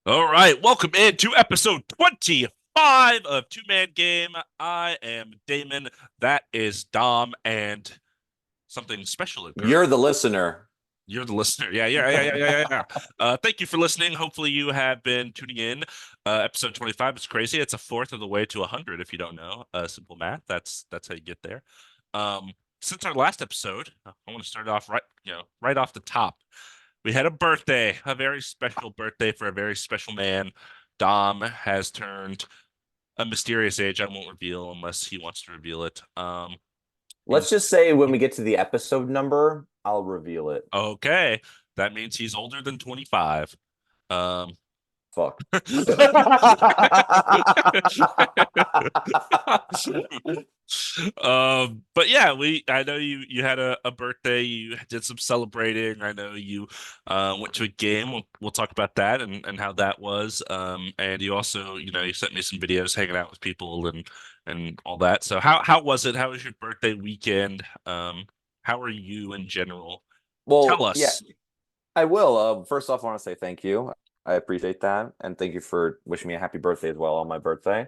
All right, welcome in to episode 25 of Two Man Game. I am Damon. That is Dom, and something special occurred. You're the listener. You're the listener. Yeah. Thank you for listening. Hopefully, you have been tuning in. Episode 25 is crazy. It's a fourth of the way to 100. If you don't know, simple math. That's how you get there. Since our last episode, I want to start off right off the top. We had a birthday, a very special birthday for a very special man. Dom has turned a mysterious age I won't reveal unless he wants to reveal it. Let's just say when we get to the episode number, I'll reveal it. Okay, that means he's older than 25. Um, Fuck. but yeah, I know you had a birthday, you did some celebrating. I know you went to a game. We'll talk about that and how that was. And you also, you sent me some videos hanging out with people and all that. So how was it? How was your birthday weekend? How are you in general? Tell Well, yeah, us. I will. First off, I want to say thank you. I appreciate that. And thank you for wishing me a happy birthday as well on my birthday.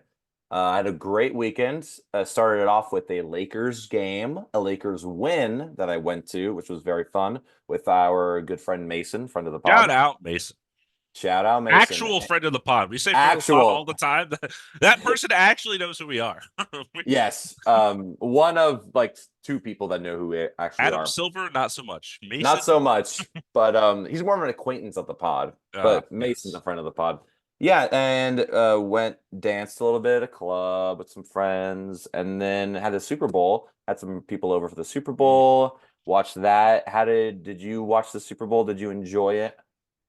I had a great weekend. Started it off with a Lakers game, a Lakers win that I went to, which was very fun with our good friend Mason, friend of the Shout pod. out, Mason. Shout out Mason. Actual friend of the pod. We say friend of the pod all Actual. the time. That person actually knows who we are. Yes. One of like two people that know who we actually Adam are. Silver, not so much. Not Mason, so much, but he's more of an acquaintance of the pod. But Mason's a yes. friend of the pod. Yeah, and went danced a little bit at a club with some friends, and then had a Super Bowl. Had some people over for the Super Bowl. Watched that. Did you watch the Super Bowl? Did you enjoy it?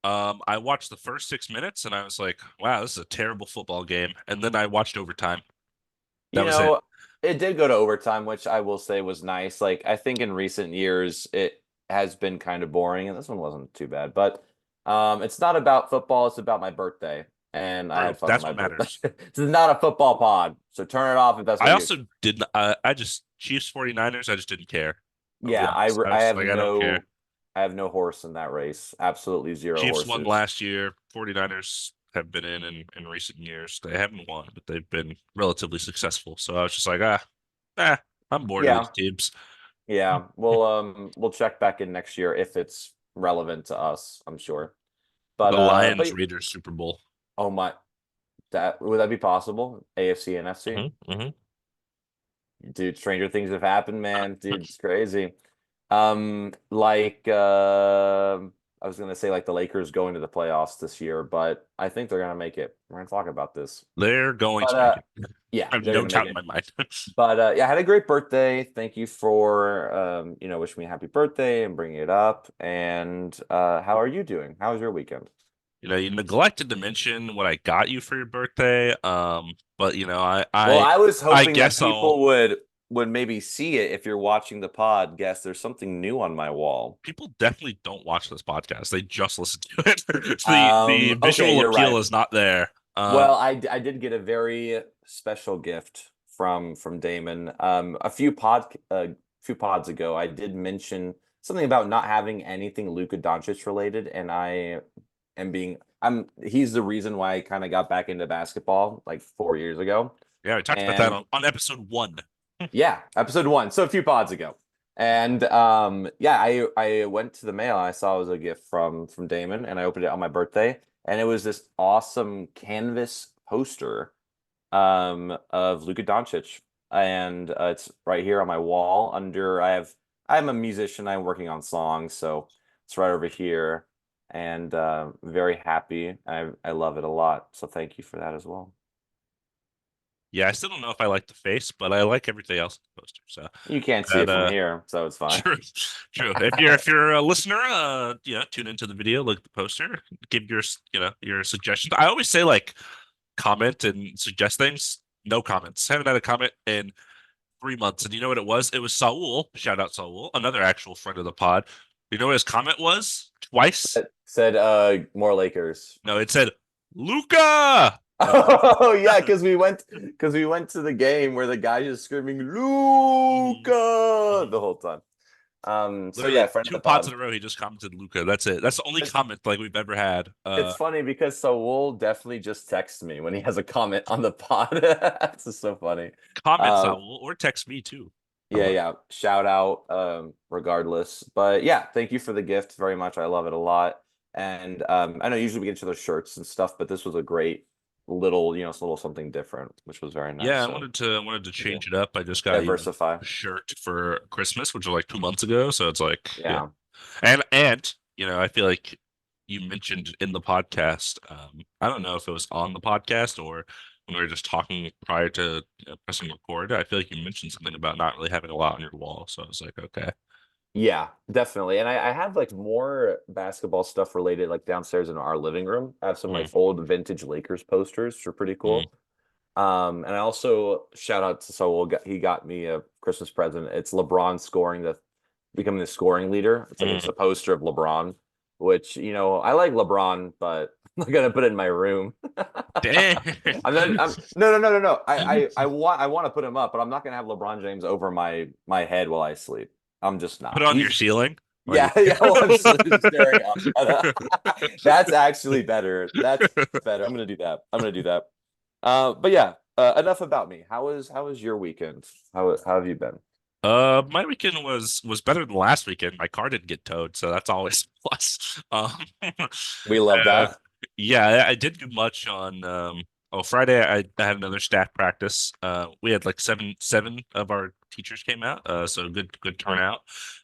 I watched the first 6 minutes and I was like, wow, this is a terrible football game. And then I watched overtime. That You was it. know, it did go to overtime, which I will say was nice. Like I think in recent years it has been kind of boring, and this one wasn't too bad. But it's not about football, it's about my birthday. And I True. had fun on That's my what birthday. matters. This is not a football pod, so turn it off if that's I what you. also didn't, I just, Chiefs 49ers, I just didn't care. I'll be Yeah, honest. I I was just have like, I don't care. I have no horse in that race. Absolutely zero Chiefs won horses. last year. 49ers have been in recent years. They haven't won, but they've been relatively successful. So I was just like, I'm bored of Yeah, these teams. yeah. We'll check back in next year if it's relevant to us, I'm sure. The Lions But Raiders Super Bowl. oh my. That would that be possible? AFC and FC? Hmm. Dude, stranger things have happened, man. Dude, it's crazy. I was gonna say like the Lakers going to the playoffs this year, but I think they're gonna make it. We're gonna talk about this. They're going But to make it. yeah, I have they're no gonna make doubt in it. my mind. But yeah, I had a great birthday. Thank you for wishing me a happy birthday and bringing it up. And how are you doing? How was your weekend? You neglected to mention what I got you for your birthday. But Well, I was I hoping that guess I'll people would maybe see it if you're watching the pod. Guess there's something new on my wall. people definitely don't watch this podcast. They just listen to it. The Okay, visual you're right. appeal is not there. Well, I did get a very special gift from Damon. A few pods ago, I did mention something about not having anything Luka Doncic related, and I am being I'm he's the reason why I kind of got back into basketball like 4 years ago. Yeah, we talked about that And on episode one. yeah, episode one, so a few pods ago. And yeah, I went to the mail and I saw it was a gift from Damon, and I opened it on my birthday, and it was this awesome canvas poster of Luka Doncic, and it's right here on my wall. I'm a musician. I'm working on songs, so it's right over here, and very happy. I love it a lot. So thank you for that as well. Yeah, I still don't know if I like the face, but I like everything else in the poster. So You can't see that it from here, so it's fine. true, true. If you're a listener, tune into the video, look at the poster, give your suggestions. I always say like comment and suggest things. No comments. Haven't had a comment in 3 months. And you know what it was? It was Saul. Shout out Saul, another actual friend of the pod. You know what his comment was? Twice? Said more Lakers. No, it said Luca. Oh yeah, because we went to the game where the guy just screaming Mhm. Luca Mhm. the whole time. So yeah, Literally friend of two the pods pod. in a row. He just commented Luca. That's it. That's the only It's comment like we've ever had. it's funny because Saul definitely just texts me when he has a comment on the pod. That's just so funny. Comment Uh, Saul or text me too. yeah, yeah. Shout out, regardless. But yeah, thank you for the gift very much. I love it a lot. And I know usually we get each other shirts and stuff, but this was a great little, it's a little something different, which was very nice. Yeah, I So wanted to yeah, change it up. I just got you diversify. a shirt for Christmas, which was like 2 months ago. So it's like, yeah. Yeah. And I feel like you mentioned in the podcast, I don't know if it was on the podcast or when we were just talking prior to pressing record. I feel like you mentioned something about not really having a lot on your wall. So I was like, okay. Yeah, definitely. And I have like more basketball stuff related like downstairs in our living room. I have some Mm, like old vintage Lakers posters, which are pretty mm, cool. And I also shout out to Saul. He got me a Christmas present. It's LeBron scoring becoming the scoring leader. It's mm. a poster of LeBron, which I like LeBron, but I'm not gonna put it in my room. Dang. I'm not. No, no, no, no, no. I want to put him up, but I'm not gonna have LeBron James over my head while I sleep. I'm just Put not. it on your He's ceiling. yeah, Like, yeah. Well, I'm staring up. That's actually better. That's better. I'm gonna do that. I'm gonna do that. But yeah, enough about me. How was your weekend? How have you been? My weekend was better than last weekend. My car didn't get towed, so that's always a plus. We love uh, that. yeah, I didn't do much on Friday. I had another staff practice. We had like seven of our teachers came out. So good turnout.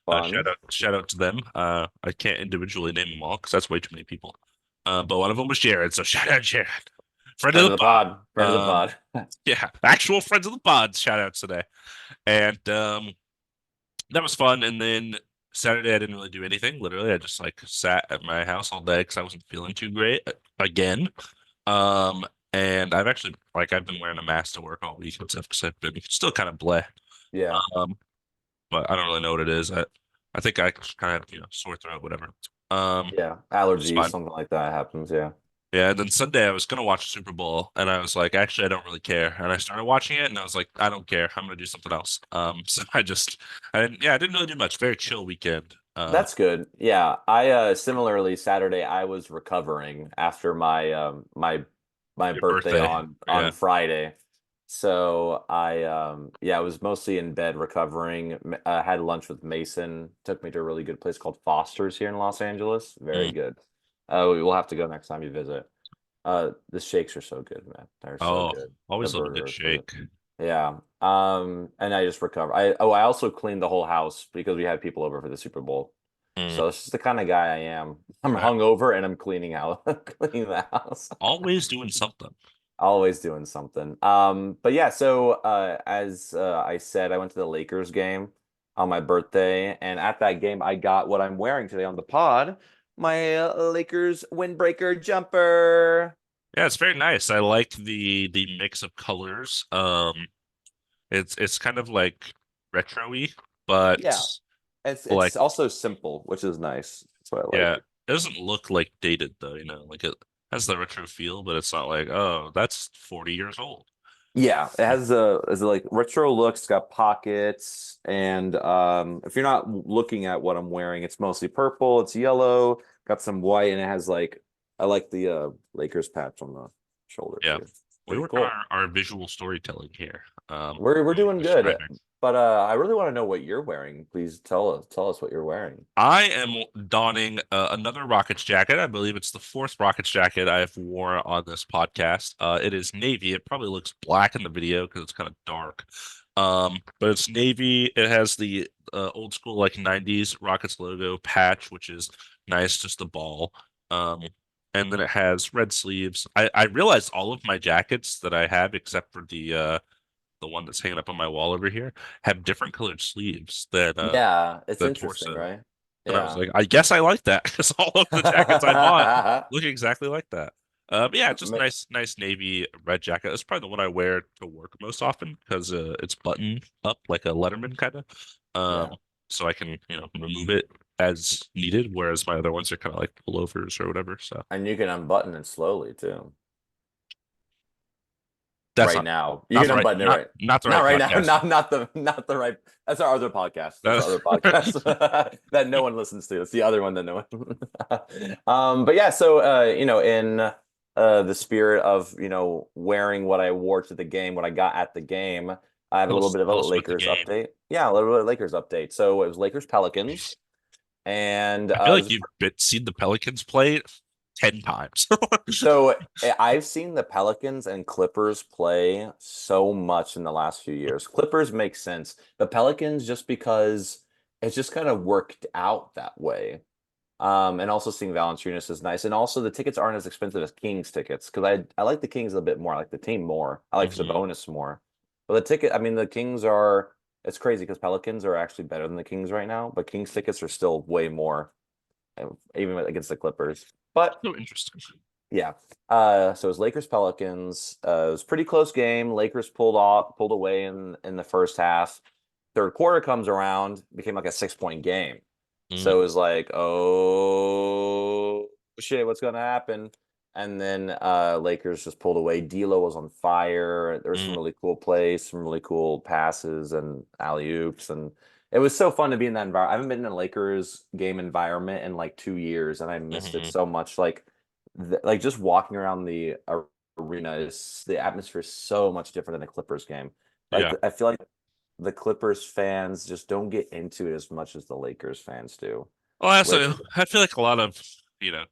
Fun. Shout out to them. I can't individually name them all because that's way too many people. But one of them was Jared, so shout out Jared, friend of Friend the of the pod. pod. Friend of the pod. Yeah, actual friends of the pod. Shout outs today. And that was fun. And then Saturday, I didn't really do anything. Literally, I just like sat at my house all day because I wasn't feeling too great again. Um, and I've been wearing a mask to work all week and stuff because I've been still kind of bleh. Yeah. Um, but I don't really know what it is. I think I just kind of sore throat, whatever. Yeah. It's Allergies, fine. something like that happens. Yeah. Yeah, and then Sunday I was gonna watch the Super Bowl, and I was like, actually, I don't really care. And I started watching it, and I was like, I don't care. I'm gonna do something else. So I didn't really do much. Very chill weekend. That's good. Yeah. I similarly Saturday I was recovering after my Your birthday birthday. on Yeah. Friday. So I was mostly in bed recovering. Had lunch with Mason. Took me to a really good place called Foster's here in Los Angeles. Very Mm. good. We will have to go next time you visit. The shakes are so good, man. They're so Oh, good. The always love a good burger is so good. shake. Yeah. And I just recovered. I also cleaned the whole house because we had people over for the Super Bowl. Mm. So it's just the kind of guy I am. I'm Right. hungover and I'm cleaning out cleaning the house. Always doing something. Always doing something. But yeah, so as I said, I went to the Lakers game on my birthday, and at that game, I got what I'm wearing today on the pod, my Lakers windbreaker jumper. Yeah, it's very nice. I like the mix of colors. It's kind of like retro-y, but Yeah, it's like also simple, which is nice. That's what I yeah, like. it doesn't look like dated though, like it has the retro feel, but it's not like, oh, that's 40 years old. Yeah, it has a like retro looks, it's got pockets, and if you're not looking at what I'm wearing, it's mostly purple, it's yellow, got some white, and it has like I like the Lakers patch on the shoulder Yeah. too. We Pretty work on cool. our visual storytelling here. We're doing We're good, striving. but I really want to know what you're wearing. Please tell us what you're wearing. I am donning another Rockets jacket. I believe it's the fourth Rockets jacket I have worn on this podcast. It is navy. It probably looks black in the video because it's kind of dark. But it's navy. It has the old school like 90s Rockets logo patch, which is nice, just the ball. Um, and then it has red sleeves. I realized all of my jackets that I have, except for the one that's hanging up on my wall over here, have different colored sleeves Yeah, it's than interesting, torso. right? And I was Yeah. like, I guess I like that because all of the jackets I bought look exactly like that. But yeah, just Ma- nice navy red jacket. That's probably the one I wear to work most often because it's buttoned up like a Letterman kind of. Yeah, So I can remove it as needed, whereas my other ones are kind of like pullovers or whatever. So and you can unbutton it slowly too. That's right now. You not can the right unbutton it right. not the Not right right now. podcast. Not the right. That's our other podcast. That's our other podcast that no one listens to. It's the other one that no one. But yeah, so in the spirit of wearing what I wore to the game, what I got at the game, I have a little bit of a Tell us about the Lakers game. update. Yeah, a little bit of Lakers update. So it was Lakers Pelicans, and I feel it like was you've seen the Pelicans play 10 times. so I've seen the Pelicans and Clippers play so much in the last few years. Clippers make sense. The Pelicans just because it's just kind of worked out that way. And also seeing Valanciunas is nice. And also the tickets aren't as expensive as Kings tickets because I like the Kings a bit more. I like the team more. I like Mhm. Sabonis more. But the ticket, I mean, the Kings are it's crazy because Pelicans are actually better than the Kings right now, but Kings tickets are still way more, even against the Clippers. But So interesting. yeah. So it was Lakers Pelicans. It was a pretty close game. Lakers pulled away in the first half. Third quarter comes around, became like a 6 point game. Mm, So it was like, oh shit, what's gonna happen? And then Lakers just pulled away. D'Lo was on fire. There was some mm, really cool plays, some really cool passes and alley-oops, and it was so fun to be in that environment. I haven't been in a Lakers game environment in like 2 years, and I missed it mhm. so much. Like just walking around the arena is the atmosphere is so much different than a Clippers game. Yeah. I feel like the Clippers fans just don't get into it as much as the Lakers fans do. Well, also, Which I feel like a lot of,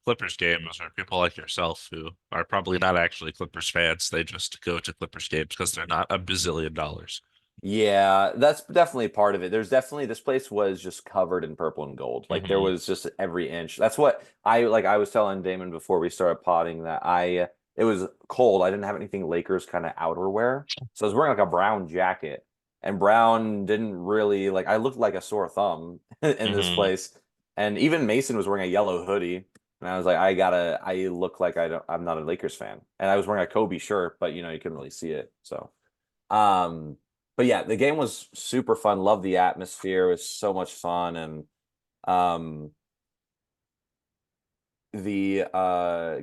Clippers games are people like yourself who are probably not actually Clippers fans. They just go to Clippers games because they're not a bazillion dollars. Yeah, that's definitely part of it. There's definitely this place was just covered in purple and gold. Like there Hmm. was just every inch. That's what I like. I was telling Damon before we started potting that it was cold. I didn't have anything Lakers kind of outerwear, so I was wearing like a brown jacket, and brown didn't really like. I looked like a sore thumb in this Hmm. place, and even Mason was wearing a yellow hoodie, and I was like, I look like I'm not a Lakers fan, and I was wearing a Kobe shirt, but you couldn't really see it, so. Um, but yeah, the game was super fun. Love the atmosphere. It was so much fun, and um, the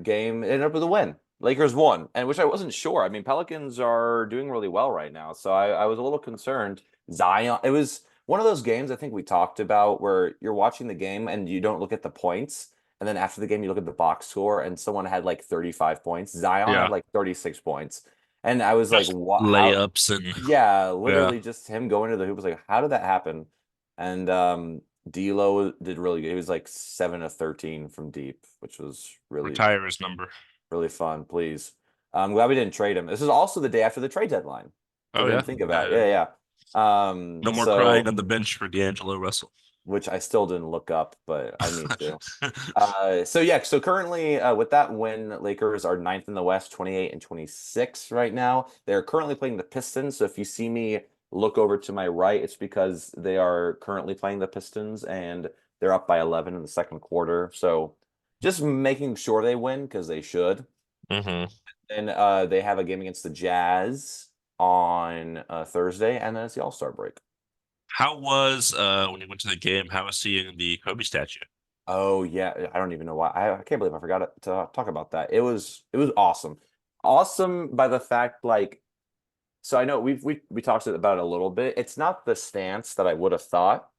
game ended up with a win. Lakers won, and which I wasn't sure. I mean, Pelicans are doing really well right now, so I was a little concerned. Zion, it was one of those games I think we talked about where you're watching the game and you don't look at the points, and then after the game you look at the box score and someone had like 35 points. Zion had Yeah. like 36 points, and I was like, Just "What? How?" layups and Yeah, yeah. literally just him going to the hoop was like, "How did that happen?" And D'Lo did really good. He was like 7 of 13 from deep, which was really, Retire his number. really fun. Please. I'm glad we didn't trade him. This is also the day after the trade deadline, which Oh I yeah. didn't think about. Yeah. Yeah, yeah. No more crying So on the bench for D'Angelo Russell. which I still didn't look up, but I need to. So yeah, so currently with that win, Lakers are ninth in the West, 28 and 26 right now. They're currently playing the Pistons. So if you see me look over to my right, it's because they are currently playing the Pistons and they're up by 11 in the second quarter. So just making sure they win because they should. Hmm. And they have a game against the Jazz on Thursday, and then it's the All-Star break. How was when you went to the game? How was seeing the Kobe statue? Oh yeah, I don't even know why. I can't believe I forgot to talk about that. It was awesome. Awesome by the fact like so I know we talked about it a little bit. It's not the stance that I would have thought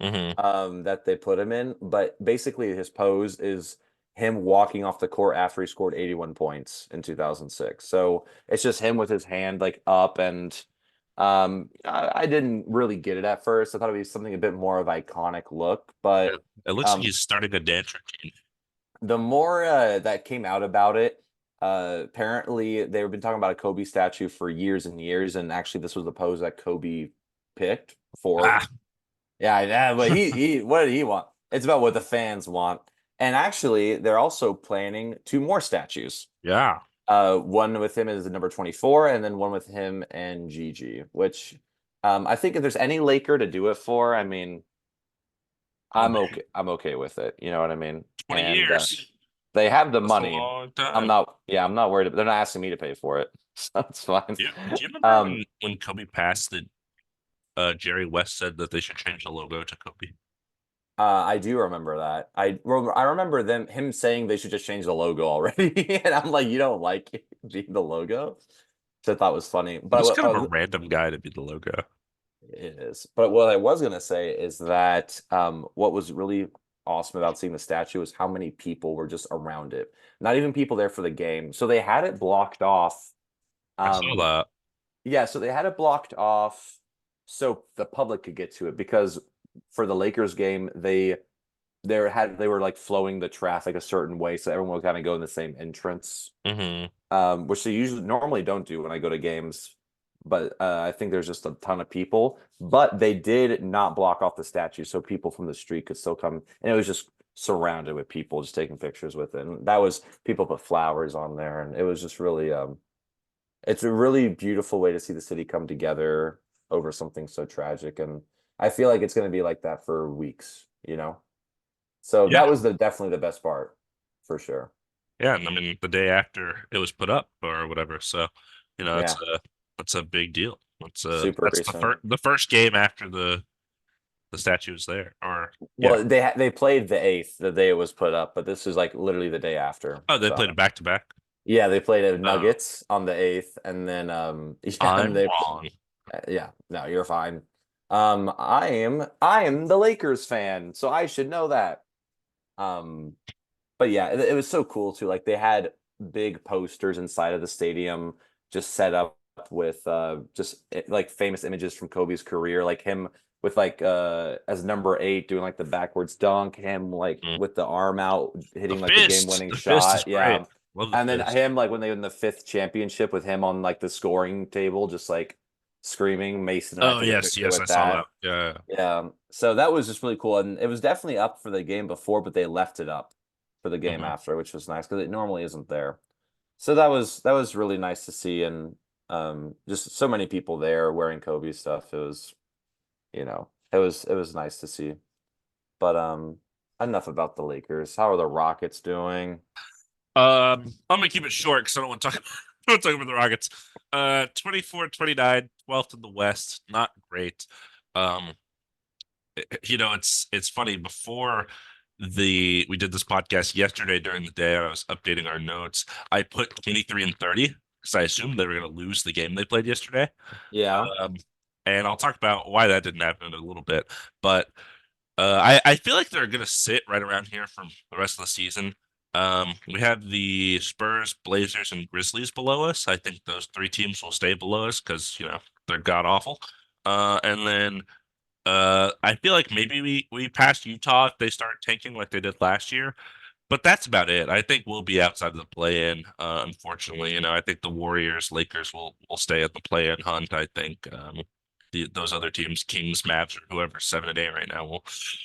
Hmm. that they put him in, but basically his pose is him walking off the court after he scored 81 points in 2006. So it's just him with his hand like up and I didn't really get it at first. I thought it'd be something a bit more of iconic look, It, but it looks like um he's starting a dance routine. the more that came out about it, apparently they've been talking about a Kobe statue for years and years, and actually this was the pose that Kobe picked for. Ah, Yeah, but he what did he want? It's about what the fans want. And actually, they're also planning two more statues. yeah. One with him is the number 24, and then one with him and Gigi, which I think if there's any Laker to do it for, I mean, Oh I'm man, okay. I'm okay with it. You know what I mean? 20 And years. they have the That's a money. long time. I'm not worried. They're not asking me to pay for it. So that's fine. Do you remember Um, when Kobe passed that Jerry West said that they should change the logo to Kobe? I do remember that. I remember him saying they should just change the logo already. And I'm like, you don't like the logo? which I thought was funny. It But was kind of a random guy to be the logo. it is. But what I was gonna say is that what was really awesome about seeing the statue is how many people were just around it. Not even people there for the game. So they had it blocked off. I saw Um, that. yeah, so they had it blocked off so the public could get to it because for the Lakers game, they were like flowing the traffic a certain way so everyone would kind of go in the same entrance, Hmm. which they usually normally don't do when I go to games. But I think there's just a ton of people. But they did not block off the statue, so people from the street could still come, and it was just surrounded with people just taking pictures with it. And that was people put flowers on there, and it was just really it's a really beautiful way to see the city come together over something so tragic. And I feel like it's going to be like that for weeks, you know? So Yeah, that was definitely the best part for sure. yeah, and I mean the day after it was put up or whatever. So, Yeah, that's a big deal. super That's recent. the first game after the statue was there. Or yeah. Well, they played the 8th the day it was put up, but this was like literally the day after. Oh, they played So it back to back. yeah, they played at Oh, Nuggets on the 8th, and then yeah, and I'm they wrong. yeah, no, you're fine. I am the Lakers fan, so I should know that. Um, but yeah, it was so cool too. Like they had big posters inside of the stadium just set up with like famous images from Kobe's career, like him with like as number 8 doing like the backwards dunk, him like Mm. with the arm out hitting like the game winning The fist is shot. great. Yeah. Love the And then fist. him like when they win the 5th championship with him on like the scoring table, just like screaming. Mason and I Oh took a yes, picture yes, I with saw that. that. Yeah. Yeah. So that was just really cool. And it was definitely up for the game before, but they left it up for the game Hmm. after, which was nice because it normally isn't there. So that was really nice to see, and just so many people there wearing Kobe stuff. It was, it was nice to see. But enough about the Lakers. How are the Rockets doing? I'm gonna keep it short because I don't want to talk. I don't want to talk about the Rockets. 24-29, 12th in the West. Not great. Um, it's funny. Before we did this podcast yesterday during the day, I was updating our notes. I put 23-30 because I assumed they were going to lose the game they played yesterday. Yeah. Um, and I'll talk about why that didn't happen in a little bit. But I feel like they're going to sit right around here for the rest of the season. We have the Spurs, Blazers, and Grizzlies below us. I think those three teams will stay below us because they're god awful. And then I feel like maybe we pass Utah if they start tanking like they did last year, but that's about it. I think we'll be outside of the play-in. Unfortunately, I think the Warriors, Lakers will stay at the play-in hunt. I think those other teams, Kings, Mavs, or whoever's 7-8 right now,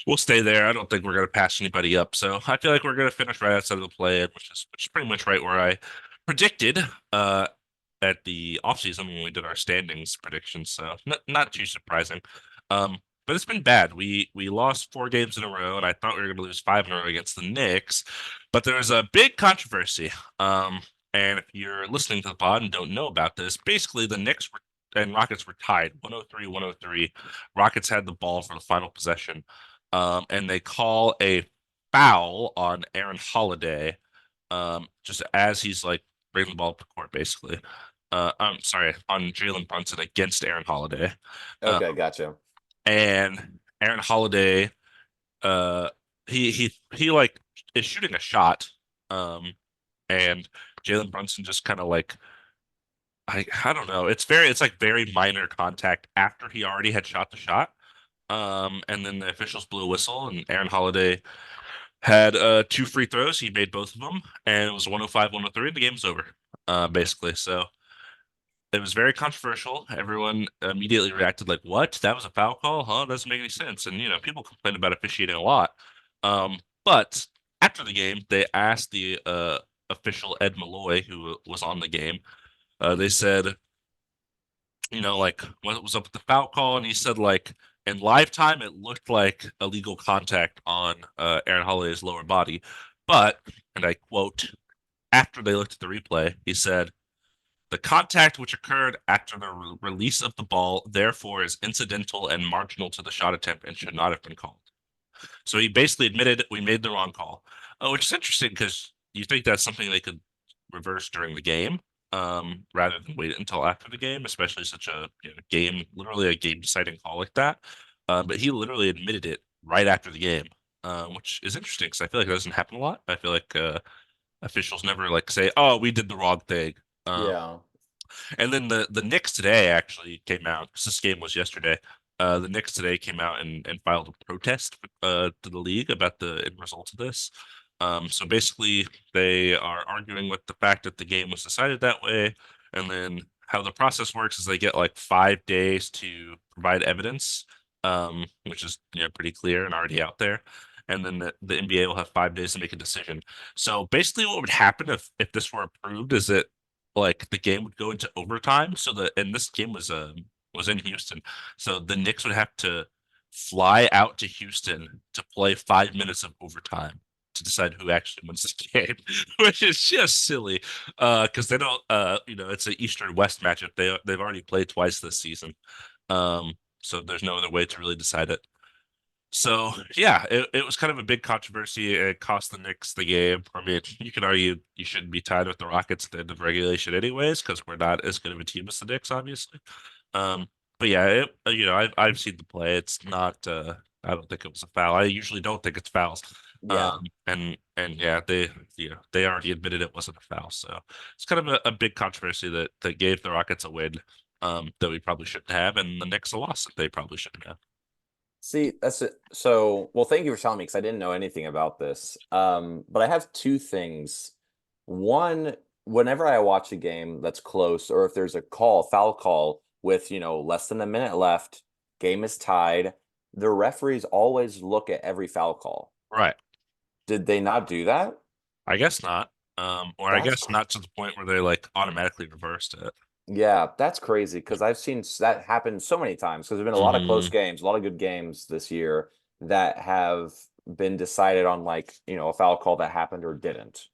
will stay there. I don't think we're gonna pass anybody up. So I feel like we're gonna finish right outside of the play-in, which is pretty much right where I predicted. At the offseason when we did our standings predictions, so not too surprising. But it's been bad. We lost 4 games in a row, and I thought we were going to lose 5 in a row against the Knicks. But there was a big controversy. And if you're listening to the pod and don't know about this, basically the Knicks and Rockets were tied 103-103. Rockets had the ball for the final possession, and they call a foul on Aaron Holiday, just as he's like bringing the ball up the court, basically. I'm sorry, on Jalen Brunson against Aaron Holiday. Uh, Okay, gotcha. and Aaron Holiday, uh, he like is shooting a shot, um, and Jalen Brunson just kind of like I don't know. It's like very minor contact after he already had shot the shot. And then the officials blew a whistle, and Aaron Holiday had 2 free throws. He made both of them, and it was 105-103, and the game's over. Basically. So it was very controversial. Everyone immediately reacted like, "What? That was a foul call? Huh? Doesn't make any sense." And people complain about officiating a lot. But after the game, they asked the official Ed Malloy, who was on the game. They said, like, what was up with the foul call? And he said, like, in live time, it looked like illegal contact on Aaron Holiday's lower body, but, and I quote, after they looked at the replay, he said, the contact which occurred after the release of the ball, therefore, is incidental and marginal to the shot attempt and should not have been called. So he basically admitted we made the wrong call, which is interesting because you think that's something they could reverse during the game. rather than wait until after the game, especially such a game, literally a game deciding call like that. But he literally admitted it right after the game, which is interesting because I feel like that doesn't happen a lot. I feel like officials never like say, "Oh, we did the wrong thing." Um, Yeah. and then the Knicks today actually came out because this game was yesterday. The Knicks today came out and filed a protest to the league about the end result of this. So basically, they are arguing with the fact that the game was decided that way, and then how the process works is they get like 5 days to provide evidence, which is pretty clear and already out there, and then the NBA will have 5 days to make a decision. So basically, what would happen if this were approved is that like the game would go into overtime. So and this game was in Houston. So the Knicks would have to fly out to Houston to play 5 minutes of overtime to decide who actually wins this game, which is just silly. Because they don't it's an Eastern West matchup. They've already played twice this season. So there's no other way to really decide it. So yeah, it was kind of a big controversy. It cost the Knicks the game. I mean, you could argue you shouldn't be tied with the Rockets at the end of regulation anyways, because we're not as good of a team as the Knicks, obviously. But yeah, I've seen the play. It's not I don't think it was a foul. I usually don't think it's fouls. Yeah. And yeah, they already admitted it wasn't a foul. So it's kind of a big controversy that gave the Rockets a win that we probably shouldn't have, and the Knicks a loss that they probably shouldn't have. See, that's it. So, well, thank you for telling me because I didn't know anything about this. But I have two things. One, whenever I watch a game that's close, or if there's a foul call with, less than a minute left, game is tied, the referees always look at every foul call. Right. Did they not do that? I guess not. Or I That's guess not to the point where they like automatically reversed it. Yeah, that's crazy because I've seen that happen so many times because there's been a lot of close Hmm. games, a lot of good games this year that have been decided on like, a foul call that happened or didn't.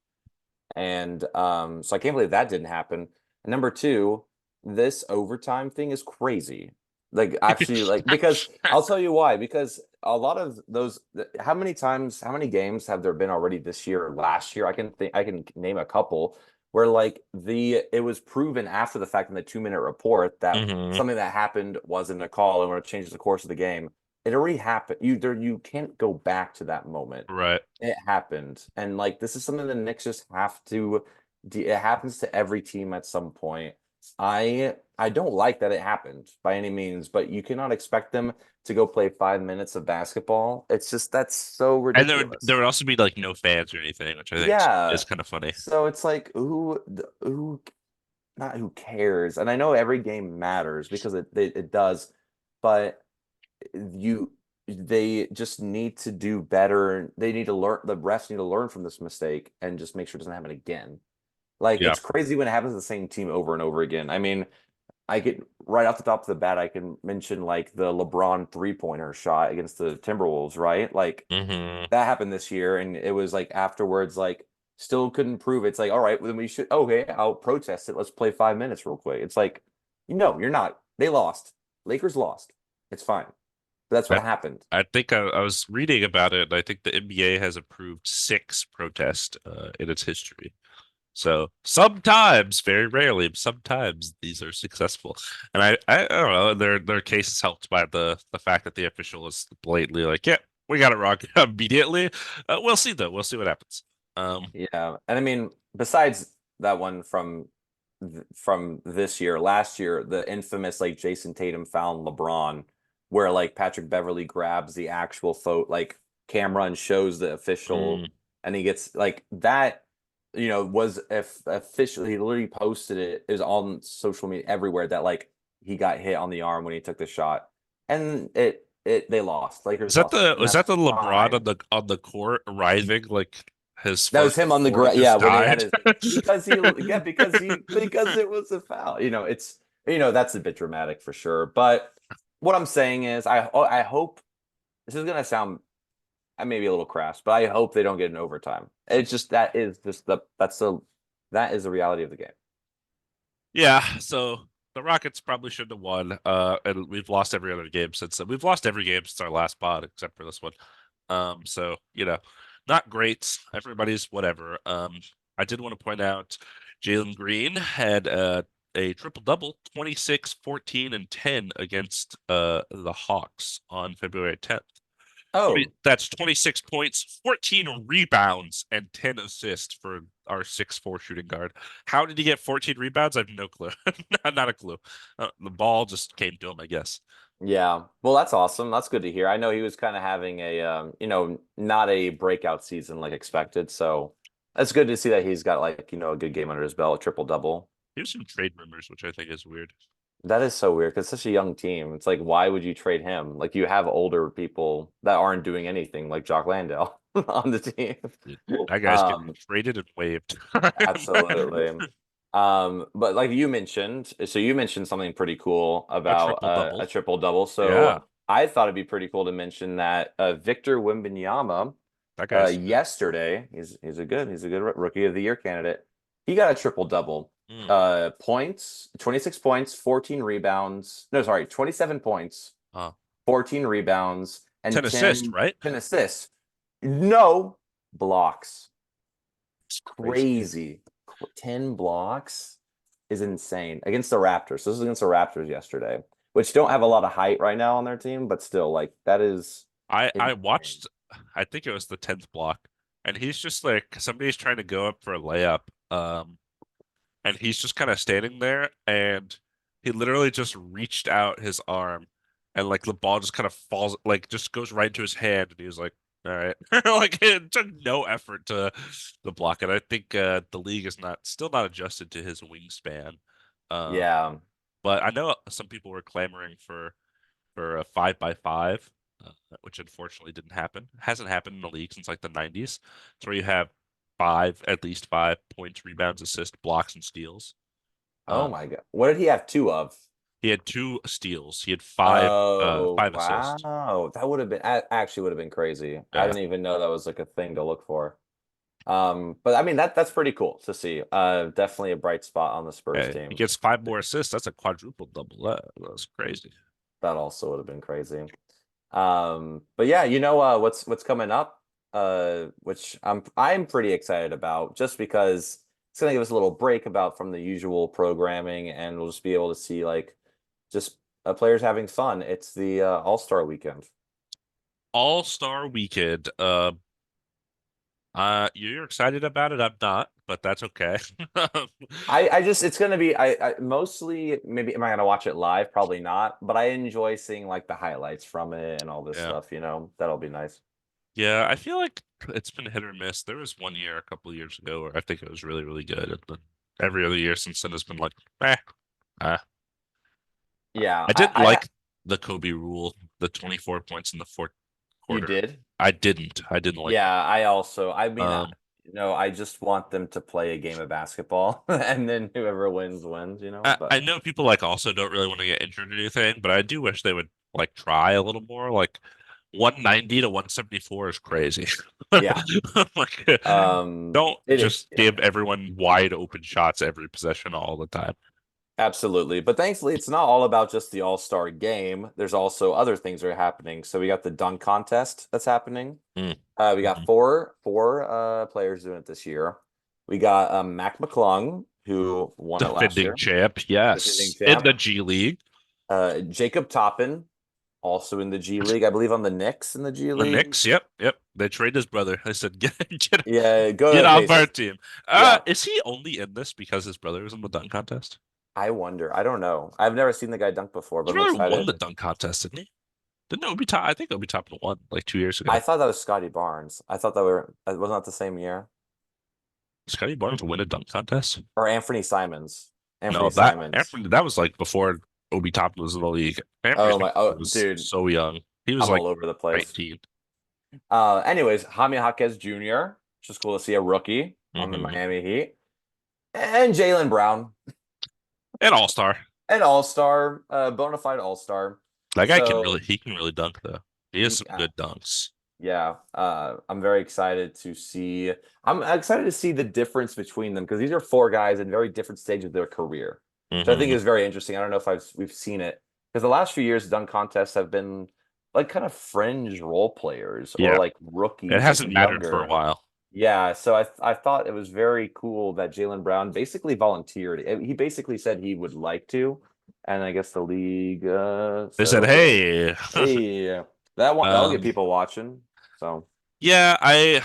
And so I can't believe that didn't happen. And number two, this overtime thing is crazy. Like actually like because I'll tell you why, because a lot of those how many games have there been already this year or last year? I can name a couple where like it was proven after the fact in the 2 minute report that Hmm. something that happened wasn't a call and would have changed the course of the game. It already happened. You can't go back to that moment. Right. It happened. And like this is something the Knicks just have to it happens to every team at some point. I don't like that it happened by any means, but you cannot expect them to go play 5 minutes of basketball. It's just that's so And there ridiculous. would also be like no fans or anything, which I think is Yeah. kind of funny. So it's like who not who cares? And I know every game matters because it does, but you they just need to do better. They need to learn the refs need to learn from this mistake and just make sure it doesn't happen again. Like Yeah. it's crazy when it happens to the same team over and over again. I mean, I get right off the top of the bat, I can mention like the LeBron 3-pointer shot against the Timberwolves, right? Like Hmm. that happened this year, and it was like afterwards, like still couldn't prove it. It's like, all right, well, then we should okay, I'll protest it. Let's play 5 minutes real quick. It's like, you're not. They lost. Lakers lost. It's fine. But that's what I happened. I think I was reading about it. And I think the NBA has approved 6 protests in its history. So sometimes, very rarely, sometimes these are successful. And I don't know, their case is helped by the fact that the official is blatantly like, yeah, we got it wrong immediately. We'll see though. We'll see what happens. Yeah, and I mean, besides that one from this year, last year, the infamous like Jason Tatum found LeBron, where like Patrick Beverly grabs the actual photo like camera and shows the official, mm, and he gets like that. Was if officially he literally posted it. It was on social media everywhere that like he got hit on the arm when he took the shot, and they lost. Lakers lost, and was that that's the LeBron fine. on the court writhing like his That was first him on the before ground. Yeah, just when he had died? his because it was a foul. It's that's a bit dramatic for sure. But what I'm saying is, I hope this is gonna sound maybe a little crass, but I hope they don't get an overtime. It's just that is the reality of the game. Yeah, so the Rockets probably shouldn't have won. And we've lost every other game since then. We've lost every game since our last pod, except for this one. So not great. Everybody's whatever. I did want to point out Jalen Green had a triple double, 26, 14, and 10 against the Hawks on February 10th. Oh, That's 26 points, 14 rebounds, and 10 assists for our 6'4" shooting guard. How did he get 14 rebounds? I have no clue. Not a clue. The ball just came to him, I guess. yeah. Well, that's awesome. That's good to hear. I know he was kind of having a, not a breakout season like expected. So that's good to see that he's got like, a good game under his belt, triple double. Here's some trade rumors, which I think is weird. That is so weird because such a young team. It's like, why would you trade him? Like you have older people that aren't doing anything, like Jock Landale on the team. That guy's getting Um, traded and waived. Absolutely. But like you mentioned, so you mentioned something pretty cool A about triple double. a triple double. Yeah, So I thought it'd be pretty cool to mention that Victor Wembanyama that guy's good. yesterday, he's a good rookie of the year candidate. He got a triple double. Mm. 26 points, 14 rebounds. No, sorry, 27 points, Uh, 14 rebounds, and 10 assists, right? 10 assists. No blocks. It's crazy. Crazy. 10 blocks is insane against the Raptors. So this is against the Raptors yesterday, which don't have a lot of height right now on their team, but still, like that is I insane. watched, I think it was the 10th block, and he's just like somebody's trying to go up for a layup. And he's just kind of standing there, and he literally just reached out his arm, and like the ball just kind of falls, like just goes right into his hand, and he was like, "All right," like it took no effort to block it. I think the league is still not adjusted to his wingspan. Um, Yeah. but I know some people were clamoring for a 5x5, which unfortunately didn't happen. Hasn't happened in the league since like the 90s. It's where you have at least 5 points, rebounds, assists, blocks, and steals. Oh Um, my God. What did he have two of? he had 2 steals. He had five Oh, five assists. wow. That would have been actually would have been crazy. I Yeah, didn't even know that was like a thing to look for. But I mean that's pretty cool to see. Definitely a bright spot on the Spurs yeah. He team. gets 5 more assists. That's a quadruple double. That's crazy. That also would have been crazy. But yeah, what's coming up, which I'm pretty excited about, just because it's gonna give us a little break about from the usual programming, and we'll just be able to see like just players having fun. It's the All-Star weekend. All-Star Weekend. You're excited about it. I'm not, but that's okay. I just it's gonna be I mostly maybe am I gonna watch it live? Probably not, but I enjoy seeing like the highlights from it and all this Yeah. stuff. That'll be nice. Yeah, I feel like it's been hit or miss. There was one year a couple of years ago where I think it was really, really good. And then every other year since then has been like, eh. Uh, Yeah, I didn't like the Kobe rule, the 24 points in the fourth you quarter. did. I didn't. I didn't like Yeah, I mean, um I just want them to play a game of basketball and then whoever wins wins, I but know people like also don't really want to get injured or anything, but I do wish they would like try a little more. Like 190 to 174 is crazy. yeah. Like don't It just give everyone wide open shots every possession all the time. absolutely. But thankfully it's not all about just the All-Star game. There's also other things that are happening. So we got the dunk contest that's happening. Mm. We got Mhm. four players doing it this year. We got Mac McClung, who won it last Defending year, champ, defending yes. In champ. the G League. Jacob Toppin, also in the G League, I believe on the Knicks in the G The League. Knicks, yep, yep. They traded his brother. I said, Yeah, go get to off our Pacers. team. Yeah, Is he only in this because his brother was in the dunk contest? I wonder. I don't know. I've never seen the guy dunk before, His but I'm brother won the excited. dunk contest, didn't he? Didn't Obi Top? I think Obi Toppin won like 2 years I ago. thought that was Scotty Barnes. I thought that wasn't that the same year, Scotty Barnes win a dunk contest? or Anthony Simons. Anthony No, that Simons. Anthony, that was like before Obi Toppin was in the league. Anthony Oh my, Simons oh was dude, so young. He was I'm like all over the place. 19. Anyways, Jaime Jaquez Jr. It's just cool to see a rookie on the Hmm. Miami Heat, and Jalen Brown, An all-star. an All-Star, bona fide All-Star. That guy So he can really dunk though. He has some good dunks. yeah, I'm very excited to see. I'm excited to see the difference between them because these are four guys in very different stages of their career, which I think Hmm. is very interesting. I don't know if we've seen it because the last few years dunk contests have been like kind of fringe role players or Yeah, like it rookies, like hasn't mattered for a younger. while. Yeah, so I thought it was very cool that Jalen Brown basically volunteered. He basically said he would like to, and I guess the league They said said, okay. "Hey, Hey, that'll get um, people watching. So yeah,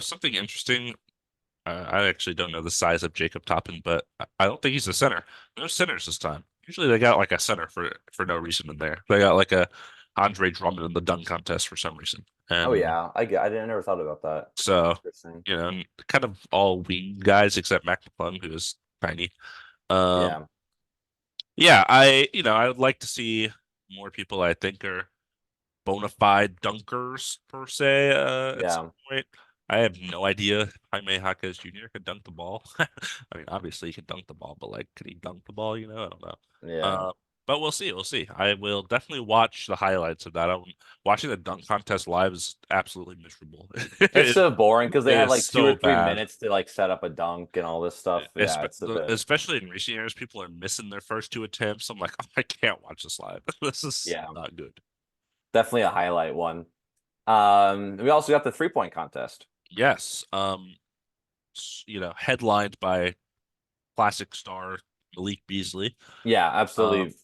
something interesting. I actually don't know the size of Jacob Toppin, but I don't think he's a center. No centers this time. Usually they got like a center for no reason in there. They got like a Andre Drummond in the dunk contest for some reason, oh and yeah, I didn't never thought about that. so Interesting. kind of all wing guys except Mac McClung, who is tiny. Um, Yeah, yeah, I would like to see more people. I think are bona fide dunkers per se. At some yeah, point, I have no idea if Jaime Jaquez Jr. could dunk the ball. I mean, obviously he can dunk the ball, but like, could he dunk the ball? I don't know. yeah. Uh, but we'll see. We'll see. I will definitely watch the highlights of that. Watching the dunk contest live is absolutely miserable. It's It, so boring because they it have is like two or so three bad. minutes to like set up a dunk and all this stuff. Yeah, it's a bit. Especially in recent years, people are missing their first two attempts. I'm like, oh, I can't watch this live. This is Yeah, not good. definitely a highlight one. We also got the 3-point contest. Yes. Headlined by classic star Malik Beasley. Yeah, Um, absolutely.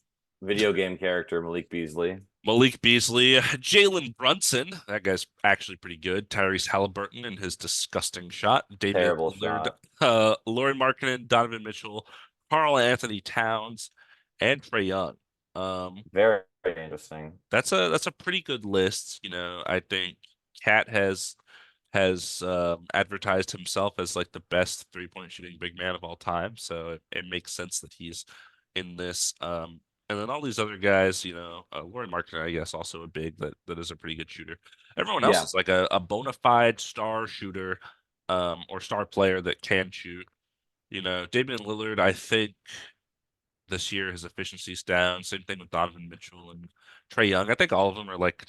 Video game character Malik Beasley. Malik Beasley, Jalen Brunson, that guy's actually pretty good. Tyrese Halliburton and his disgusting shot. Damian Terrible Lillard, shot. Laurie Markkinen, Donovan Mitchell, Carl Anthony Towns, and Trae Young. Um, Very, very interesting. that's a pretty good list. I think Cat has advertised himself as like the best 3-point shooting big man of all time. So it makes sense that he's in this. And then all these other guys, Laurie Marketing, I guess, also a big that is a pretty good shooter. Everyone else Yeah. is like a bona fide star shooter, or star player that can shoot. Damian Lillard, I think this year his efficiency's down. Same thing with Donovan Mitchell and Trae Young. I think all of them are like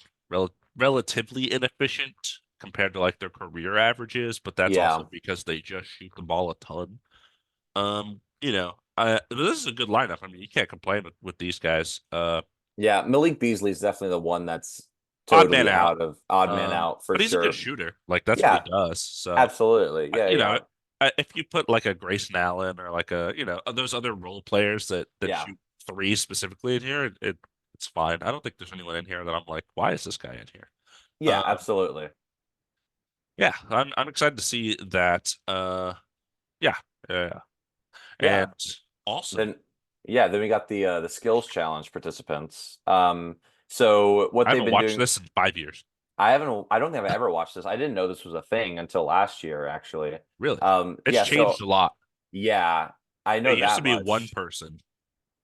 relatively inefficient compared to like their career averages, but that's also Yeah. because they just shoot the ball a ton. This is a good lineup. I mean, you can't complain with these guys. Yeah. Malik Beasley is definitely the one that's Odd man totally out. out of odd man out for But he's a good sure. shooter. Like that's what he Yeah, does. So absolutely. I- Yeah, you know, yeah. if you put like a Grayson Allen or like those other role players that Yeah. shoot three specifically in here, it's fine. I don't think there's anyone in here that I'm like, why is this guy in here? Yeah, Um, absolutely. yeah, I'm excited to see that. Yeah, yeah, Yeah. and also Then then we got the skills challenge participants. So what I they've haven't been watched doing, this in 5 years. I don't think I've ever watched this. I didn't know this was a thing until last year, actually. Really, it's Yeah, changed so a lot. yeah, I It know used to that be one much. person.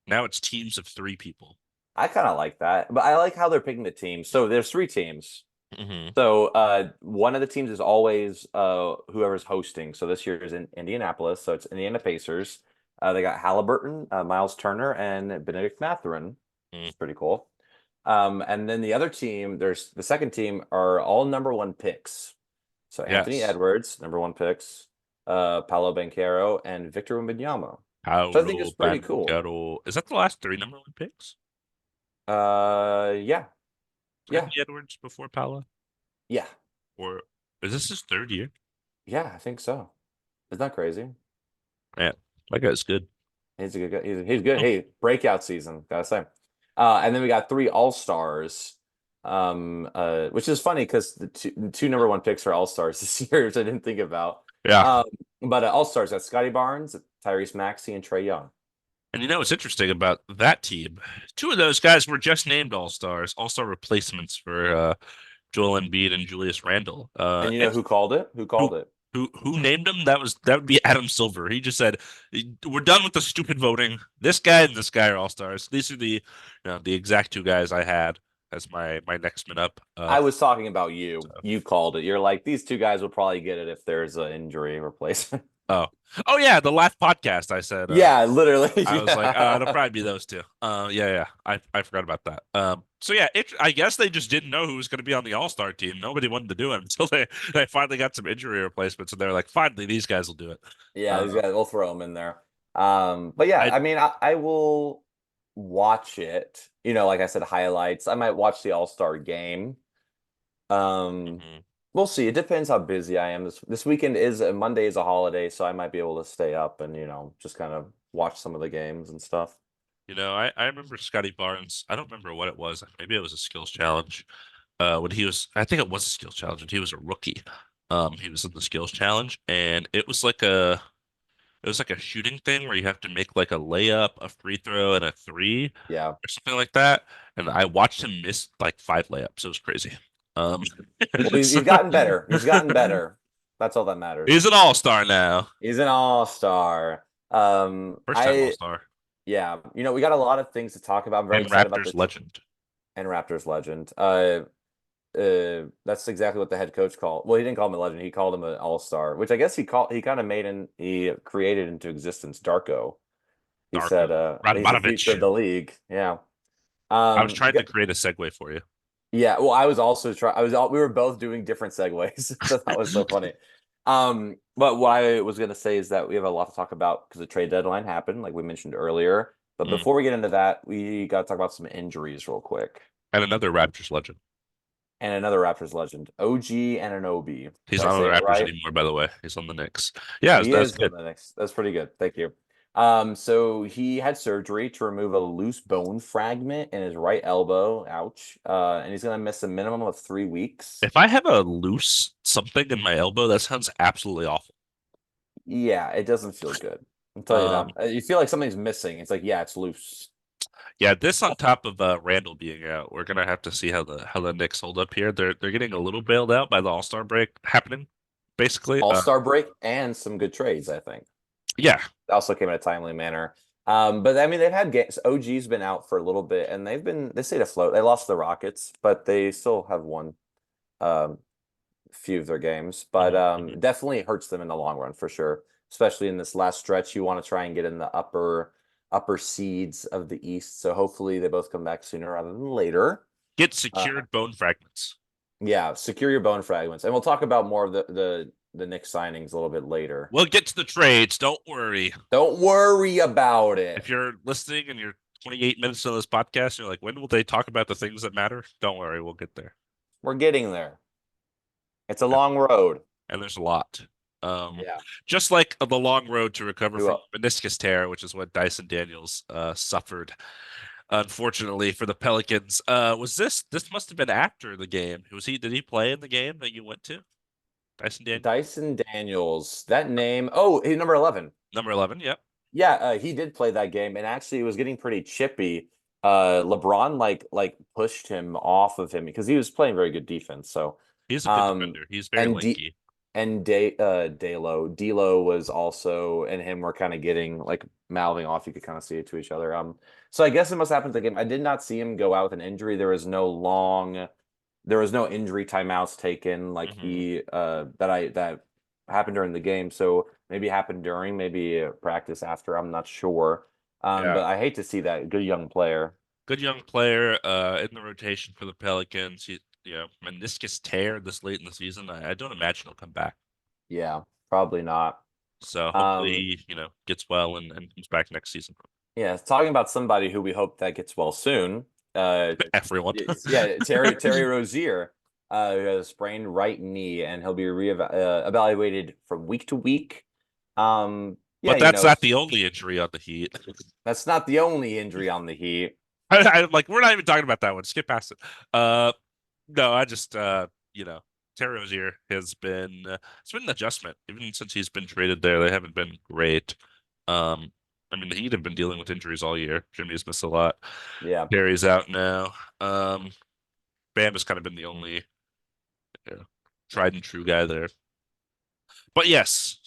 Now it's teams of three people. I kind of like that, but I like how they're picking the teams. So there's three teams. Hmm. So one of the teams is always whoever's hosting. So this year is in Indianapolis, so it's Indiana Pacers. They got Halliburton, Miles Turner, and Benedict Mathurin. Mm, It's pretty cool. And then the other team, there's the second team are all number one picks. So Anthony yes, Edwards, number one picks, Paolo Banchero, and Victor Wembanyama. So I think Paolo it's pretty cool. Banchero. Is that the last three number one picks? Yeah, yeah, Anthony Edwards before Paolo, yeah, or is this his third year? yeah. I think so. Isn't that crazy? Man, that guy's good. He's a good guy. He's good. Hey, breakout season, gotta say. And then we got three all stars, which is funny because the two number one picks are all stars this year, which I didn't think about. Yeah, Um, but all stars, that's Scotty Barnes, Tyrese Maxey, and Trae Young. and what's interesting about that team? Two of those guys were just named all-star replacements for Joel Embiid and Julius Randle. And you know And who called it? Who who called it? who named them? That would be Adam Silver. He just said, "We're done with the stupid voting. This guy and this guy are all-stars. These are the exact two guys I had as my next man up." I was talking about you. So You called it. You're like, these two guys will probably get it if there's an injury replacement. oh oh yeah, the last podcast I said. Yeah, literally. I was like, it'll Yeah. probably be those two. Yeah. I forgot about that. So yeah, I guess they just didn't know who was going to be on the All-Star team. Nobody wanted to do it until they finally got some injury replacements, and they're like, finally, these guys will do it. Yeah, these Uh, guys, we'll throw them in there. But yeah, I I mean, I will watch it. Like I said, highlights. I might watch the All-Star game. Um, mhm. We'll see. It depends how busy I am. This weekend is Monday is a holiday, so I might be able to stay up and just kind of watch some of the games and stuff. I remember Scotty Barnes. I don't remember what it was. Maybe it was a skills challenge. When he was, I think it was a skills challenge, and he was a rookie. He was in the skills challenge, and it was like a shooting thing where you have to make like a layup, a free throw, and a three Yeah. or something like that. And I watched him miss like five layups. It was crazy. Um, Well, he's gotten better. He's gotten better. That's all that matters. he's an all-star now. He's an all-star. First time all-star. Yeah, we got a lot of things to talk about. I'm very And excited about Raptors the legend. and Raptors legend. That's exactly what the head coach called. Well, he didn't call him a legend. He called him an all-star, which I guess he kind of he created into existence Darko. He said, Darko. he's the future of Radmanovich. the league. Yeah. I was You trying to got, create a segue for you. yeah. Well, I was also trying. We were both doing different segues, so that was so funny. But what I was gonna say is that we have a lot to talk about because the trade deadline happened, like we mentioned earlier. But Mm. before we get into that, we got to talk about some injuries real quick. And another Raptors legend. And another Raptors legend, OG Anunoby. He's Did I not on say the it Raptors right? anymore, by the way. He's on the Knicks. Yeah, He that's is good. on the next. That's pretty good. Thank you. So he had surgery to remove a loose bone fragment in his right elbow. Ouch. And he's gonna miss a minimum of 3 weeks. If I have a loose something in my elbow, that sounds absolutely awful. Yeah, it doesn't feel good. I'll tell you Um, that. You feel like something's missing. It's like, yeah, it's loose. yeah, this on top of Randall being out, we're gonna have to see how the Knicks hold up here. They're getting a little bailed out by the All-Star break happening, basically. All-star break and some good trades, I think. Yeah, Also came in a timely manner. But I mean, they've had games. OG's been out for a little bit, and they stayed afloat. They lost to the Rockets, but they still have won um, a few of their games. But mhm. definitely hurts them in the long run for sure. Especially in this last stretch, you want to try and get in the upper seeds of the East. So hopefully they both come back sooner rather than later. Get Uh, secured bone fragments. yeah, secure your bone fragments, and we'll talk about more of the Knicks signings a little bit later. We'll get to the trades. Don't worry. Don't worry about If it. you're listening and you're 28 minutes into this podcast, you're like, when will they talk about the things that matter? Don't worry, we'll get there. We're getting there. It's a long road. And there's a lot. Yeah. Just like the long road to recover Who from else? meniscus tear, which is what Dyson Daniels suffered, unfortunately for the Pelicans. Was this must have been after the game? Did he play in the game that you went to? Dyson Daniels? Dyson Daniels. That name. Oh, he's number 11. Number 11, yep. Yeah, he did play that game, and actually, it was getting pretty chippy. LeBron like pushed him off of him because he was playing very good defense. So, He's a good um, defender. He's very and D lanky. and D'Lo was also and him were kind of getting like mouthing off. You could kind of see it to each other. So I guess it must happen to the game. I did not see him go out with an injury. There was no injury timeouts taken like Mhm. that happened during the game. So maybe it happened during, maybe practice after. I'm not sure. Yeah. But I hate to see that good young player. Good young player in the rotation for the Pelicans. Meniscus tear this late in the season. I don't imagine he'll come back. Yeah, probably not. So Um, hopefully, gets well and comes back next season. yeah, talking about somebody who we hope that gets well soon. Everyone. Yeah, Terry Rozier, who has a sprained right knee, and he'll be evaluated from week to week. Yeah, But that's not the only injury on the Heat. that's not the only injury on the Heat. Like we're not even talking about that one. Skip past it. No, I just Terry Rozier has been it's been an adjustment even since he's been traded there. They haven't been great. I mean the Heat have been dealing with injuries all year. Jimmy's missed a lot. Yeah. Terry's out now. Bam has kind of been the only tried and true guy there. But yes,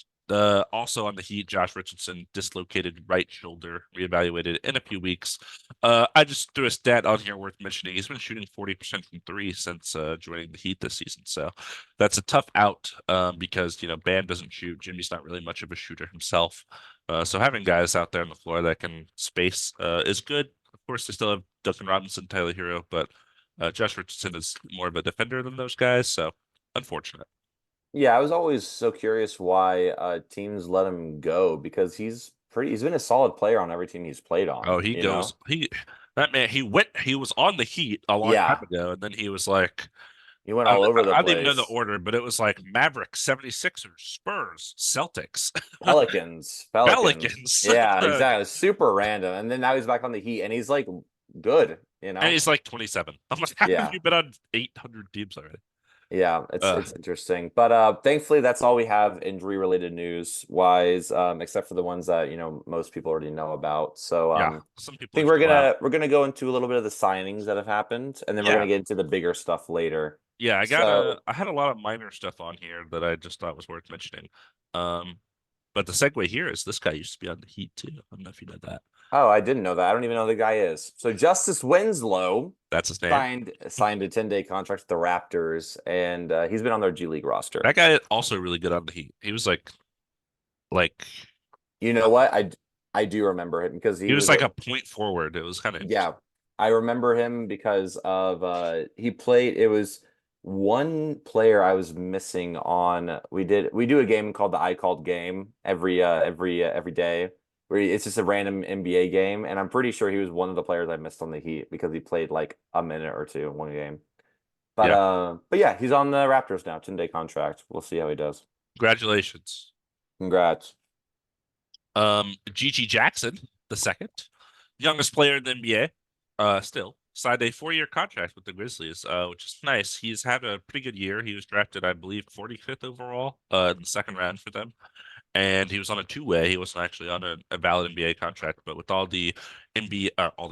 also on the Heat, Josh Richardson dislocated right shoulder, reevaluated in a few weeks. I just threw a stat on here worth mentioning. He's been shooting 40% from three since joining the Heat this season. So that's a tough out because Bam doesn't shoot. Jimmy's not really much of a shooter himself. So having guys out there on the floor that can space is good. Of course, they still have Duncan Robinson, Tyler Hero, but Josh Richardson is more of a defender than those guys. So unfortunate. Yeah, I was always so curious why teams let him go because he's been a solid player on every team he's played Oh, on, he you goes. know? He that man. He was on the Heat a long time Yeah. ago, and then he was like, You went all over the I don't even know the place. order, but it was like Mavericks, 76ers, Spurs, Celtics, Pelicans. Pelicans. Yeah, exactly. Super random. And then now he's back on the Heat, and he's like good, you And know? he's like 27. I'm like, how have Yeah. you been on 800 teams already? Yeah, it's Uh, it's interesting. But thankfully that's all we have injury related news wise, except for the ones that, most people already know about. So yeah, I some people are think we're still out. gonna go into a little bit of the signings that have happened, and then we're Yeah, gonna get into the bigger stuff later. yeah. So I had a lot of minor stuff on here that I just thought was worth mentioning. Um, but the segue here is this guy used to be on the Heat too. I don't know if you know that. oh, I didn't know that. I don't even know who the guy is. So Justice Winslow That's his name. signed a 10-day contract with the Raptors, and he's been on their G League roster. That guy also really good on the Heat. He was like You know what? I do remember him because he he was was like a a point forward. It was kind of yeah. interesting. I remember him because of he played it was one player I was missing on we do a game called the I called game every day where it's just a random NBA game, and I'm pretty sure he was one of the players I missed on the Heat because he played like a minute or two in one game. Yeah. But yeah, he's on the Raptors now, 10-day contract. We'll see how he does. Congratulations. Congrats. Gigi Jackson, the second, youngest player in the NBA, still signed a 4-year contract with the Grizzlies, which is nice. He's had a pretty good year. He was drafted, I believe, 45th overall, in the second round for them. And he was on a two-way. He wasn't actually on a valid NBA contract, but with all the all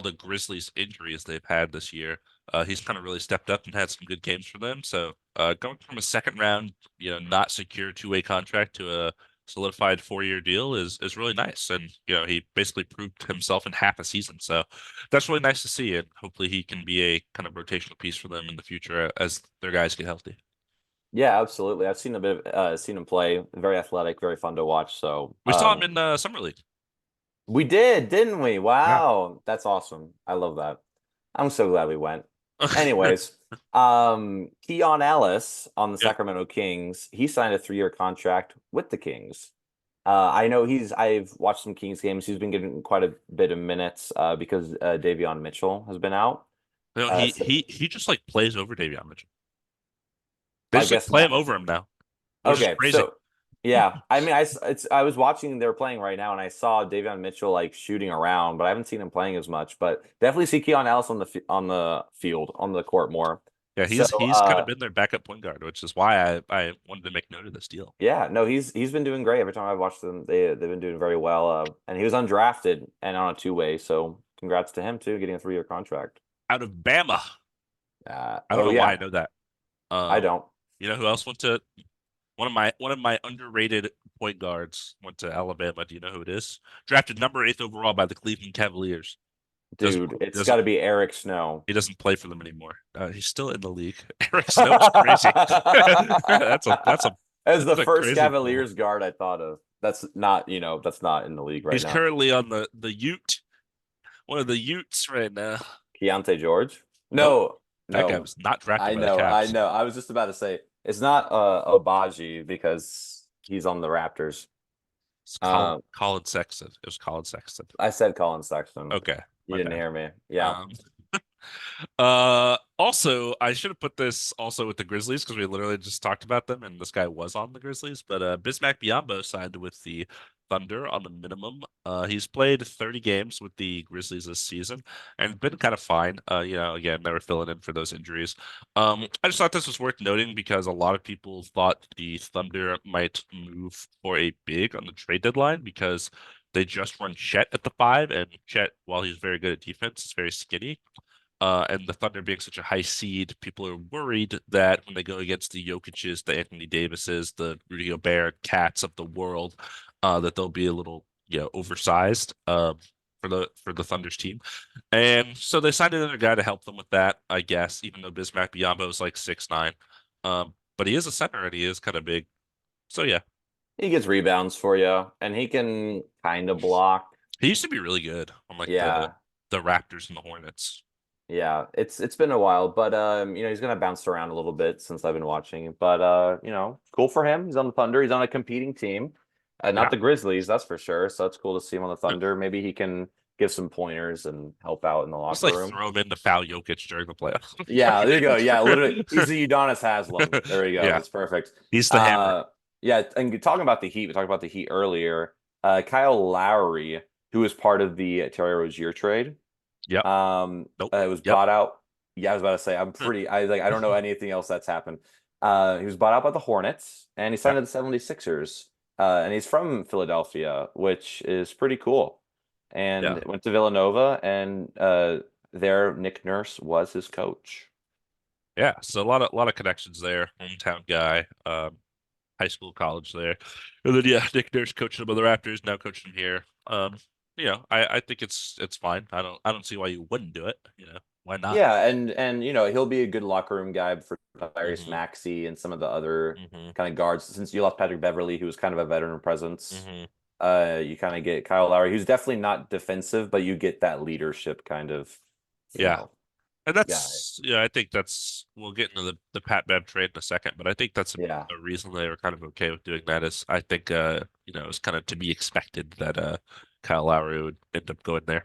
the Grizzlies injuries they've had this year, he's kind of really stepped up and had some good games for them. So, going from a second round, not secure two-way contract to a solidified 4-year deal is really nice. And he basically proved himself in half a season. So that's really nice to see. And hopefully he can be a kind of rotational piece for them in the future as their guys get healthy. Yeah, absolutely. I've seen a bit of seen him play. Very athletic, very fun to watch. So We saw him in Summer League. we did, didn't we? Yeah. Wow, that's awesome. I love that. I'm so glad we went. Anyways, Keon Ellis on the Yep. Sacramento Kings, he signed a 3-year contract with the Kings. I know I've watched some Kings games. He's been getting quite a bit of minutes because Davion Mitchell has been out. No, So he just like plays over Davion Mitchell. They I just like guess play not. him over him now, which is Okay, crazy. so yeah, I mean, I was watching they're playing right now, and I saw Davion Mitchell like shooting around, but I haven't seen him playing as much. But definitely see Keon Ellis on on the field on the court more. Yeah, So he's kind of been their backup point guard, which is why I wanted to make note of this deal. yeah, no, he's been doing great every time I've watched them. They've been doing very well. And he was undrafted and on a 2-way, so congrats to him too, getting a 3-year contract. Out of Bama. I don't Oh know why I yeah, know that. I don't. You know who else went to one of my underrated point guards went to Alabama. Do you know who it is? Drafted number 8th overall by the Cleveland Cavaliers. Doesn't Dude, it's got doesn't to be Eric Snow. he doesn't play for them anymore. He's still in the league. Eric Snow's crazy. As the That's a first crazy pull. Cavaliers guard I thought of. That's not in the league right He's now. currently on the Ute, one of the Utes right now. Keontae George? Nope, No, that guy no. was not drafted I by the know, I Cavs. know. I was just about to say it's not Obaji because he's on the Raptors. It's Uh, Colin Sexton. It was Colin Sexton. I said Colin Sexton. Okay, You my didn't bad. hear me. Yeah. Um, also, I should have put this also with the Grizzlies because we literally just talked about them, and this guy was on the Grizzlies. But Bismack Biyombo signed with the Thunder on the minimum. He's played 30 games with the Grizzlies this season and been kind of fine. Again, they were filling in for those injuries. I just thought this was worth noting because a lot of people thought the Thunder might move for a big on the trade deadline because they just run Chet at the 5, and Chet, while he's very good at defense, is very skinny. And the Thunder being such a high seed, people are worried that when they go against the Jokic's, the Anthony Davises, the Rudy Gobert cats of the world, that they'll be a little, oversized for the Thunder's team. And so they signed another guy to help them with that, I guess, even though Bismack Biyombo is like 6'9". But he is a center and he is kind of big. So yeah, He gets rebounds for you, and he can kind of block. he used to be really good on like the Yeah. the Raptors and the Hornets. Yeah, it's been a while, but he's gonna bounce around a little bit since I've been watching. But cool for him. He's on the Thunder. He's on a competing team, not Yeah. the Grizzlies, that's for sure. So it's cool to see him on the Thunder. Maybe he can give some pointers and help out in the Just locker like room. throw him in to foul Jokic during the playoffs. Yeah, there you go. Yeah, literally, he's the Udonis Haslam. There we go. Yeah, That's perfect. he's the hammer. Uh, yeah, and talking about the Heat, we talked about the Heat earlier. Kyle Lowry, who was part of the Terry Rozier trade, Yep. Nope. it was Yep. bought out. Yeah, I was about to say, I don't know anything else that's happened. He was bought out by the Hornets, and he signed Yep. to the 76ers. And he's from Philadelphia, which is pretty cool. Yeah. And went to Villanova, and there Nick Nurse was his coach. Yeah. So a lot of connections there. Hometown guy. High school, college there, and then yeah, Nick Nurse coaching him on the Raptors, now coaching him here. I think it's fine. I don't see why you wouldn't do it. Why not? Yeah, and he'll be a good locker room guy for Tyrese Hmm. Maxey and some of the other Hmm. kind of guards. Since you lost Patrick Beverly, who was kind of a veteran presence, Hmm. you kind of get Kyle Lowry, who's definitely not defensive, but you get that leadership kind of, you Yeah, know, and guy. I think that's we'll get into the Pat Bev trade in a second, but I think that's Yeah. a reason they were kind of okay with doing that is I think it's kind of to be expected that Kyle Lowry would end up going there.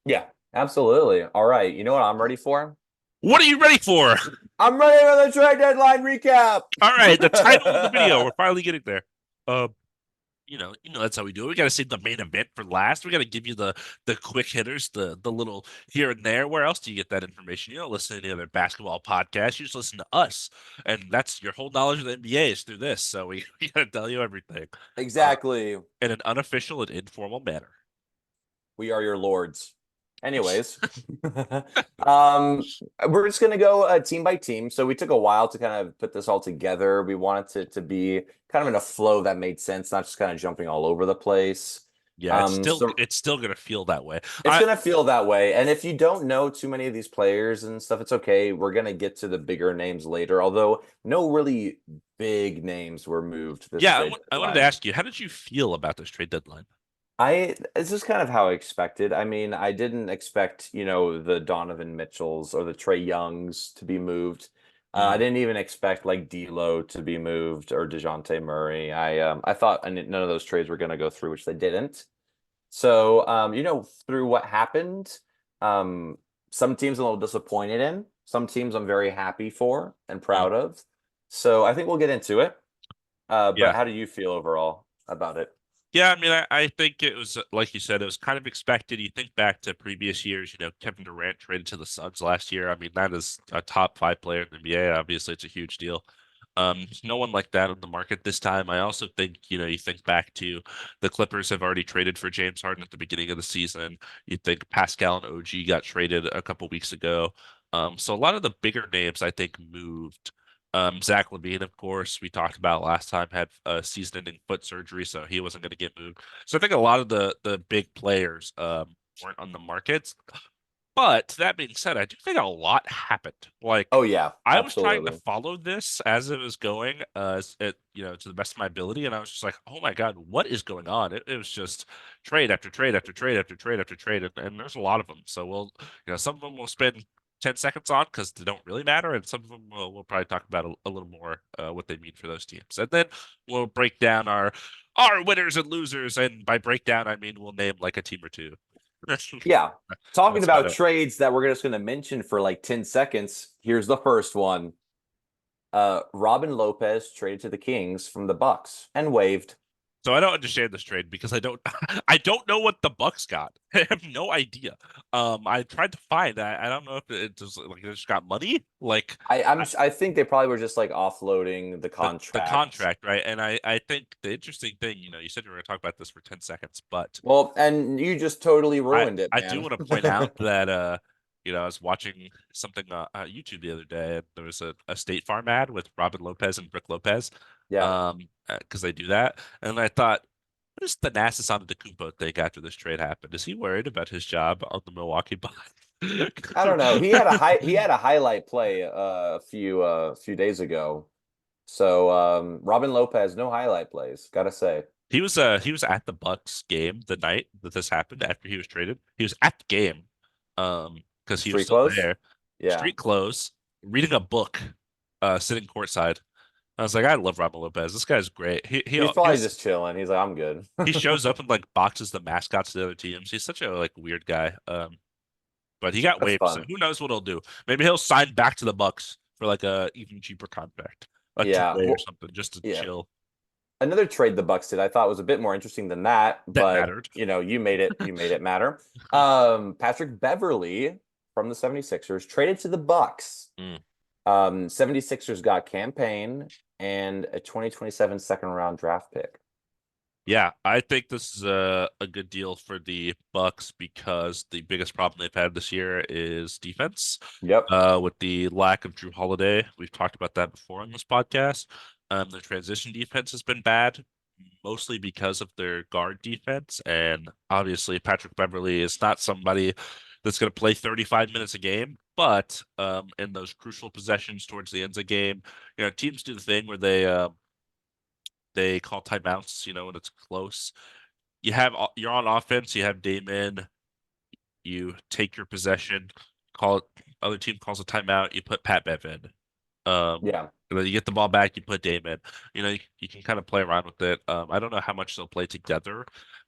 Yeah, absolutely. All right. You know what I'm ready for? What are you ready for? I'm ready for the trade deadline recap. All right, the title of the video. We're finally getting there. Uh, that's how we do it. We got to save the main event for last. We got to give you the quick hitters, the little here and there. Where else do you get that information? You don't listen to any other basketball podcast. You just listen to us, and that's your whole knowledge of the NBA is through this. So we got to tell you everything, uh, Exactly. in an unofficial and informal manner. We are your lords. Anyways, we're just gonna go team by team. So we took a while to kind of put this all together. We wanted it to be kind of in a flow that made sense, not just kind of jumping all over the place. Yeah, So it's still gonna feel that way. it's gonna feel that way. And if you don't know too many of these players and stuff, it's okay. We're gonna get to the bigger names later, although no really big names were moved this Yeah, trade I wanted to deadline. ask you, how did you feel about this trade deadline? This is kind of how I expected. I mean, I didn't expect, the Donovan Mitchells or the Trey Youngs to be moved. I Mm, didn't even expect like D'Lo to be moved or DeJounte Murray. I thought none of those trades were going to go through, which they didn't. So, through what happened, um, some teams I'm a little disappointed in. Some teams I'm very happy for and mm. proud of. So I think we'll get into it. But Yeah. how do you feel overall about it? Yeah, I mean, I think it was like you said, it was kind of expected. You think back to previous years, Kevin Durant traded to the Suns last year. I mean, that is a top five player in the NBA. Obviously, it's a huge deal. No one like that on the market this time. I also think, you think back to the Clippers have already traded for James Harden at the beginning of the season. You think Pascal and OG got traded a couple weeks ago. So a lot of the bigger names I think moved. Zach LaVine, of course, we talked about last time, had a season-ending foot surgery, so he wasn't going to get moved. So I think a lot of the big players weren't on the markets. But that being said, I do think a lot happened. Like Oh yeah, I was trying to absolutely. follow this as it was going, to the best of my ability, and I was just like, oh my God, what is going on? It was just trade after trade after trade after trade after trade, and there's a lot of them. So some of them we'll spend 10 seconds on because they don't really matter, and some of them we'll probably talk about a little more what they mean for those teams, and then we'll break down our winners and losers, and by breakdown I mean we'll name like a team or two. Yeah. Talking That's about about it. trades that we're just going to mention for like 10 seconds. Here's the first one. Robin Lopez traded to the Kings from the Bucks and waived. So I don't understand this trade because I don't I don't know what the Bucks got. I have no idea. I tried to find. I don't know if it just like they just got money. Like I think they probably were just like offloading the the contract. contract, right? And I think the interesting thing, you said you were going to talk about this for 10 seconds, but Well, and you just totally I ruined it, I do man. want to point out that I was watching something on YouTube the other day, and there was a State Farm ad with Robin Lopez and Brooke Lopez, Yeah. because they do that, and I thought, what is the Thanasis Antetokounmpo think after this trade happened? Is he worried about his job on the Milwaukee Bucks? I don't know. He had a highlight play a few days ago. So Robin Lopez, no highlight plays, gotta say. He was at the Bucks game the night that this happened after he was traded. He was at the game, because he was Street still clothes? there, Yeah. street clothes, reading a book, sitting courtside. I was like, I love Robin Lopez. This guy's great. He's probably just chilling. He's like, I'm good. he shows up and like boxes the mascots of the other teams. He's such a like weird guy. But he got That's waived, so fun. who knows what he'll do? Maybe he'll sign back to the Bucks for like a even cheaper contract, like Yeah. 2 way or Well, something, just to yeah. chill. Another trade the Bucks did I thought was a bit more interesting than that, That but mattered. you made it matter. Patrick Beverly from the 76ers traded to the Bucks. Mm. 76ers got campaign and a 2027 second round draft pick. Yeah, I think this is a good deal for the Bucks because the biggest problem they've had this year is defense. Yep. With the lack of Drew Holiday, we've talked about that before on this podcast. The transition defense has been bad, mostly because of their guard defense, and obviously Patrick Beverly is not somebody that's going to play 35 minutes a game. But in those crucial possessions towards the end of the game, teams do the thing where they call timeouts, when it's close. You're on offense, you have Damon, you take your possession, call it other team calls a timeout, you put Pat Bev in. Yeah. And then you get the ball back, you put Damon. You can kind of play around with it. I don't know how much they'll play together,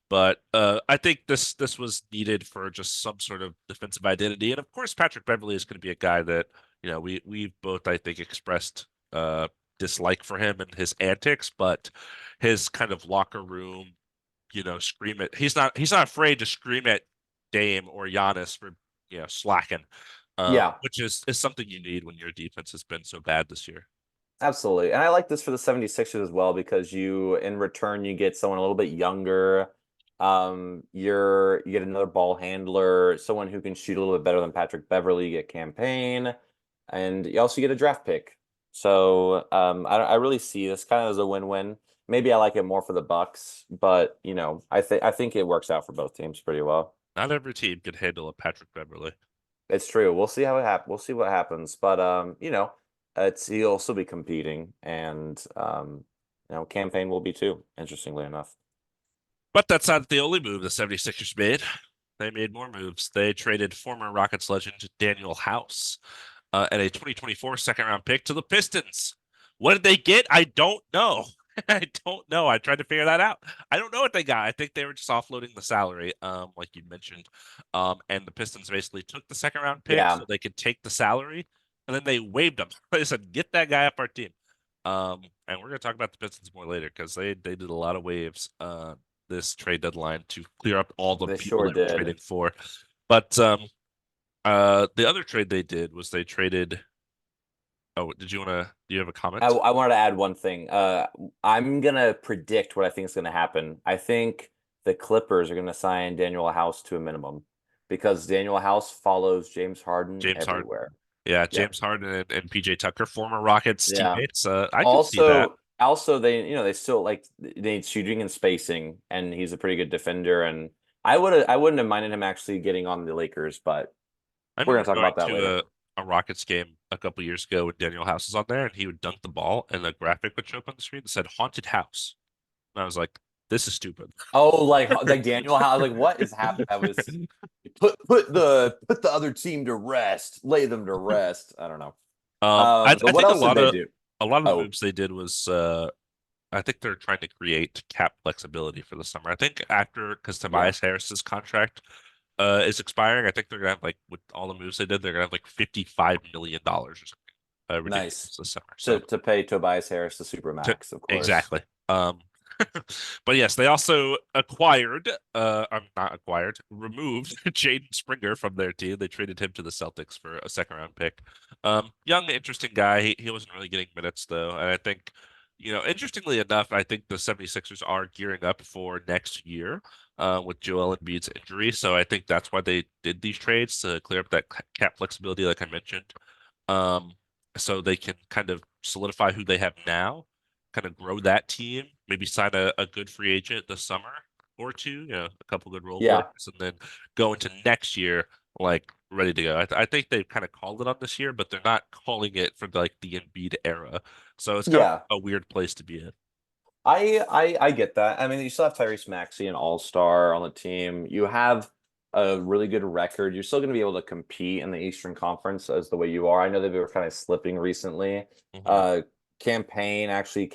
but I think this was needed for just some sort of defensive identity. And of course, Patrick Beverly is going to be a guy that, we've both, I think, expressed dislike for him and his antics, but his kind of locker room, scream at he's not afraid to scream at Dame or Giannis for, slacking. Yeah. Which is something you need when your defense has been so bad this year. Absolutely. And I like this for the 76ers as well because in return you get someone a little bit younger. You get another ball handler, someone who can shoot a little bit better than Patrick Beverly, you get campaign, and you also get a draft pick. So I really see this kind of as a win-win. Maybe I like it more for the Bucks, but I think it works out for both teams pretty well. Not every team can handle a Patrick Beverly. It's true. We'll see how it happens. We'll see what happens. But he'll still be competing, and campaign will be too. Interestingly enough. But that's not the only move the 76ers made. They made more moves. They traded former Rockets legend Daniel House and a 2024 second round pick to the Pistons. What did they get? I don't know. I don't know. I tried to figure that out. I don't know what they got. I think they were just offloading the salary, like you mentioned. And the Pistons basically took the second round pick Yeah. so they could take the salary, and then they waived him. They said, "Get that guy off our team." And we're gonna talk about the Pistons more later because they did a lot of waves this trade deadline to clear up all the They people sure they were did. trading for. But the other trade they did was they traded. Oh, do you have a comment? I wanted to add one thing. I'm gonna predict what I think is gonna happen. I think the Clippers are gonna sign Daniel House to a minimum because Daniel House follows James Harden James Harden. everywhere. Yeah, Yeah. James Harden and PJ Tucker, former Rockets Yeah. teammates. I can see that. Also they still they need shooting and spacing, and he's a pretty good defender. And I wouldn't have minded him actually getting on the Lakers, but I we're gonna remember talk going about that later. to a Rockets game a couple years ago when Daniel House was on there, and he would dunk the ball, and the graphic would show up on the screen that said "Haunted House." And I was like, "This is stupid." Oh, like Daniel House, like what is happening? I was put the other team to rest, lay them to rest. I don't know. I But what think else did they do? a lot of the Oh, moves they did was I think they're trying to create cap flexibility for the summer. I think after because yeah, Tobias Harris's contract is expiring, I think they're gonna have like with all the moves they did, they're gonna have like $55 million or something nice ridiculous this summer. to So to pay Tobias Harris the supermax, of course. exactly. But yes, they also acquired, not acquired, removed Jaden Springer from their team. They traded him to the Celtics for a second round pick. Young, interesting guy. He wasn't really getting minutes though. And I think, interestingly enough, I think the 76ers are gearing up for next year, with Joel Embiid's injury. So I think that's why they did these trades to clear up that cap flexibility, like I mentioned. Um, so they can kind of solidify who they have now, kind of grow that team, maybe sign a good free agent this summer or two, a couple good role Yeah, players, and then go into next year like ready to go. I think they've kind of called it on this year, but they're not calling it for like the Embiid era. So it's kind of yeah. a weird place to be in. I get that. I mean, you still have Tyrese Maxey, an all-star on the team. You have a really good record. You're still going to be able to compete in the Eastern Conference as the way you are. I know they were kind of slipping recently. Mhm. Uh, campaign actually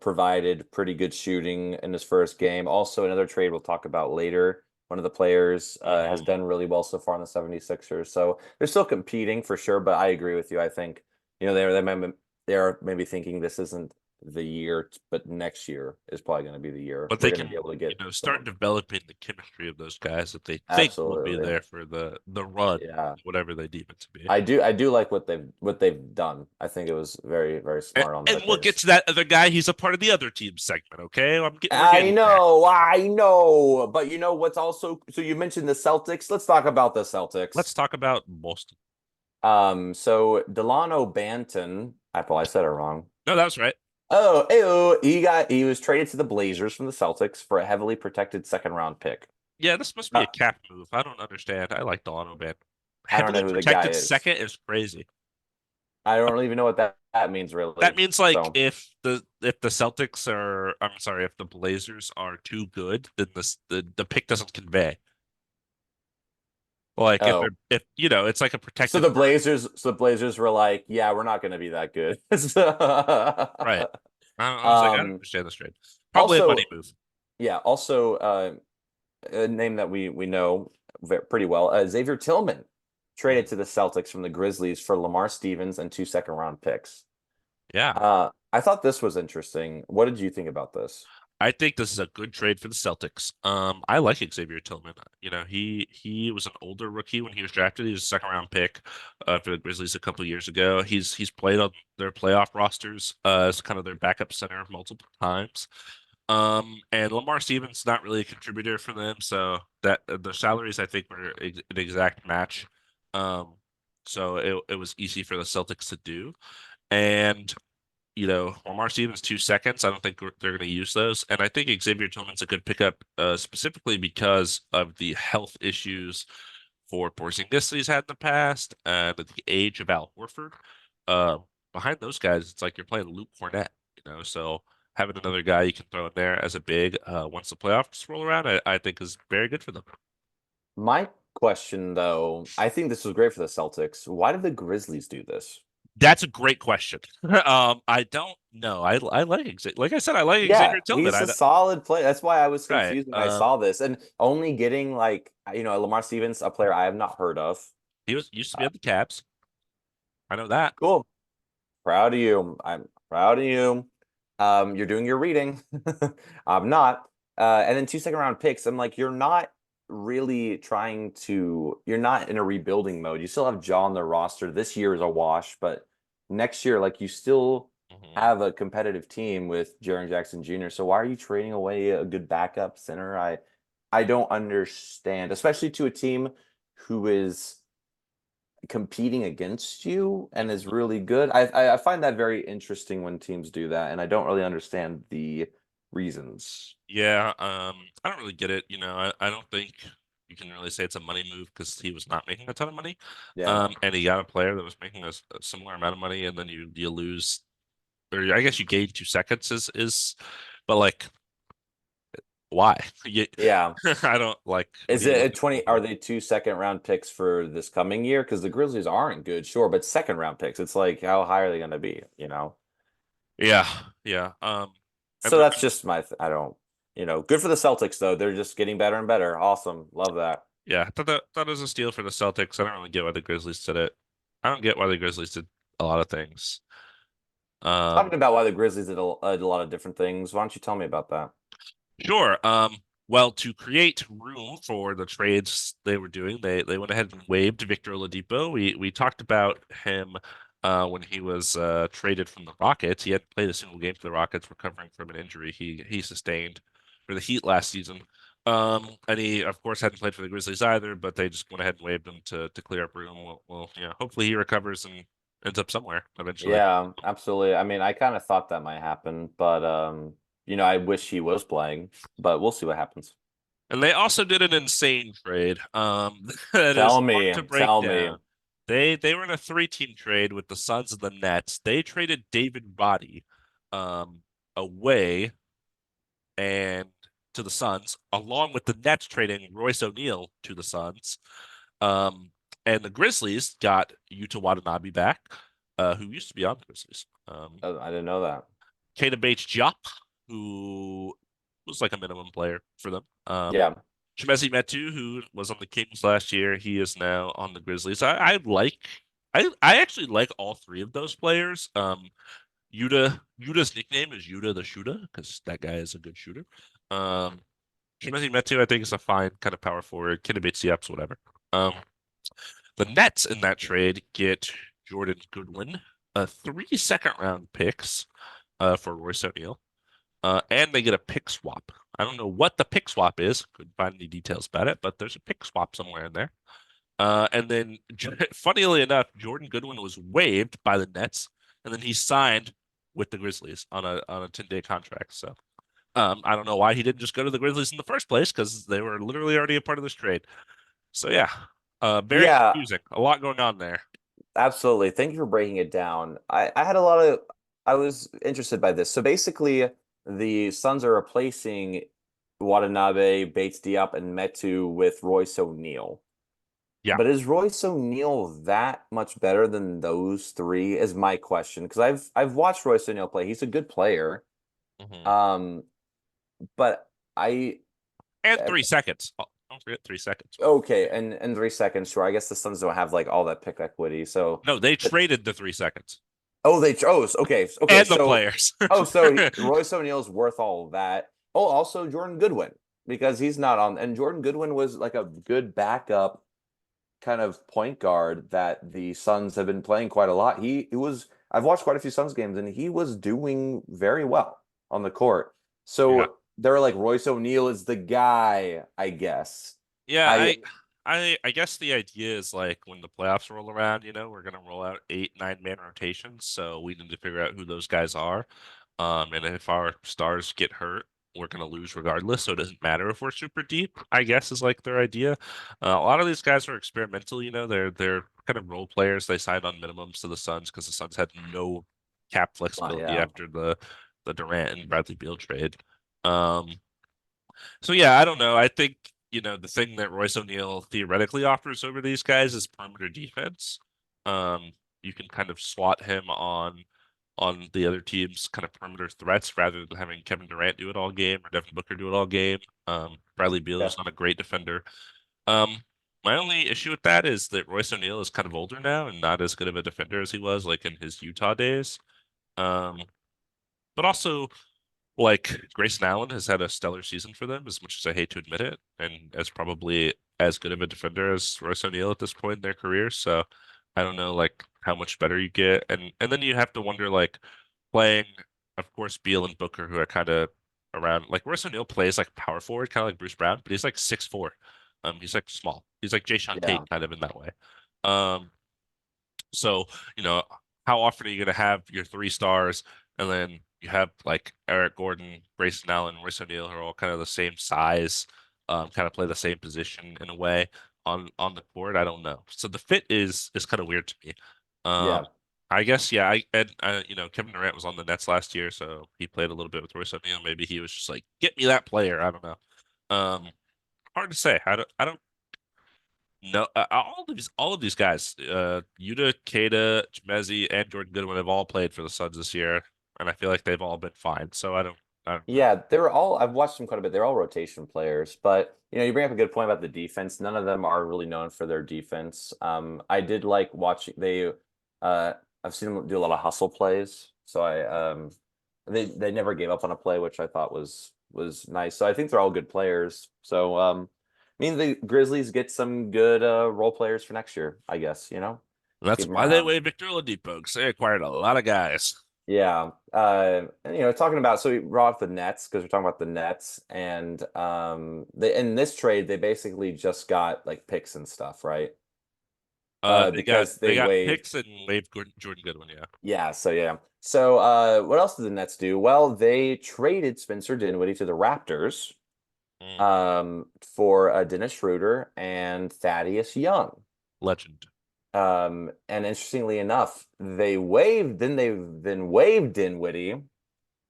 provided pretty good shooting in his first game. Also, another trade we'll talk about later. One of the players has Mhm. done really well so far in the 76ers. So they're still competing for sure, but I agree with you. I think, they're maybe thinking this isn't the year, but next year is probably going to be the year But we're they going to can, be able to get start someone. developing the chemistry of those guys that they think will be Absolutely. there for the run, Yeah. whatever they deem it to be. I do like what they've done. I think it was very, very And, smart on their and we'll get case. to that other guy. He's a part of the other team segment. Okay, we're I getting there. know, I know, but you know what's also, so you mentioned the Celtics. Let's talk about the Let's Celtics. talk about Boston. So Delano Banton, I probably said it wrong. No, that was right. Oh, ew, he was traded to the Blazers from the Celtics for a heavily protected second round pick. Yeah, this must be Uh, a cap move. I don't understand. I like Delano Band. I don't know Heavily who the guy protected is. second is crazy. I don't even know what that means That really. means like So, if the Celtics are, I'm sorry, if the Blazers are too good, then the pick doesn't convey. Like if oh, they're if it's like a so protected the first, Blazers, so the Blazers were like, yeah, we're not going to be that good. right? I was like, I don't um, understand this trade. Probably a money also, move. yeah, also, a name that we know pretty well, Xavier Tillman traded Mm, to the Celtics from the Grizzlies for Lamar Stevens and two second round picks. yeah, I thought this was interesting. What did you think about this? I think this is a good trade for the Celtics. I like Xavier Tillman. He was an older rookie when he was drafted. He was a second round pick for the Grizzlies a couple of years ago. He's played on their playoff rosters as kind of their backup center multiple times. And Lamar Stevens not really a contributor for them, so that the salaries I think were an exact match. Um, so it was easy for the Celtics to do. And Lamar Stevens 2 seconds. I don't think they're going to use those. And I think Xavier Tillman's a good pickup, specifically because of the health issues for Porzingis he's had in the past, and the age of Al Horford. Uh, Behind those guys, it's like you're playing Luke Cornett. So having another guy you can throw in there as a big, once the playoffs roll around, I think is very good for them. My question, though, I think this was great for the Celtics. Why did the Grizzlies do this? That's a great question. I don't know. I like like I said, I like Yeah, Xavier Tillman. he's a solid player. That's why I was Right. confused when I saw this. And only getting like, Lamar Stevens, a player I have not heard of. He was used to be Uh, at the Caps. I know that. cool. Proud of you. I'm proud of you. You're doing your reading. I'm not. And then two second round picks. I'm like, you're not really you're not in a rebuilding mode. You still have Ja on the roster. This year is a wash, but next year, like you still Mhm. have a competitive team with Jaren Jackson Jr. So why are you trading away a good backup center? I don't understand, especially to a team who is competing against you and is really good. I find that very interesting when teams do that, and I don't really understand the reasons. Yeah, I don't really get it. I don't think you can really say it's a money move because he was not making a ton of money. Yeah. And he got a player that was making a similar amount of money, and then you lose, or I guess you gain 2 seconds but like why? Yeah. I don't like. What Is are you it a looking 20? Are for? they two second round picks for this coming year? Because the Grizzlies aren't good, sure, but second round picks. It's like how high are they going to be? Yeah, yeah. And So that's just I don't. Good for the Celtics though. They're just getting better and better. Awesome. Love that. yeah, that was a steal for the Celtics. I don't really get why the Grizzlies did it. I don't get why the Grizzlies did a lot of things. Talking Um, about why the Grizzlies did a lot of different things. Why don't you tell me about that? Sure. Well, to create room for the trades they were doing, they went ahead and waived Victor Oladipo. We talked about him when he was traded from the Rockets. He hadn't played a single game for the Rockets, recovering from an injury he sustained for the Heat last season. And he, of course, hadn't played for the Grizzlies either, but they just went ahead and waived him to clear up room. Well, hopefully he recovers and ends up somewhere eventually. Yeah, absolutely. I mean, I kind of thought that might happen, but I wish he was playing, but we'll see what happens. And they also did an insane trade. That is Tell hard me, to break tell me. down. They were in a three-team trade with the Suns and the Nets. They traded David Roddy um away and to the Suns, along with the Nets trading Royce O'Neal to the Suns. Um, and the Grizzlies got Yuta Watanabe back. who used to be on the Grizzlies. Oh, I didn't know that. Keita Bates-Diop, who was like a minimum player for them. Yeah. Chimezie Metu, who was on the Kings last year, he is now on the Grizzlies. I actually like all three of those players. Yuta's nickname is Yuta the Shooter because that guy is a good shooter. Um, Chimezie Metu, I think, is a fine kind of power forward. Kidabitsi whatever. The Nets in that trade get Jordan Goodwin, 3 second-round picks, for Royce O'Neal, and they get a pick swap. I don't know what the pick swap is. Couldn't find any details about it, but there's a pick swap somewhere in there. And then, funnily enough, Jordan Goodwin was waived by the Nets, and then he signed with the Grizzlies on a 10-day contract. So, I don't know why he didn't just go to the Grizzlies in the first place because they were literally already a part of this trade. So yeah, very Yeah, confusing. A lot going on there. absolutely. Thank you for breaking it down. I had a lot of I was interested by this. So basically, the Suns are replacing Watanabe, Bates Diop, and Metu with Royce O'Neal. Yeah. But is Royce O'Neal that much better than those three? Is my question. Because I've watched Royce O'Neal play. He's a good player. Hmm. Um, but I And uh, 3 seconds. Oh, don't forget 3 seconds. okay, and 3 seconds, sure. I guess the Suns don't have like all that pick equity. So No, they but traded the 3 seconds okay, okay. and the So players. Royce O'Neal's worth all of that. Oh, also Jordan Goodwin because he's not on, and Jordan Goodwin was like a good backup kind of point guard that the Suns have been playing quite a lot. He was I've watched quite a few Suns games and he was doing very well on the court. Yeah. So they're like Royce O'Neal is the guy, I guess. Yeah, I I guess the idea is like when the playoffs roll around, we're gonna roll out 8, 9 man rotations. So we need to figure out who those guys are. And if our stars get hurt, we're gonna lose regardless. So it doesn't matter if we're super deep, I guess is like their idea. A lot of these guys are experimental, they're kind of role players. They signed on minimums to the Suns because the Suns had no cap flexibility yeah. after the Durant and Bradley Beal trade. Um, so yeah, I don't know. I think, the thing that Royce O'Neal theoretically offers over these guys is perimeter defense. You can kind of slot him on the other team's kind of perimeter threats rather than having Kevin Durant do it all game or Devin Booker do it all game. Bradley Beal Yeah. is not a great defender. Um, my only issue with that is that Royce O'Neal is kind of older now and not as good of a defender as he was like in his Utah days. Um, but also like Grayson Allen has had a stellar season for them, as much as I hate to admit it, and as probably as good of a defender as Royce O'Neal at this point in their career. So I don't know like how much better you get. And then you have to wonder like playing, of course, Beal and Booker, who are kind of around like Royce O'Neal plays like power forward, kind of like Bruce Brown, but he's like 6'4". He's like small. He's like Jay Sean Yeah. Tate kind of in that way. Um, so, how often are you going to have your 3 stars and then you have like Eric Gordon, Grayson Allen, Royce O'Neal, who are all kind of the same size, kind of play the same position in a way on the court? I don't know. So the fit is kind of weird to me. Um, Yeah. I guess yeah. Kevin Durant was on the Nets last year, so he played a little bit with Royce O'Neal. Maybe he was just like, get me that player. I don't know. Um, hard to say. I don't no, all of these guys, Yuta, Keita, Chimezie, and Jordan Goodwin have all played for the Suns this year, and I feel like they've all been fine. So I don't know. Yeah, they were all I've watched them quite a bit. They're all rotation players, but you bring up a good point about the defense. None of them are really known for their defense. I did like watching I've seen them do a lot of hustle plays. So they never gave up on a play, which I thought was nice. So I think they're all good players. So I mean the Grizzlies get some good role players for next year, I guess. And that's Keep them why they around. waived Victor Oladipo, because they acquired a lot of guys. Yeah. And, talking about so we brought up the Nets because we're talking about the Nets and they in this trade they basically just got like picks and stuff, right? They got Because they they got waived picks and waived Jordan Goodwin. Yeah. yeah, so yeah. So what else did the Nets do? Well, they traded Spencer Dinwiddie to the Raptors Mm, for Dennis Schroeder and Thaddeus Young. legend. And interestingly enough, they waived Dinwiddie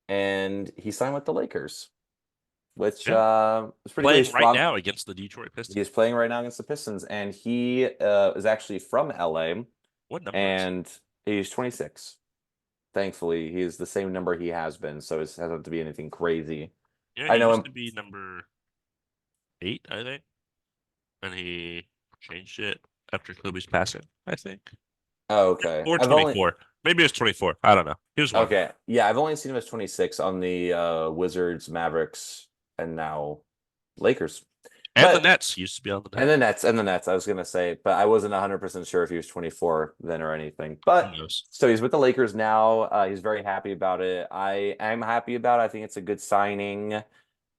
and he signed with the Lakers, which Yeah, was pretty good. playing right now against the Detroit He's Pistons. playing right now against the Pistons, and he is actually from LA. What numbers? And He's 26. Thankfully, he's the same number he has been, so it doesn't have to be anything crazy. Yeah, I he know used him. to be number 8, I think, and he changed it after Kobe's passing, I think, Oh, okay. or I've only 24. Maybe it's 24. I don't know. He was one. okay. Yeah, I've only seen him as 26 on the Wizards, Mavericks, and now Lakers. And the But Nets used to be on the Nets. and the Nets, I was gonna say, but I wasn't 100% sure if he was 24 then or anything. Who But knows? so he's with the Lakers now. He's very happy about it. I am happy about it. I think it's a good signing.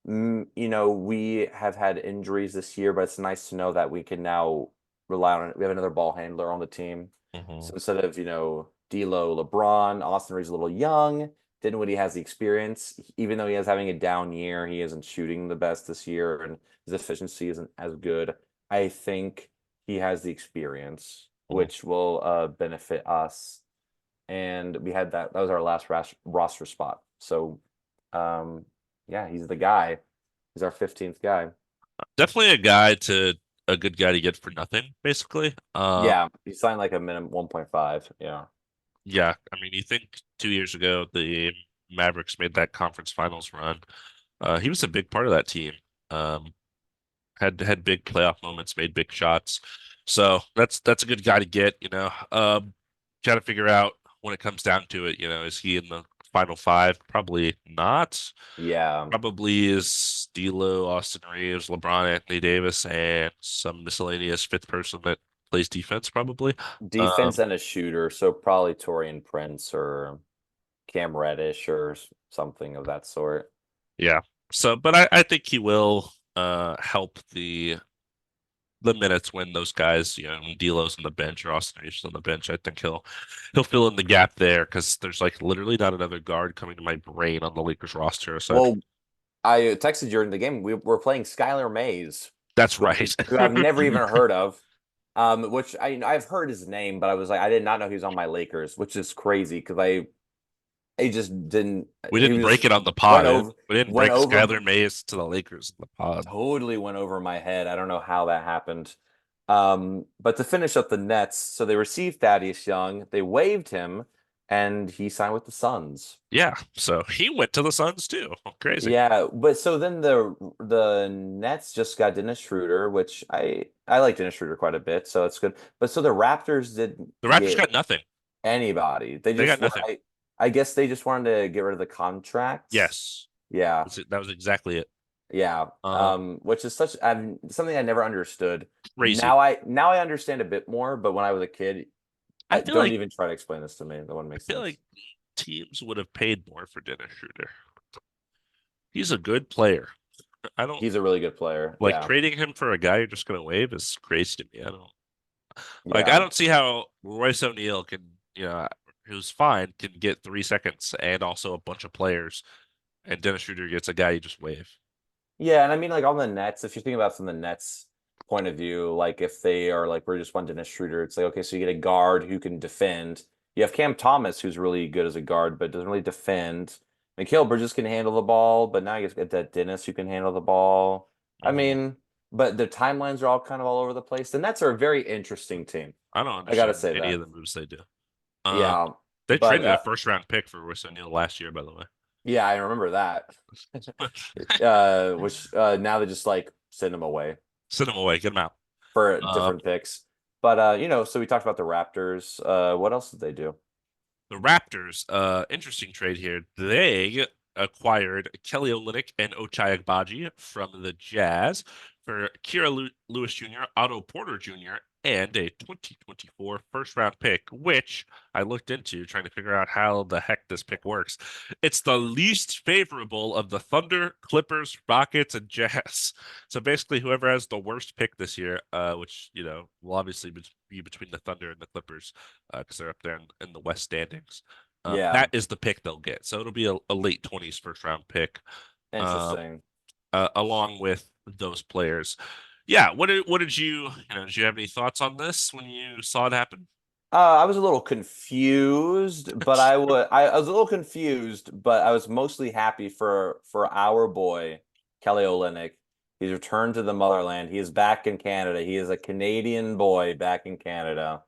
You know, we have had injuries this year, but it's nice to know that we can now rely on it. We have another ball handler on the team. So Hmm. instead of, D'Lo, LeBron, Austin Reeves a little young, Dinwiddie has the experience. Even though he is having a down year, he isn't shooting the best this year, and his efficiency isn't as good. I think he has the experience, which will benefit us. And we had that was our last roster spot. So yeah, he's the guy. He's our 15th guy. Definitely a good guy to get for nothing, basically. Yeah, he signed like a minimum 1.5. Yeah. Yeah, I mean, you think 2 years ago the Mavericks made that conference finals run. He was a big part of that team. Um, had big playoff moments, made big shots. So that's a good guy to get, you know. Got to figure out when it comes down to it, is he in the final five? Probably not. Yeah. Probably is D'Lo, Austin Reeves, LeBron, Anthony Davis, and some miscellaneous fifth person that plays defense, probably. Defense Um, and a shooter, so probably Torian Prince or Cam Reddish or something of that sort. yeah. So, but I think he will help the minutes when those guys, when D'Lo's on the bench or Austin Reeves is on the bench. I think he'll fill in the gap there because there's like literally not another guard coming to my brain on the Lakers roster aside from Well, I texted you during the game. We were playing Skylar Mays, that's which right. who I've never even heard of. Which I've heard his name, but I was like, I did not know he was on my Lakers, which is crazy because I just didn't. We He didn't break was it on the went pod. over We didn't went break over Skylar Mays to the Lakers in the pod. totally went over my head. I don't know how that happened. But to finish up the Nets, so they received Thaddeus Young, they waived him, and he signed with the Suns. Yeah, so he went to the Suns too. Crazy. Yeah, but so then the Nets just got Dennis Schroeder, which I like Dennis Schroeder quite a bit, so it's good. But so the Raptors didn't The Raptors get got nothing. anybody. They They got just were nothing. I guess they just wanted to get rid of the contracts. Yes, Yeah. that was exactly it. Yeah. Um, Which is something I never understood. Crazy. Now I understand a bit more, but when I was a kid, I feel don't like even try to explain this to me. That wouldn't I make feel sense. like teams would have paid more for Dennis Schroeder. He's a good player. I don't He's a really good player. like Yeah. trading him for a guy you're just gonna waive is crazy to me. I Yeah. don't see how Royce O'Neal can, who's fine, can get 3 seconds and also a bunch of players, and Dennis Schroeder gets a guy you just waive. Yeah, and I mean like on the Nets, if you think about it from the Nets point of view, like if they are like we're just one Dennis Schroeder, it's like okay, so you get a guard who can defend. You have Cam Thomas who's really good as a guard, but doesn't really defend. Mikal Bridges can handle the ball, but now you get that Dennis who can handle the ball. I Mhm. mean, but the timelines are all kind of all over the place. The Nets are a very interesting team. I don't I gotta understand say any that. of the moves they do. Um, Yeah, they but traded a first round pick for Royce O'Neal last year, by the way. yeah, I remember that. Which now they just like send him away Send him away, get him out. for Um, different picks. But so we talked about the Raptors. What else did they do? the Raptors, interesting trade here. They acquired Kelly Olynyk and Ochai Agbaji from the Jazz for Kira Lewis Jr., Otto Porter Jr., and a 2024 first round pick, which I looked into trying to figure out how the heck this pick works. It's the least favorable of the Thunder, Clippers, Rockets, and Jazz. So basically, whoever has the worst pick this year, which will obviously be between the Thunder and the Clippers, because they're up there in the West standings. Yeah, That is the pick they'll get. So it'll be a late 20s first round pick, um, interesting. along with those players. Yeah. What did did you have any thoughts on this when you saw it happen? I was a little confused, but I was a little confused, but I was mostly happy for our boy Kelly Olynyk. He's returned to the motherland. He is back in Canada. He is a Canadian boy back in Canada.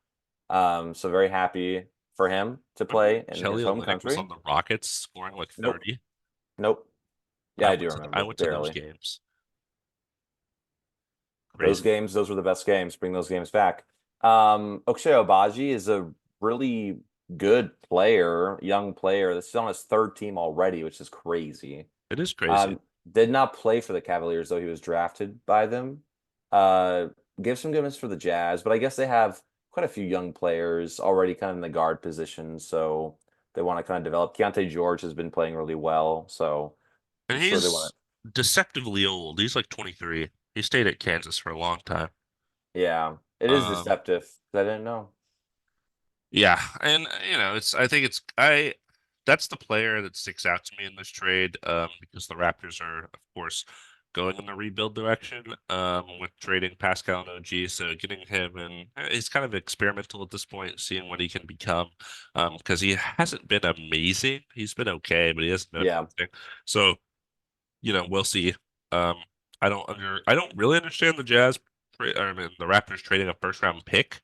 So very happy for him to Remember play when in his Kelly home Olynyk was country. on the Rockets scoring like Nope. 30? Nope. Yeah, I do remember I went to those barely. games. Those Crazy. games, those were the best games. Bring those games back. Okshay Obaji is a really good player, young player. This is on his third team already, which is crazy. It is crazy. Did not play for the Cavaliers, though he was drafted by them. Uh, give some goodness for the Jazz, but I guess they have quite a few young players already kind of in the guard position, so they want to kind of develop. Keontae George has been playing really well, so I'm And sure they want he's deceptively old. He's like 23. He stayed at Kansas for a long time. to. Yeah, it is Um, deceptive. I didn't know. yeah, and I think that's the player that sticks out to me in this trade, because the Raptors are, of course, going in the rebuild direction, with trading Pascal and OG. So getting him, and he's kind of experimental at this point, seeing what he can become, because he hasn't been amazing. He's been okay, but he hasn't been Yeah, amazing. So, we'll see. Um, I don't really understand the Jazz, I mean, the Raptors trading a first round pick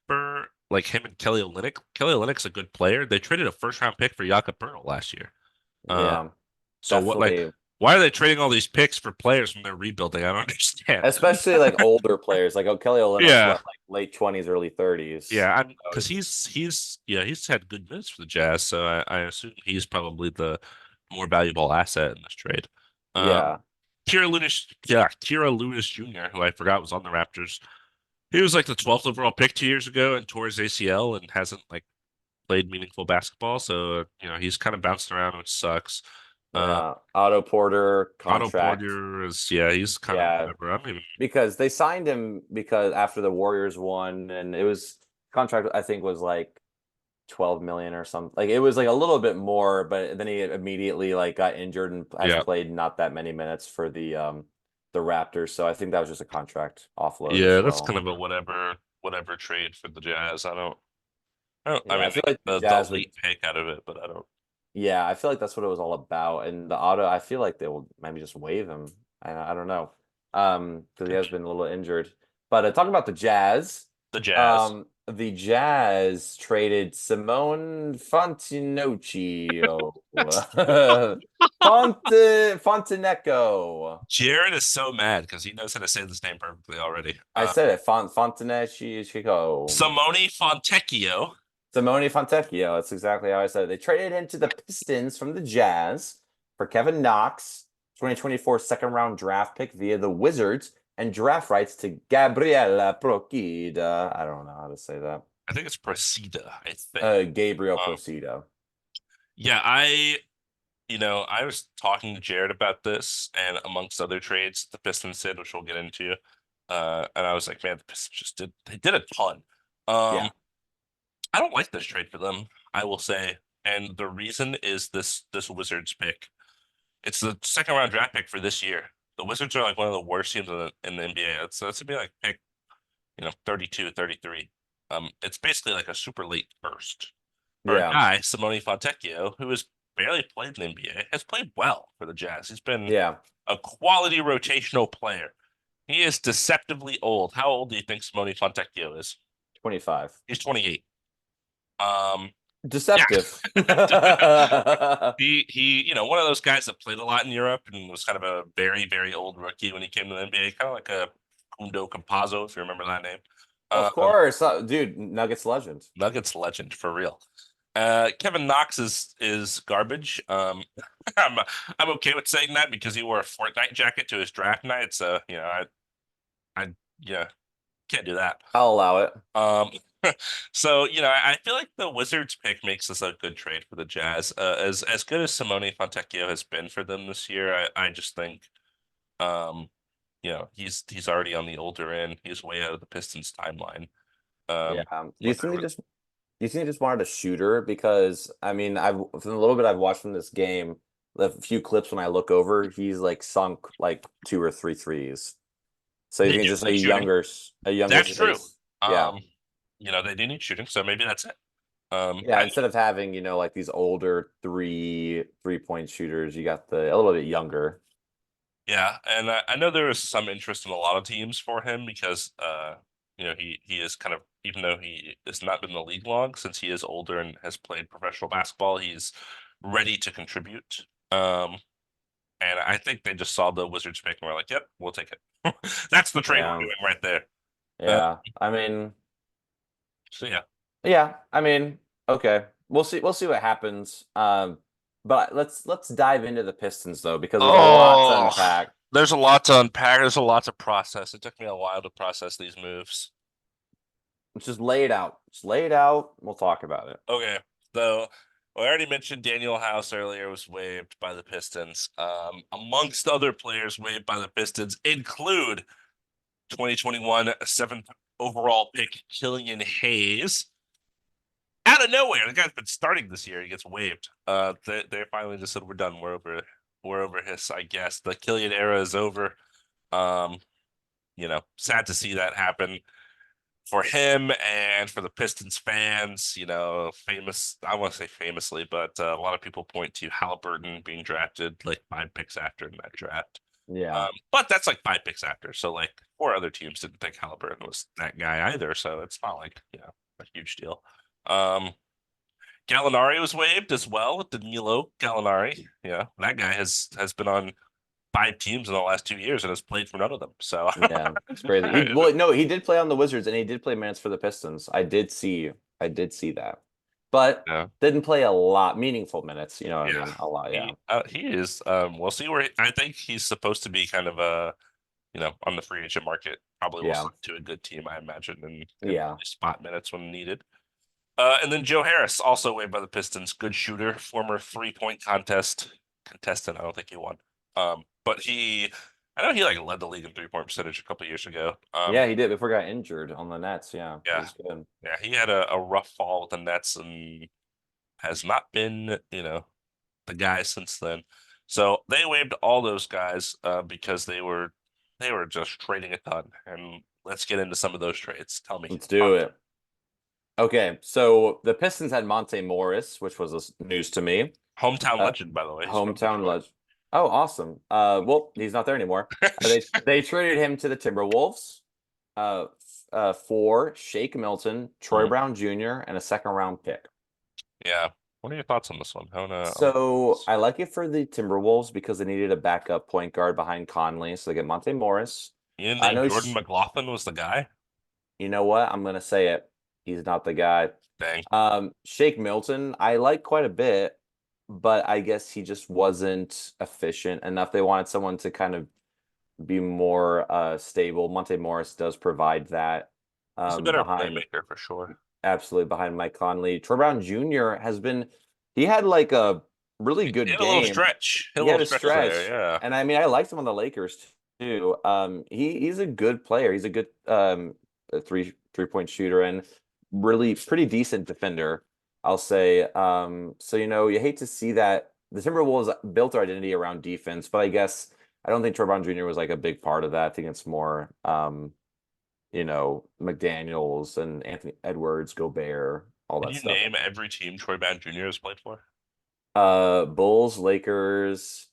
for like him and Kelly Olynyk. Kelly Olynyk's a good player. They traded a first round pick for Jakob Poeltl last year. Um, yeah, so what, like, definitely. why are they trading all these picks for players when they're rebuilding? I don't understand. Especially like older players, like Kelly Olynyk's Yeah, what, like late 20s, early 30s. yeah, I'm So because he's had good minutes for the Jazz, so I assume he's probably the more valuable asset in this trade. Um, yeah, Kira Lewis Jr., who I forgot was on the Raptors. He was like the 12th overall pick 2 years ago and tore his ACL and hasn't like played meaningful basketball. So, he's kind of bounced around, which sucks. Um, yeah. Otto Porter Otto contract. Porter yeah, he's kind of Yeah, whatever. I don't even, because they signed him because after the Warriors won, and it was contract I think was like 12 million or something. Like it was like a little bit more, but then he immediately like got injured and has yeah, played not that many minutes for the Raptors. So I think that was just a contract offload as yeah, that's well. kind of a whatever trade for the Jazz. I Yeah, I mean, feel they get like the the Jazz would. late pick out of it, but I don't. Yeah, I feel like that's what it was all about. And the auto, I feel like they will maybe just waive him. I don't know. Because he has been a little injured. But talking about the Jazz, The Jazz. the Jazz traded Simone Fontinocchio. Fonteneco. Jared is so mad because he knows how to say this name perfectly already. I said it. Fontenecchio. Simone Fontecchio. Simone Fontecchio. That's exactly how I said it. They traded into the Pistons from the Jazz for Kevin Knox, 2024 second round draft pick via the Wizards, and draft rights to Gabriela Procida. I don't know how to say that. I think it's Presida, I think. Gabriel Um, Procida. yeah, I was talking to Jared about this and amongst other trades the Pistons did, which we'll get into. And I was like, man, the Pistons they did a ton. Yeah. Um, I don't like this trade for them, I will say. And the reason is this Wizards pick. It's the second round draft pick for this year. The Wizards are like one of the worst teams in the NBA. It's to be like pick, 32, 33. It's basically like a super late first. For a Yeah. guy, Simone Fontecchio, who has barely played in the NBA, has played well for the Jazz. He's been Yeah. a quality rotational player. He is deceptively old. How old do you think Simone Fontecchio is? 25. He's 28. Um, yeah. Deceptive. One of those guys that played a lot in Europe and was kind of a very, very old rookie when he came to the NBA, kind of like a Kundo Campazzo, if you remember that name. Of Um, course. Dude, Nuggets legend. Nuggets legend for real. Kevin Knox is garbage. I'm I'm okay with saying that because he wore a Fortnite jacket to his draft night. So I yeah, can't do that. I'll allow it. Um, so I feel like the Wizards pick makes this a good trade for the Jazz. As good as Simone Fontecchio has been for them this year, I just think um, he's already on the older end. He's way out of the Pistons timeline. Yeah. Do you What they're think they just you think he just wanted a shooter? Because I mean, from the little bit I've watched from this game, the few clips when I look over, he's like sunk like two or three threes. So you they think do just need shooting. a younger That's true. space? Yeah, Um, they do need shooting, so maybe that's it. yeah. Instead of having like these older 3-point shooters, you got a little bit younger. Yeah, and I know there is some interest in a lot of teams for him because he is kind of, even though he has not been in the league long, since he is older and has played professional basketball, he's ready to contribute. And I think they just saw the Wizards pick and were like, "Yep, we'll take it." That's the trade we're Yeah. doing right there. Uh, Yeah. I mean, so yeah. yeah. I mean, okay. We'll see. We'll see what happens. But let's dive into the Pistons though, because there's a lot to Oh, unpack. there's a lot to unpack. There's a lot to process. It took me a while to process these moves. Let's just lay it out. Just lay it out. We'll talk about it. Okay, so I already mentioned Daniel House earlier was waived by the Pistons. Amongst other players waived by the Pistons include 2021 seventh overall pick Killian Hayes. Out of nowhere, the guy's been starting this year. He gets waived. They finally just said we're done. We're over his. I guess the Killian era is over. Um, sad to see that happen for him and for the Pistons fans. Famous. I want to say famously, but a lot of people point to Halliburton being drafted like 5 picks after in that draft. Yeah. But that's like 5 picks after. So like 4 other teams didn't think Halliburton was that guy either. So it's not like a huge deal. Um, Gallinari was waived as well. Danilo Gallinari. Yeah, that guy has been on 5 teams in the last 2 years and has played for none of them. So Yeah. It's crazy. Well, no, he did play on the Wizards and he did play minutes for the Pistons. I did see that. But yeah, didn't play a lot meaningful minutes, you know what I yeah. mean? A lot, yeah. He is. We'll see where I think he's supposed to be kind of on the free agent market. Probably will Yeah. sign to a good team, I imagine, and Yeah. spot minutes when needed. And then Joe Harris, also waived by the Pistons, good shooter, former 3-point contestant. I don't think he won. But I know he like led the league in 3-point percentage a couple years ago. Yeah, he did before he got injured on the Nets. Yeah. It Yeah, was good. yeah, he had a rough fall with the Nets and has not been, the guy since then. So they waived all those guys because they were just trading a ton. And let's get into some of those trades. Tell me. Let's do it. Okay, so the Pistons had Monte Morris, which was news to me. Hometown legend, by the way. He's from Hometown Detroit. legend. Oh, awesome. Well, he's not there anymore. They traded him to the Timberwolves, for Shake Milton, Troy Mhm. Brown Jr., and a second round pick. Yeah. What are your thoughts on this one? So I like it for the Timberwolves because they needed a backup point guard behind Conley, so they get Monte Morris. You didn't I think know Jordan McLaughlin was the guy? you know what? I'm gonna say it. He's not the guy. Dang. Shake Milton, I like quite a bit, but I guess he just wasn't efficient enough. They wanted someone to kind of be more stable. Monte Morris does provide that. He's a better Behind playmaker for sure. absolutely behind Mike Conley. Troy Brown Jr. he had like a really good Hit a little game. stretch. Hit a He had little a stretch there. stretch. Yeah. And I mean I liked him on the Lakers too. He's a good player. He's a good a three-point shooter and really pretty decent defender, I'll say. So you hate to see that the Timberwolves built their identity around defense, but I guess I don't think Troy Brown Jr. was like a big part of that. I think it's more McDaniels and Anthony Edwards, Gobert, all Can that you stuff. name every team Troy Brown Jr. has played for? Bulls, Lakers,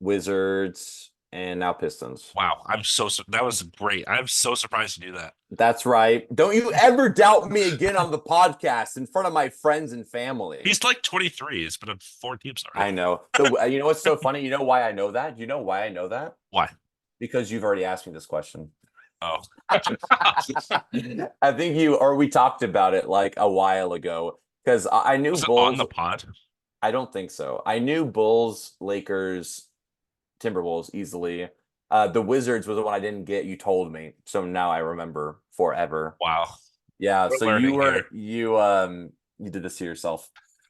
Wizards, and now Pistons. Wow. That was great. I'm so surprised to do that. That's right. Don't you ever doubt me again on the podcast in front of my friends and family. He's like 23. He's been on 4 teams I already. know. You know what's so funny? You know why I know that? You know why I know that? Why? Because you've already asked me this question. Oh. I think we talked about it like a while ago because I knew Was it Bulls. on the pod? I don't think so. I knew Bulls, Lakers, Timberwolves easily. The Wizards was the one I didn't get. You told me, so now I remember forever. Wow. Yeah, We're so learning you did this to yourself.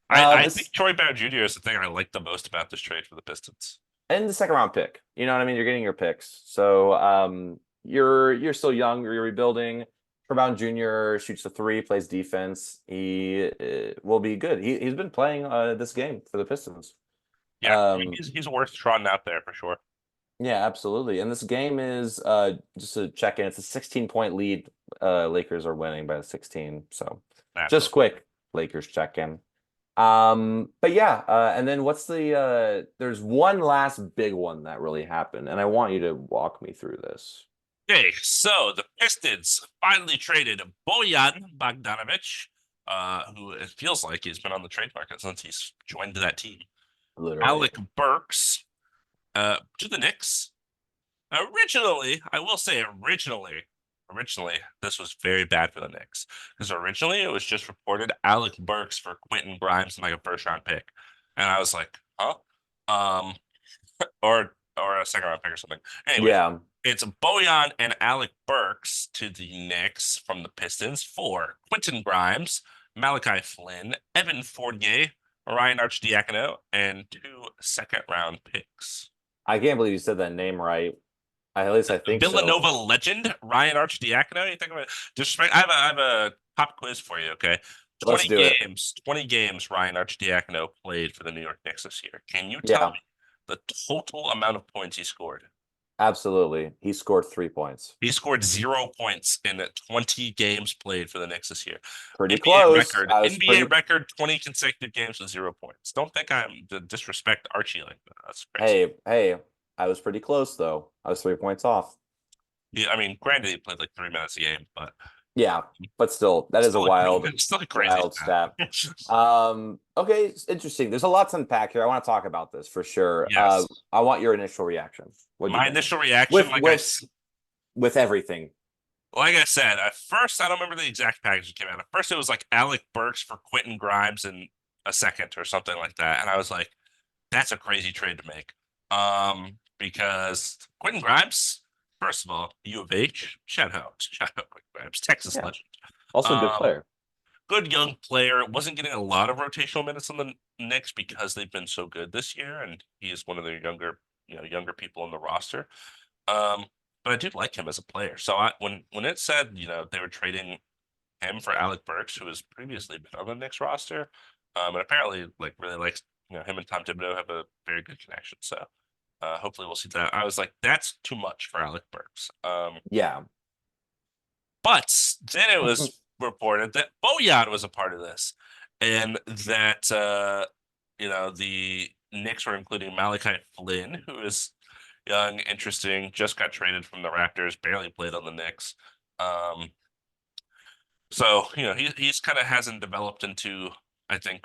I think Troy Brown Jr. is the thing I like the most about this trade for the Pistons. And the second round pick. You know what I mean? You're getting your picks. So you're still young, you're rebuilding. Troy Brown Jr. shoots the three, plays defense. He will be good. He's been playing this game for the Pistons. Yeah, I mean, he's worth trotting out there for sure. Yeah, absolutely. And this game is just to check in, it's a 16-point lead. Lakers are winning by 16. So just quick Lakers check in. But yeah, and then what's there's one last big one that really happened, and I want you to walk me through this. Okay, so the Pistons finally traded Bojan Bogdanovic, who it feels like he's been on the trade market since he's joined that team. Literally. Alec Burks, to the Knicks. Originally, I will say originally, this was very bad for the Knicks because originally it was just reported Alec Burks for Quentin Grimes and like a first round pick, and I was like, huh, um, or a second round pick or something. Anyways, Yeah. it's Bojan and Alec Burks to the Knicks from the Pistons for Quentin Grimes, Malachi Flynn, Evan Fournier, Ryan Arcidiacono, and two second round picks. I can't believe you said that name right. At least I think so. Villanova legend Ryan Arcidiacono. You think of it? Disrespect. I have a pop quiz for you. Okay, Let's do it. 20 games. Ryan Arcidiacono played for the New York Knicks this year. Can you tell Yeah, me the total amount of points he scored? absolutely. He scored 3 points. He scored 0 points in 20 games played for the Knicks this year. Pretty NBA close. record. I was NBA pretty. record. 20 consecutive games with 0 points. Don't think I'm to disrespect Archie like that. That's crazy. Hey, I was pretty close though. I was 3 points off. Yeah, I mean, granted, he played like 3 minutes a game, but Yeah, but still, that is a still a wild, still a crazy wild stat. Okay, it's interesting. There's a lot to unpack here. I want to talk about this for sure. Yes. I want your initial reaction. What do you My think? initial reaction, With with everything. like I said, at first I don't remember the exact package that came out. At first it was like Alec Burks for Quentin Grimes in a second or something like that, and I was like, that's a crazy trade to make. Because Quentin Grimes, first of all, U of H, shout out Quentin Grimes, Texas Yeah. legend. Also a good Um, player. good young player. Wasn't getting a lot of rotational minutes on the Knicks because they've been so good this year, and he is one of the younger people on the roster. Um, but I do like him as a player. So when it said they were trading him for Alec Burks, who has previously been on the Knicks roster, and apparently like really likes him and Tom Thibodeau have a very good connection. So hopefully we'll see that. I was like, that's too much for Alec Burks. Yeah. But then it was reported that Bojan was a part of this, and that the Knicks were including Malachi Flynn, who is young, interesting, just got traded from the Raptors, barely played on the Knicks. Um, so he's kind of hasn't developed into I think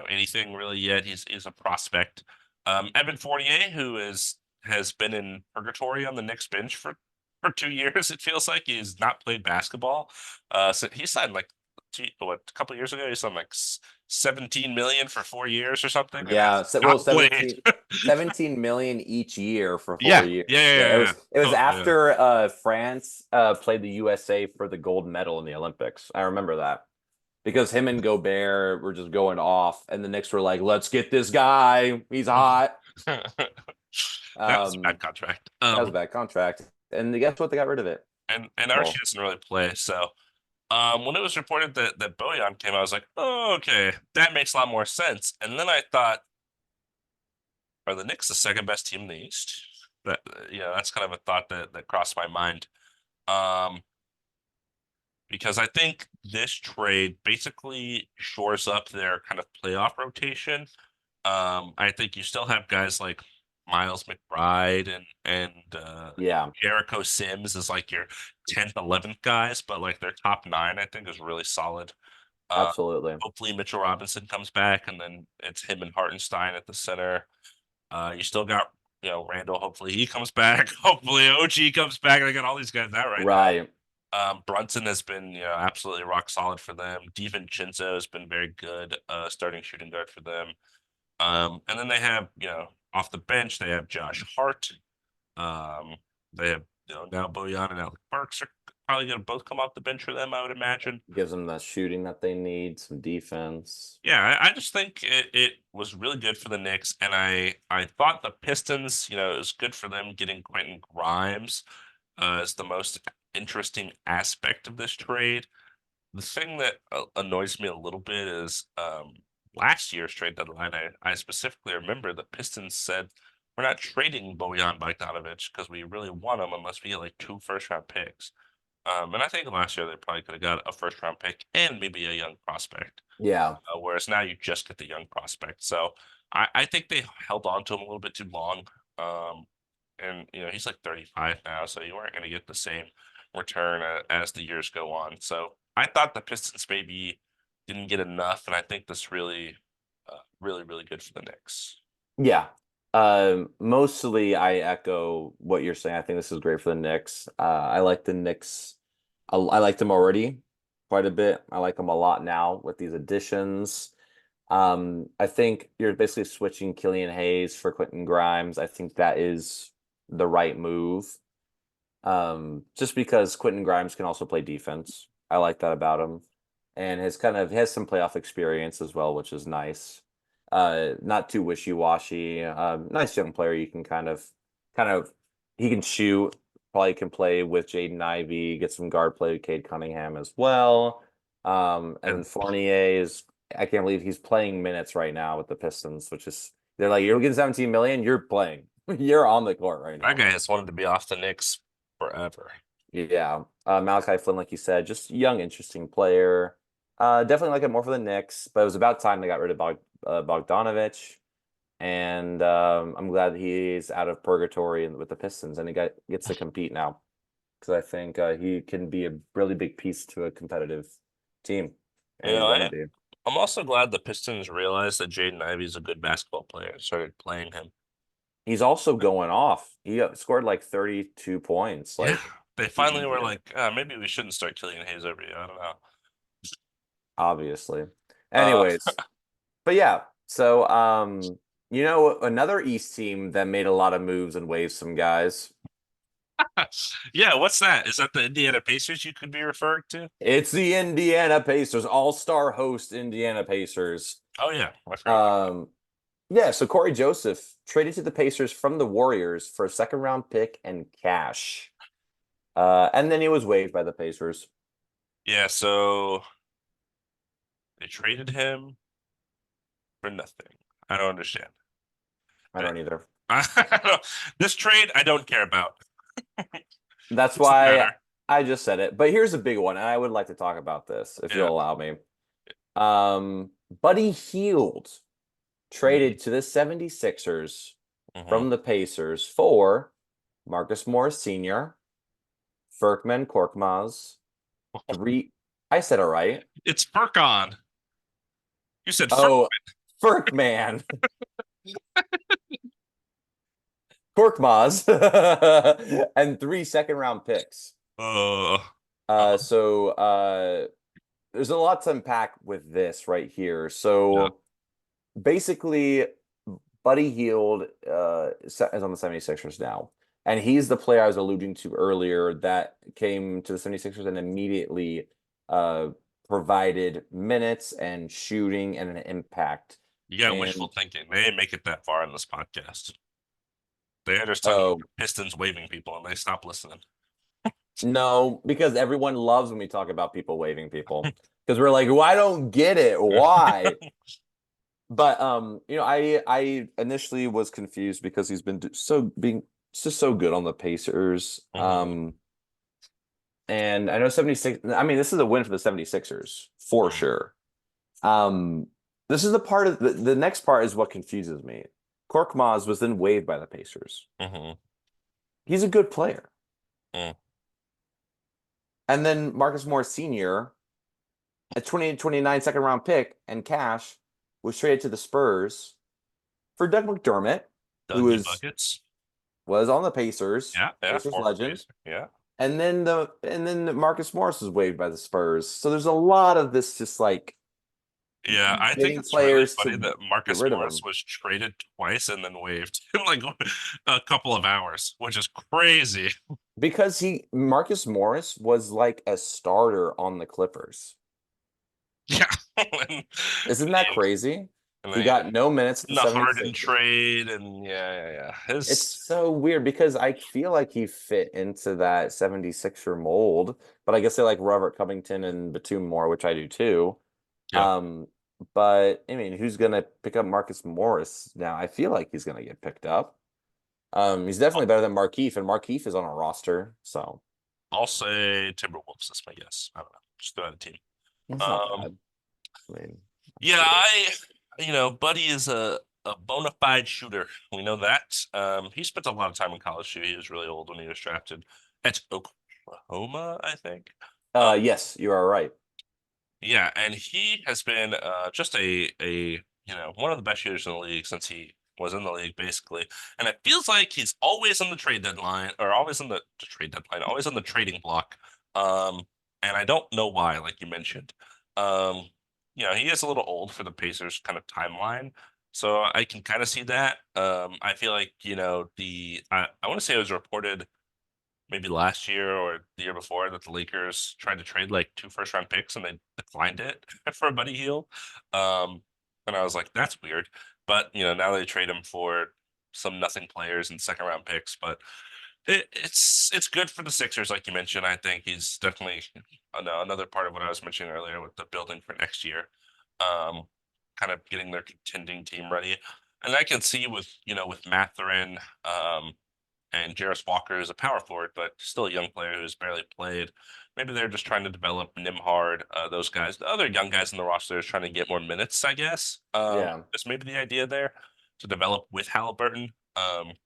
anything really yet. He's a prospect. Evan Fournier, who has been in purgatory on the Knicks bench for 2 years. It feels like he's not played basketball. So he signed like a couple of years ago. He signed like 17 million for 4 years or something, and Yeah, has so, well, not played. 17 million each year for four Yeah, years. yeah, yeah, Yeah, yeah, yeah. it was Totally, yeah. after France played the USA for the gold medal in the Olympics. I remember that because him and Gobert were just going off, and the Knicks were like, "Let's get this guy. He's hot." That was a Um, bad contract. that was a bad contract, and guess what? They got rid of it. And Archie Well, doesn't really play. So when it was reported that Bojan came, I was like, oh, okay, that makes a lot more sense. And then I thought, are the Knicks the second best team in the East? That's kind of a thought that crossed my mind. Um, because I think this trade basically shores up their kind of playoff rotation. I think you still have guys like Miles McBride and yeah, Jericho Sims is like your 10th, 11th guys, but like their top nine, I think, is really solid. Uh, absolutely. hopefully Mitchell Robinson comes back, and then it's him and Hartenstein at the center. You still got Randall. Hopefully he comes back. Hopefully OG comes back. They got all these guys out right now. Right. Brunson has been absolutely rock solid for them. DiVincenzo has been very good starting shooting guard for them. And then they have, off the bench, they have Josh Hart. Um, they have, now Bojan and Alec Burks are probably going to both come off the bench for them, I would imagine. Gives them the shooting that they need, some defense. Yeah, I just think it was really good for the Knicks, and I thought the Pistons, it was good for them getting Quentin Grimes as the most interesting aspect of this trade. The thing that annoys me a little bit is last year's trade deadline. I specifically remember the Pistons said we're not trading Bojan Bogdanovic because we really want him unless we get like 2 first-round picks. And I think last year they probably could have got a first-round pick and maybe a young prospect. Yeah. Whereas now you just get the young prospect. So I think they held on to him a little bit too long. Um, and he's like 35 now, so you weren't going to get the same return as the years go on. So I thought the Pistons maybe didn't get enough, and I think this really, really good for the Knicks. Yeah. Mostly I echo what you're saying. I think this is great for the Knicks. I like the Knicks. I liked them already quite a bit. I like them a lot now with these additions. I think you're basically switching Killian Hayes for Quentin Grimes. I think that is the right move. Just because Quentin Grimes can also play defense. I like that about him. And has some playoff experience as well, which is nice. Not too wishy-washy. Nice young player. You can kind of he can shoot, probably can play with Jaden Ivey, get some guard play with Cade Cunningham as well. And then Fournier is I can't believe he's playing minutes right now with the Pistons, which is they're like, you're getting 17 million, you're playing. You're on the court right now. That guy has wanted to be off the Knicks forever. Yeah. Malachi Flynn, like you said, just young, interesting player. Definitely like it more for the Knicks, but it was about time they got rid of Bogdanovich. And I'm glad he's out of purgatory with the Pistons and gets to compete now. Because I think he can be a really big piece to a competitive team. And he's gonna be. I'm also glad the Pistons realized that Jaden Ivey is a good basketball player and started playing him. He's also going off. He scored like 32 points. Like they finally were like, maybe we shouldn't start Killian Hayes over you. I don't know. Obviously. Anyways, but yeah. So another East team that made a lot of moves and waived some guys. Yeah, what's that? Is that the Indiana Pacers you could be referring to? It's the Indiana Pacers, all-star host Indiana Pacers. Oh yeah. Yeah, so Corey Joseph traded to the Pacers from the Warriors for a second-round pick and cash. And then he was waived by the Pacers. Yeah, so they traded him for nothing. I don't understand. I don't either. This trade I don't care about. That's why I just said it. But here's a big one, and I would like to talk about this if you'll allow me. Buddy Hield traded to the 76ers from the Pacers for Marcus Morris Sr., Furkman Korkmaz, I said it right. It's Furkan. You said Furkman. Korkmaz and 3 second-round picks. So there's a lot to unpack with this right here. So basically, Buddy Hield is on the 76ers now. And he's the player I was alluding to earlier that came to the 76ers and immediately provided minutes and shooting and an impact. You got wishful thinking. They didn't make it that far in this podcast. They're just talking about Pistons waving people and they stop listening. No, because everyone loves when we talk about people waving people. Because we're like, well, I don't get it. Why? But I initially was confused because he's been just so good on the Pacers. And I know 76. I mean, this is a win for the 76ers for sure. This is the part of the next part is what confuses me. Korkmaz was then waived by the Pacers. He's a good player. And then Marcus Morris Sr., a 2029 second round pick and cash, was traded to the Spurs for Doug McDermott, who was on the Pacers. Pacers legend. Yeah. And then Marcus Morris was waived by the Spurs. So there's a lot of this just like I think it's really funny that Marcus Morris was traded twice and then waived in like a couple of hours, which is crazy. Because Marcus Morris was like a starter on the Clippers. Yeah. Isn't that crazy? He got no minutes in the Harden trade, and yeah. It's so weird because I feel like he fit into that 76er mold, but I guess they like Robert Covington and Batum more, which I do too. Yeah. But I mean, who's gonna pick up Marcus Morris now? I feel like he's gonna get picked up. He's definitely better than Markieff, and Markieff is on a roster, so I'll say Timberwolves. That's my guess. I don't know. Just throw out a team. It's not bad. I mean, yeah, Buddy is a a bona fide shooter. We know that. He spent a lot of time in college too. He was really old when he was drafted at Oklahoma, I think. Yes, you are right. Yeah, and he has been just one of the best shooters in the league since he was in the league, basically. And it feels like he's always on the trade deadline, or always on the trade deadline, always on the trading block. Um, and I don't know why, like you mentioned. Um, he is a little old for the Pacers kind of timeline, so I can kind of see that. I feel like, I want to say it was reported maybe last year or the year before that the Lakers tried to trade like 2 first round picks and they declined it for Buddy Hield. And I was like, that's weird. But now they trade him for some nothing players and second round picks. But it's good for the Sixers, like you mentioned. I think he's definitely another part of what I was mentioning earlier with the building for next year. Um, Kind of getting their contending team ready. And I can see with Mathurin, and Jarris Walker is a power forward, but still a young player who's barely played. Maybe they're just trying to develop Nimhard, those guys. The other young guys in the roster is trying to get more minutes, I guess. Yeah. That's maybe the idea there to develop with Halliburton,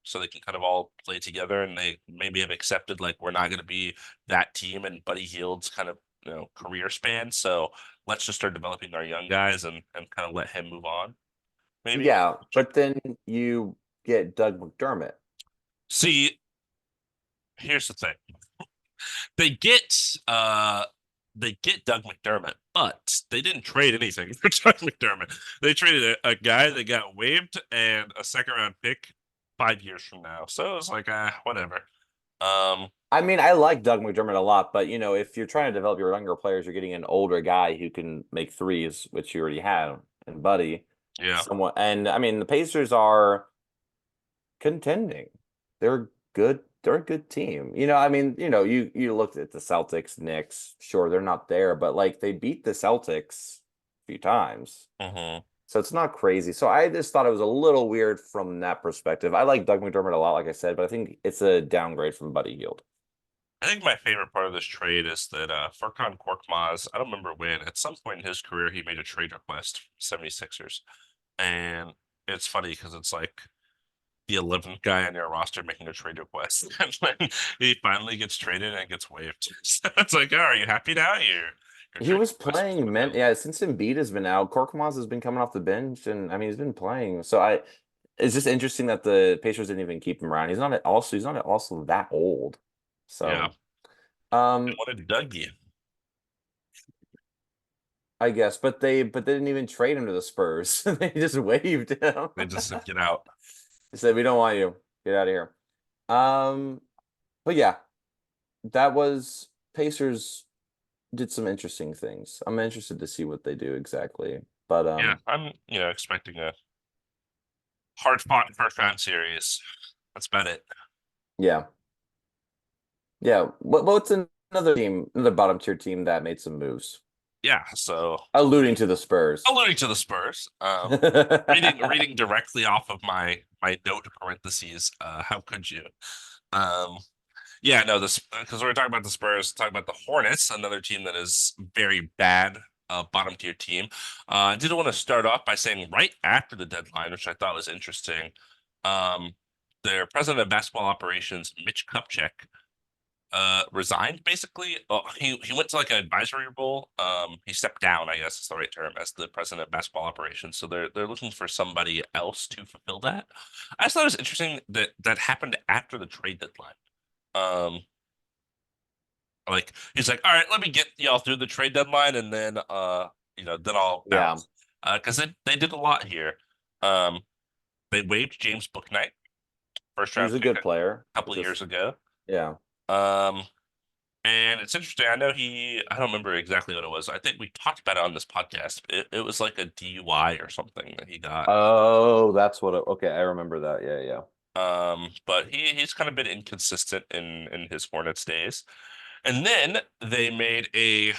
so they can kind of all play together and they maybe have accepted like we're not going to be that team and Buddy Hield's kind of career span. So let's just start developing our young guys and kind of let him move on. Maybe. Yeah, but then you get Doug McDermott. See, here's the thing. They get uh they get Doug McDermott, but they didn't trade anything for Doug McDermott. They traded a guy that got waived and a second round pick 5 years from now. So it was like, whatever. Um, I mean, I like Doug McDermott a lot, but if you're trying to develop your younger players, you're getting an older guy who can make threes, which you already have, and Buddy, yeah. somewhat. And I mean, the Pacers are contending. They're good. They're a good team. I mean, you looked at the Celtics, Knicks. Sure, they're not there, but like they beat the Celtics a few times. hmm So it's not crazy. So I just thought it was a little weird from that perspective. I like Doug McDermott a lot, like I said, but I think it's a downgrade from Buddy Hield. I think my favorite part of this trade is that Furkan Korkmaz, I don't remember when, at some point in his career, he made a trade request for 76ers. And it's funny because it's like the 11th guy on your roster making a trade request. And then he finally gets traded and gets waived. So it's like, oh, are you happy now? Your He trade was request was playing, man. fulfilled. Yeah, since Embiid has been out, Korkmaz has been coming off the bench, and I mean he's been playing. So it's just interesting that the Pacers didn't even keep him around. He's not also that old. Yeah. So They um wanted Dougie. I guess, but they didn't even trade him to the Spurs. They just waived him. They just said, get out. They said we don't want you. Get out of here. Um but yeah, that was Pacers did some interesting things. I'm interested to see what they do exactly. But Yeah, I'm, expecting a hard fought first round series. That's about it. yeah. Yeah. What's another bottom tier team that made some moves? Yeah, so Alluding to the Spurs. alluding to the Spurs, reading directly off of my note parentheses, how could you? Um, Yeah, no, this because we're talking about the Spurs, talking about the Hornets, another team that is very bad, bottom tier team. I did want to start off by saying right after the deadline, which I thought was interesting, um, their president of basketball operations, Mitch Kupchak, resigned basically. He went to like an advisory role. He stepped down, I guess is the right term, as the president of basketball operations. So they're looking for somebody else to fulfill that. I just thought it was interesting that that happened after the trade deadline. Um, like he's like, all right, let me get y'all through the trade deadline, and then then I'll Yeah. bounce. Because they did a lot here. Um, they waived James Booknight, first He was round a pick good player. a couple of Just years ago. yeah. Um, and it's interesting. I know I don't remember exactly what it was. I think we talked about it on this podcast. It was like a DUI or something that he got. Oh, that's okay, I remember that. Yeah, yeah. But he's kind of been inconsistent in his Hornets days. And then they made a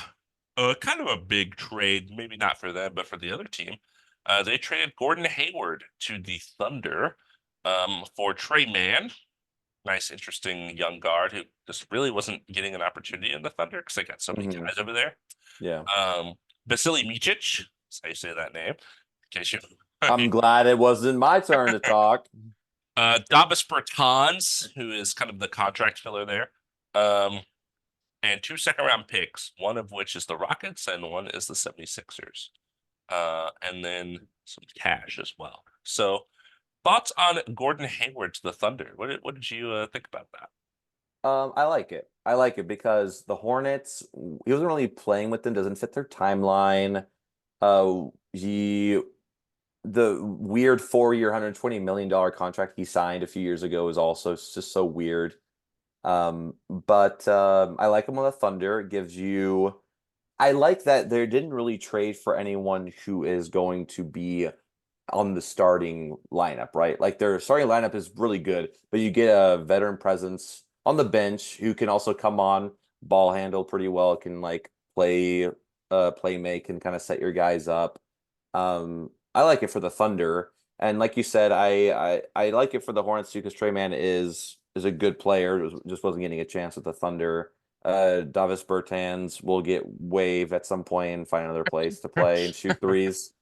kind of a big trade, maybe not for them, but for the other team. They traded Gordon Hayward to the Thunder for Trey Mann. Nice, interesting young guard who just really wasn't getting an opportunity in the Thunder because they got so many Hmm. guys over there. Yeah. Vasily Micic, that's how you say that name. In case you I'm glad it wasn't my turn to talk. Davis Bertans, who is kind of the contract filler there. Um, and 2 second round picks, one of which is the Rockets and one is the 76ers. And then some cash as well. So thoughts on Gordon Hayward to the Thunder? What did you think about that? I like it. I like it because the Hornets, he wasn't really playing with them, doesn't fit their timeline. He the weird 4 year, $120 million contract he signed a few years ago is also just so weird. But I like him on the Thunder. It gives you I like that they didn't really trade for anyone who is going to be on the starting lineup, right? Like their starting lineup is really good, but you get a veteran presence on the bench who can also come on, ball handle pretty well, can like play make and kind of set your guys up. I like it for the Thunder. And like you said, I like it for the Hornets too, because Trey Man is a good player. Just wasn't getting a chance with the Thunder. Davis Bertans will get waived at some point and find another place to play and shoot threes.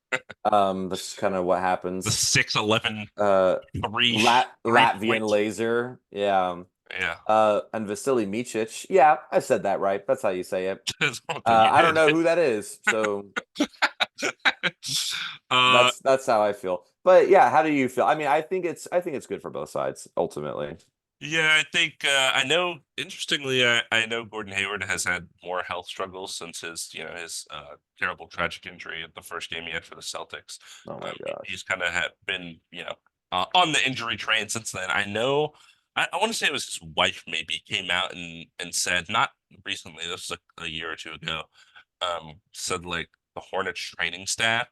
That's kind of what The happens. 6'11" Uh, three Latvian point. laser, yeah. Yeah. And Vasily Micic, yeah, I said that right. That's how you say it. That's what you I don't did. know who that is, so uh that's how I feel. But yeah, how do you feel? I mean, I think it's good for both sides ultimately. yeah, I think I know interestingly I know Gordon Hayward has had more health struggles since his terrible tragic injury at the first game he had for the Celtics. Oh my He's gosh. kind of had been, on the injury train since then. I know I want to say it was his wife maybe came out and said, not recently, this was a year or two ago, said like the Hornets training staff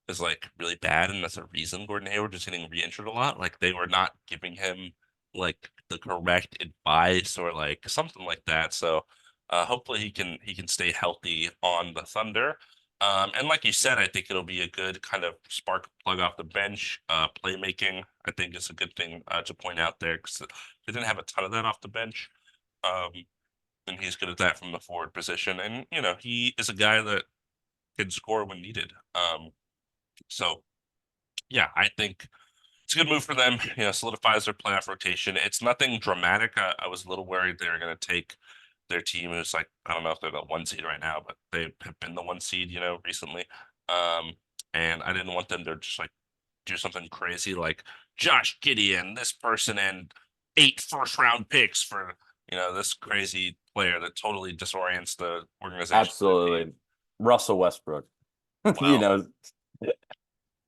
is like really bad, and that's a reason Gordon Hayward is getting re-injured a lot. Like they were not giving him like the correct advice or like something like that. So hopefully he can stay healthy on the Thunder. And like you said, I think it'll be a good kind of spark plug off the bench. Playmaking, I think, is a good thing to point out there because they didn't have a ton of that off the bench. Um, and he's good at that from the forward position. And he is a guy that can score when needed. So yeah, I think it's a good move for them. Solidifies their playoff rotation. It's nothing dramatic. I was a little worried they were going to take their team, who's like, I don't know if they're the 1 seed right now, but they have been the 1 seed, recently. Um, and I didn't want them to just like do something crazy like Josh Gideon, this person, and 8 first-round picks for this crazy player that totally disorients the organization of the team. Absolutely. Russell Westbrook. You Well, know,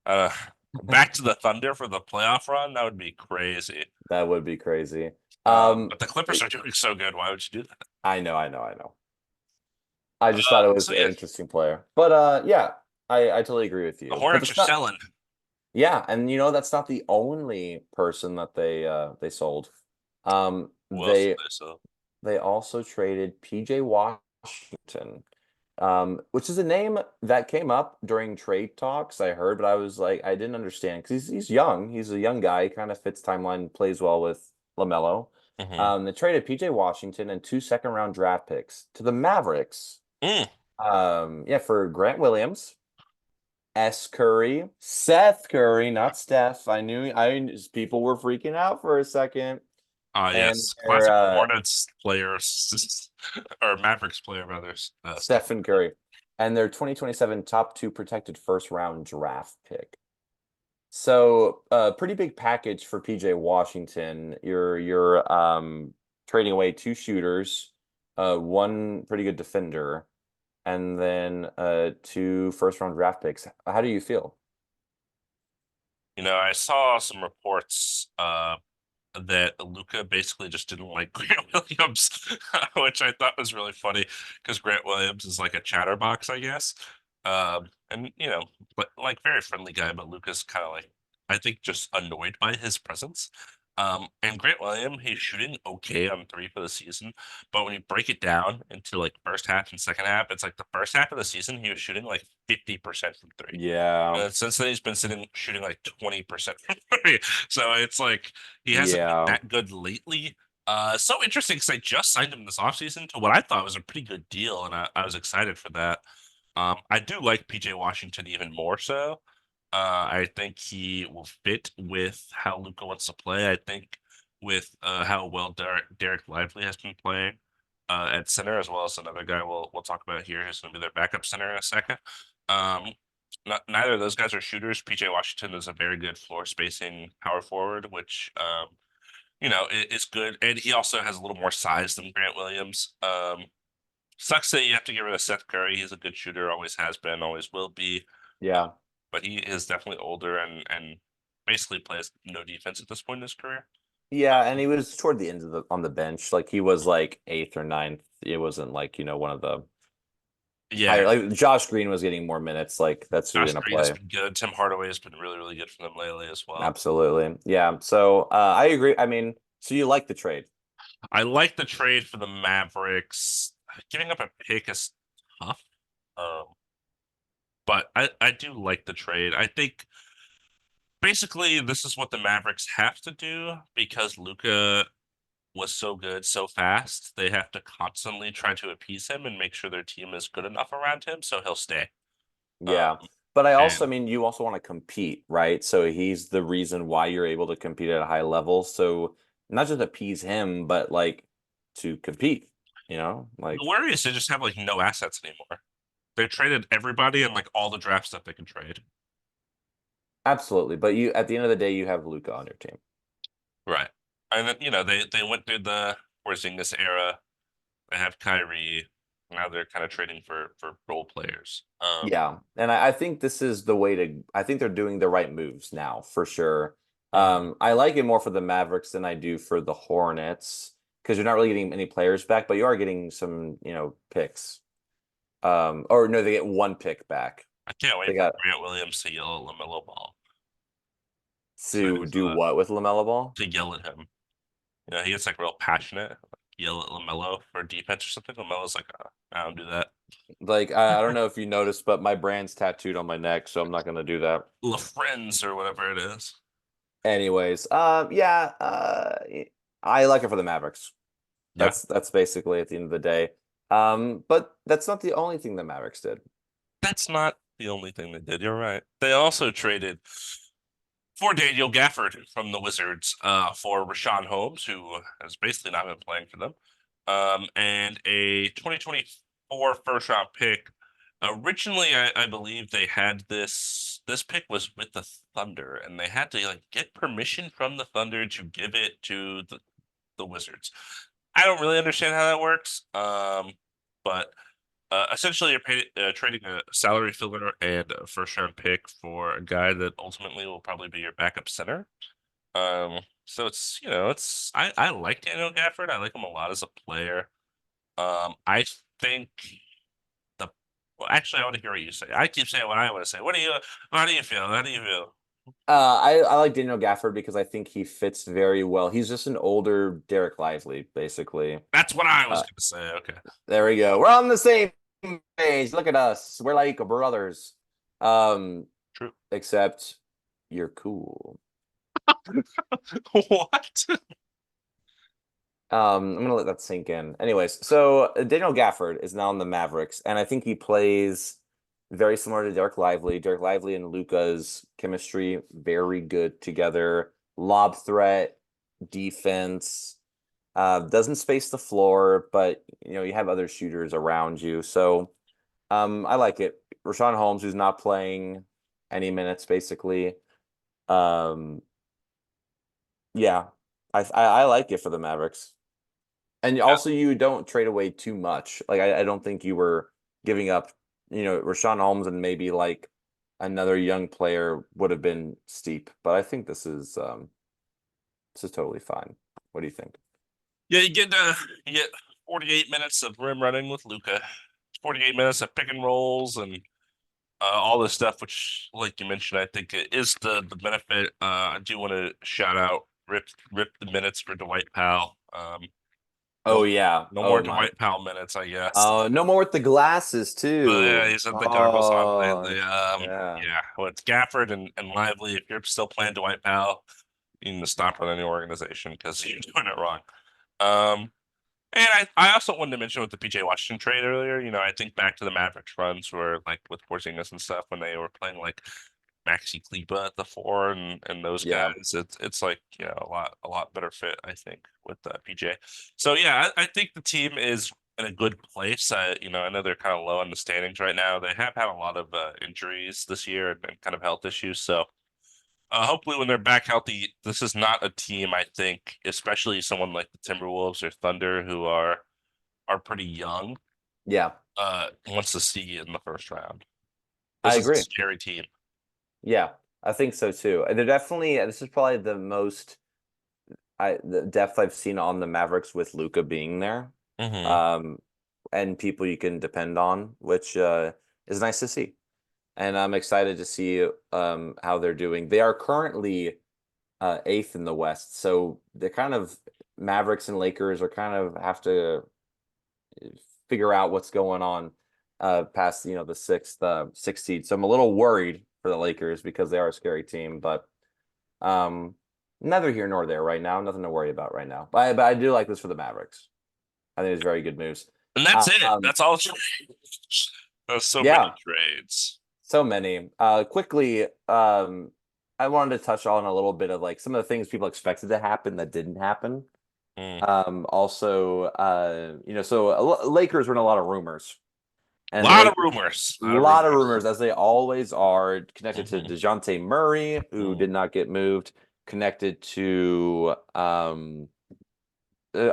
uh, back to the Thunder for the playoff run, that would be crazy. that would be crazy. But the Clippers are doing so good. Why would you do that? I know. I just thought it was So an yeah, interesting player. But yeah, I totally agree with the you. But Hornets are it's not selling. yeah, and that's not the only person that they sold. Who else did They they sell? they also traded PJ Washington, which is a name that came up during trade talks, I heard, but I was like, I didn't understand because he's young. He's a young guy, kind of fits timeline, plays well with LaMelo. Hmm. They traded PJ Washington and 2 second-round draft picks to the Mavericks. Mm. Yeah, for Grant Williams, S. Curry, Seth Curry, not Steph. People were freaking out for a second. And Yes, their classic Hornets players or Mavericks player rather. Stephen Stephen Curry, and their 2027 top two protected first round draft pick. So, pretty big package for PJ Washington. You're trading away two shooters, one pretty good defender, and then two first round draft picks. How do you feel? I saw some reports that Luca basically just didn't like Grant Williams, which I thought was really funny because Grant Williams is like a chatterbox, I guess. And but like very friendly guy, but Luca's kind of like I think just annoyed by his presence. And Grant Williams, he's shooting okay on three for the season, but when you break it down into like first half and second half, it's like the first half of the season he was shooting like 50% from three. Yeah, Since then, he's been shooting like 20% from three. So it's like he hasn't been yeah. that good lately. So interesting because I just signed him this offseason to what I thought was a pretty good deal, and I was excited for that. I do like PJ Washington even more so. I think he will fit with how Luca wants to play. I think with how well Derek Lively has been playing at center, as well as another guy we'll talk about here who's going to be their backup center in a second. Um, neither of those guys are shooters. PJ Washington is a very good floor spacing power forward, which is good, and he also has a little more size than Grant Williams. Sucks that you have to get rid of Seth Curry. He's a good shooter, always has been, always will be. Yeah. But he is definitely older and basically plays no defense at this point in his career. Yeah, and he was toward the end of the on the bench. Like he was like eighth or ninth. It wasn't like, one of the Yeah, higher, like Josh Green was getting more minutes. Like that's who you're Josh gonna Green has play. been good. Tim Hardaway has been really, really good for them lately as well. Absolutely. Yeah. So I agree. I mean, so you like the trade. I like the trade for the Mavericks. Giving up a pick is tough. Um, but I do like the trade. I think basically this is what the Mavericks have to do because Luca was so good so fast. They have to constantly try to appease him and make sure their team is good enough around him so he'll stay. Yeah. Um, But I and mean, you also want to compete, right? So he's the reason why you're able to compete at a high level. So not just appease him, but like to compete, the like worry is they just have like no assets anymore. They traded everybody and like all the draft stuff they can trade. absolutely. But you, at the end of the day, you have Luca on your team. Right. And then, they went through the Porzingis era. They have Kyrie. Now they're kind of trading for role players. Yeah. And I think this is the way to, I think they're doing the right moves now for sure. Mhm. I like it more for the Mavericks than I do for the Hornets because you're not really getting any players back, but you are getting some, picks. Or no, they get one pick back. I can't They wait for got Grant Williams to yell at LaMelo Ball. Excited to for do that. what with LaMelo Ball? To yell at him. He gets like real passionate. Like, yell at LaMelo for defense or something. LaMelo's like, I don't do that. Like I don't know if you noticed, but my brand's tattooed on my neck, so I'm not gonna do that. La Friends or whatever it is. Anyways, yeah, I like it for the Mavericks. Yeah. That's basically at the end of the day. But that's not the only thing the Mavericks did. That's not the only thing they did. You're right. They also traded for Daniel Gafford from the Wizards, for Rashawn Holmes, who has basically not been playing for them, and a 2024 first round pick. Originally, I believe they had this pick was with the Thunder, and they had to like get permission from the Thunder to give it to the Wizards. I don't really understand how that works, but essentially, you're trading a salary filler and a first round pick for a guy that ultimately will probably be your backup center. So I like Daniel Gafford. I like him a lot as a player. I think the well, actually, I want to hear what you say. I keep saying what I want to say. How do you feel? How do you feel? I like Daniel Gafford because I think he fits very well. He's just an older Derek Lively, basically. That's what I was Uh, gonna say. Okay, there we go. We're on the same page. Look at us. We're like brothers. Um, true. except you're cool. What? I'm gonna let that sink in. Anyways, so Daniel Gafford is now in the Mavericks, and I think he plays very similar to Derek Lively. Derek Lively and Luca's chemistry very good together. Lob threat, defense, doesn't space the floor, but you have other shooters around you. So I like it. Rashawn Holmes, who's not playing any minutes, basically. Um, yeah, I like it for the Mavericks. And Yeah. also, you don't trade away too much. Like, I don't think you were giving up, Rashawn Holmes and maybe like another young player would have been steep. But I think this is totally fine. What do you think? Yeah, you get 48 minutes of rim running with Luca, 48 minutes of pick and rolls and all this stuff, which, like you mentioned, I think it is the benefit. I do want to shout out rip the minutes for Dwight Powell. No Oh yeah. no more Oh my. Dwight Powell minutes, I guess. Oh, no more with the glasses But yeah, too. he's had the goggles on Oh, lately. yeah. Yeah, with Gafford and Lively, if you're still playing Dwight Powell, you need to stop running the organization because you're doing it wrong. Um, And I also wanted to mention with the PJ Washington trade earlier, I think back to the Mavericks runs where like with Porzingis and stuff when they were playing like Maxi Kleber at the 4 and those Yeah, guys. It's like, a lot better fit, I think, with PJ. So yeah, I think the team is in a good place. I know they're kind of low on the standings right now. They have had a lot of injuries this year and kind of health issues. So hopefully when they're back healthy, this is not a team, I think, especially someone like the Timberwolves or Thunder who are pretty young, yeah, wants to see in the first round. I This is a agree. scary team. Yeah, I think so too. And they're definitely this is probably the most the depth I've seen on the Mavericks with Luca being there. Hmm. Um, and people you can depend on, which is nice to see. And I'm excited to see how they're doing. They are currently eighth in the West, so they're kind of Mavericks and Lakers are kind of have to figure out what's going on past the sixth seed. So I'm a little worried for the Lakers because they are a scary team, but um neither here nor there right now. Nothing to worry about right now. But I do like this for the Mavericks. I think it's very good news. And that's it. Um, That's all. There's so many yeah, trades. so many. Quickly, I wanted to touch on a little bit of like some of the things people expected to happen that didn't happen. Mm. Also, so Lakers were in a lot of rumors, A and the lot of Lakers, rumors. a A lot of lot of rumors. rumors, as they always are, connected to Hmm. DeJounte Murray, who Mm. did not get moved, connected to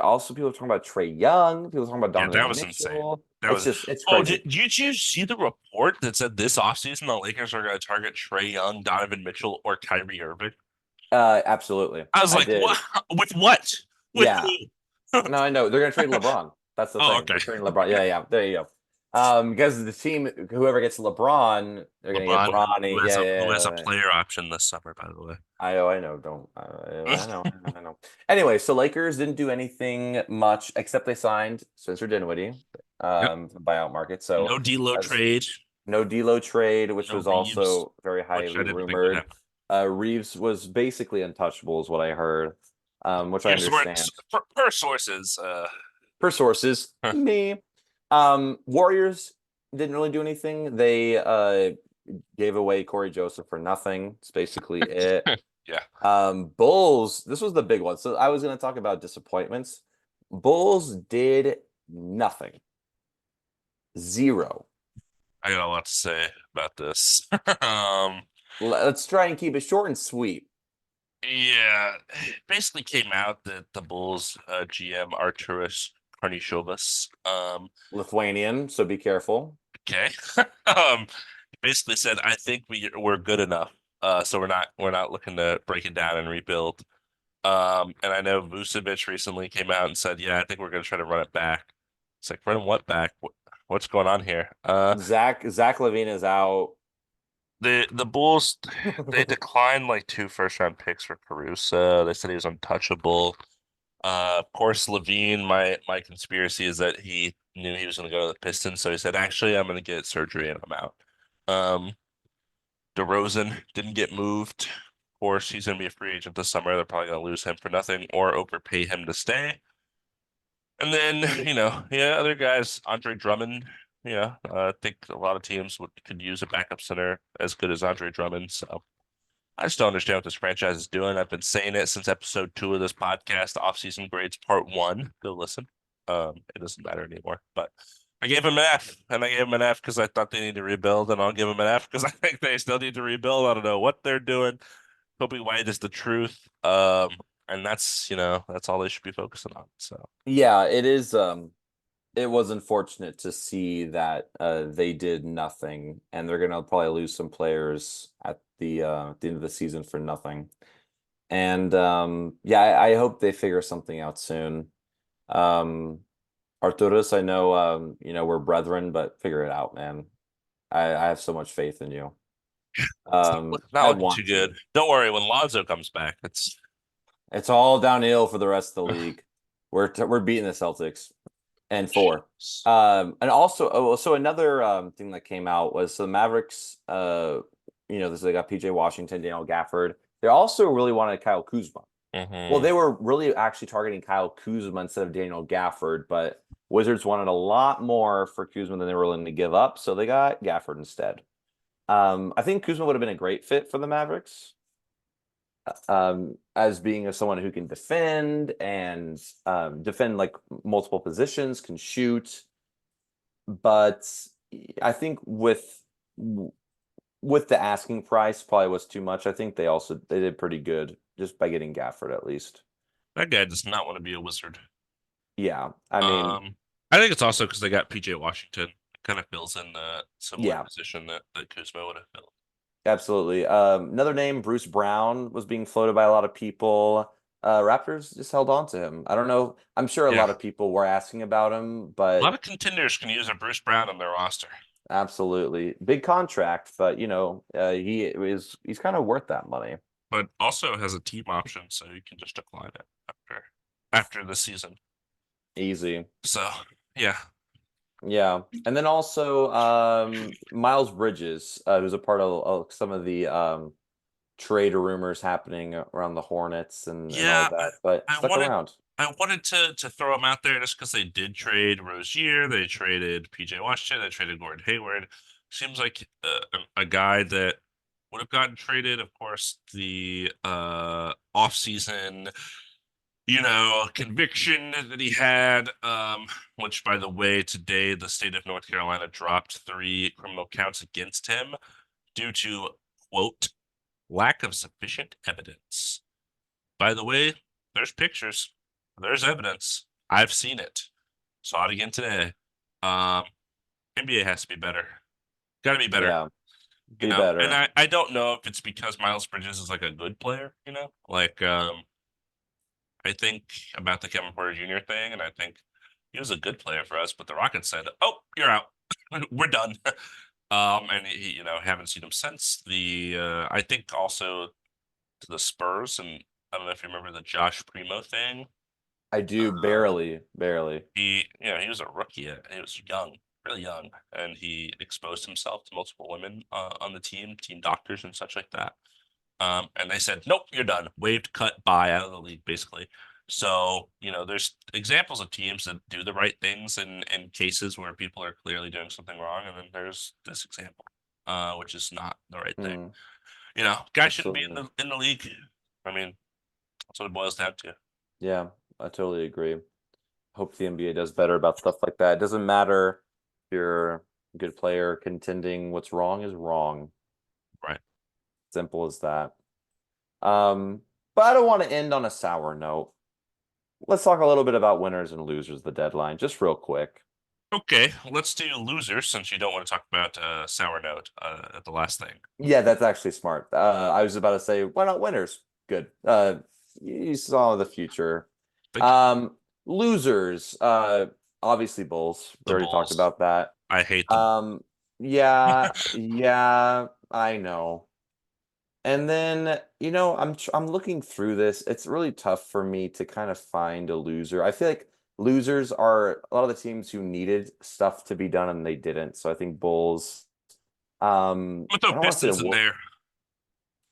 also people talking about Trey Young, people talking about Yeah, that Donovan was insane. Mitchell. That It's was. just it's Oh, crazy. did you see the report that said this offseason the Lakers are going to target Trey Young, Donovan Mitchell, or Kyrie Irving? Absolutely, I was I like, did. what? With what? With Yeah, who? no, I know they're gonna trade LeBron. That's the Oh, thing. okay. They're trading LeBron. Yeah, yeah. There you go. Because the team, whoever gets LeBron, they're gonna get LeBron, who Bronny. has Yeah, a yeah, who has a yeah. player option this summer, by the way. I know. Don't I know. I know. Anyway, so Lakers didn't do anything much except they signed Spencer Dinwiddie, Yep. from the buyout market. So No D'Lo as trade. no D'Lo trade, which No was Reeves, also very which I highly didn't think would rumored. happen. Reeves was basically untouchable, is what I heard, which I Yeah, understand. per sources. Per sources, Huh. me. Warriors didn't really do anything. They gave away Corey Joseph for nothing. It's basically it. Yeah, Bulls, this was the big one. So I was going to talk about disappointments. Bulls did nothing. Zero. I got a lot to say about this. Let's try and keep it short and sweet. Yeah, it basically came out that the Bulls GM Arturas Karnisovas, Lithuanian, so be careful. okay, basically said, I think we're good enough. So we're not looking to break it down and rebuild. And I know Vucevic recently came out and said, yeah, I think we're gonna try to run it back. It's like, run what back? What's going on here? Zach Levine is out. The Bulls, they declined like 2 first-round picks for Caruso. They said he was untouchable. Of course, Levine, my conspiracy is that he knew he was going to go to the Pistons, so he said, "Actually, I'm going to get surgery and I'm out." Um, DeRozan didn't get moved. Of course, he's going to be a free agent this summer. They're probably going to lose him for nothing or overpay him to stay. And then, yeah, other guys, Andre Drummond. Yeah, I think a lot of teams could use a backup center as good as Andre Drummond. So I just don't understand what this franchise is doing. I've been saying it since episode 2 of this podcast, Offseason Grades Part 1. Go listen. It doesn't matter anymore. But I gave him an F, and I gave him an F because I thought they need to rebuild, and I'll give him an F because I think they still need to rebuild. I don't know what they're doing. Kobe White is the truth. And that's all they should be focusing on. So Yeah, it is. It was unfortunate to see that they did nothing, and they're gonna probably lose some players at the end of the season for nothing. And yeah, I hope they figure something out soon. Um, Arturus, I know, we're brethren, but figure it out, man. I have so much faith in you. not I looking too want good. to. Don't worry, when Lonzo comes back, It's all downhill for the rest of the league. We're beating the Celtics and four. And also, so another thing that came out was the Mavericks. They got PJ Washington, Daniel Gafford. They also really wanted Kyle Kuzma. Well, hmm they were really actually targeting Kyle Kuzma instead of Daniel Gafford, but Wizards wanted a lot more for Kuzma than they were willing to give up, so they got Gafford instead. I think Kuzma would have been a great fit for the Mavericks. As being someone who can defend and defend like multiple positions, can shoot. But I think with the asking price probably was too much. I think they did pretty good just by getting Gafford at least. That guy does not want to be a Wizard. Yeah, I mean, Um, I think it's also because they got PJ Washington. Kind of fills in the similar yeah, position that Kuzma would have filled. absolutely. Another name, Bruce Brown, was being floated by a lot of people. Raptors just held on to him. I don't know. I'm sure a Yeah, lot of people were asking about him, a lot but of contenders can use a Bruce Brown on their roster, absolutely big contract. But he's kind of worth that money. but also has a team option, so you can just decline it after the season. Easy. So yeah, Yeah. And then also Miles Bridges, who's a part of some of the trade rumors happening around the Hornets and all yeah. that, but I stuck wanted around. I wanted to throw him out there just because they did trade Rozier, they traded PJ Washington, they traded Gordon Hayward. Seems like a guy that would have gotten traded. Of course, the offseason, conviction that he had, which by the way, today the state of North Carolina dropped 3 criminal counts against him due to, quote, lack of sufficient evidence. By the way, there's pictures. There's evidence. I've seen it. Saw it again today. Um, NBA has to be better. Got to be better, Yeah, be And better. I don't know if it's because Miles Bridges is like a good player, like I think about the Kevin Porter Jr. thing, and I think he was a good player for us, but the Rockets said, "Oh, you're out. We're done." And haven't seen him since. I think also to the Spurs, and I don't know if you remember the Josh Primo thing. I do Um, barely, barely. he was a rookie. He was young, really young, and he exposed himself to multiple women on the team doctors and such like that. And they said, nope, you're done. Waived, cut, buy out of the league, basically. So, there's examples of teams that do the right things in cases where people are clearly doing something wrong, and then there's this example, which is not the right thing. Mm, Guys shouldn't be in absolutely. the league. I mean, that's what it boils down to. Yeah, I totally agree. Hope the NBA does better about stuff like that. It doesn't matter if you're a good player contending. What's wrong is wrong. Right. Simple as that. But I don't want to end on a sour note. Let's talk a little bit about winners and losers of the deadline, just real quick. Okay, let's do losers since you don't want to talk about sour note at the last thing. Yeah, that's actually smart. I was about to say, why not winners? Good. You saw the future. Thank you. Um, Losers, obviously Bulls. We The already talked Bulls. about that. I hate them. Um, yeah, I know. And then, I'm looking through this. It's really tough for me to kind of find a loser. I feel like losers are a lot of the teams who needed stuff to be done and they didn't. So I think Bulls. I'm gonna I throw don't want to say Pistons in there.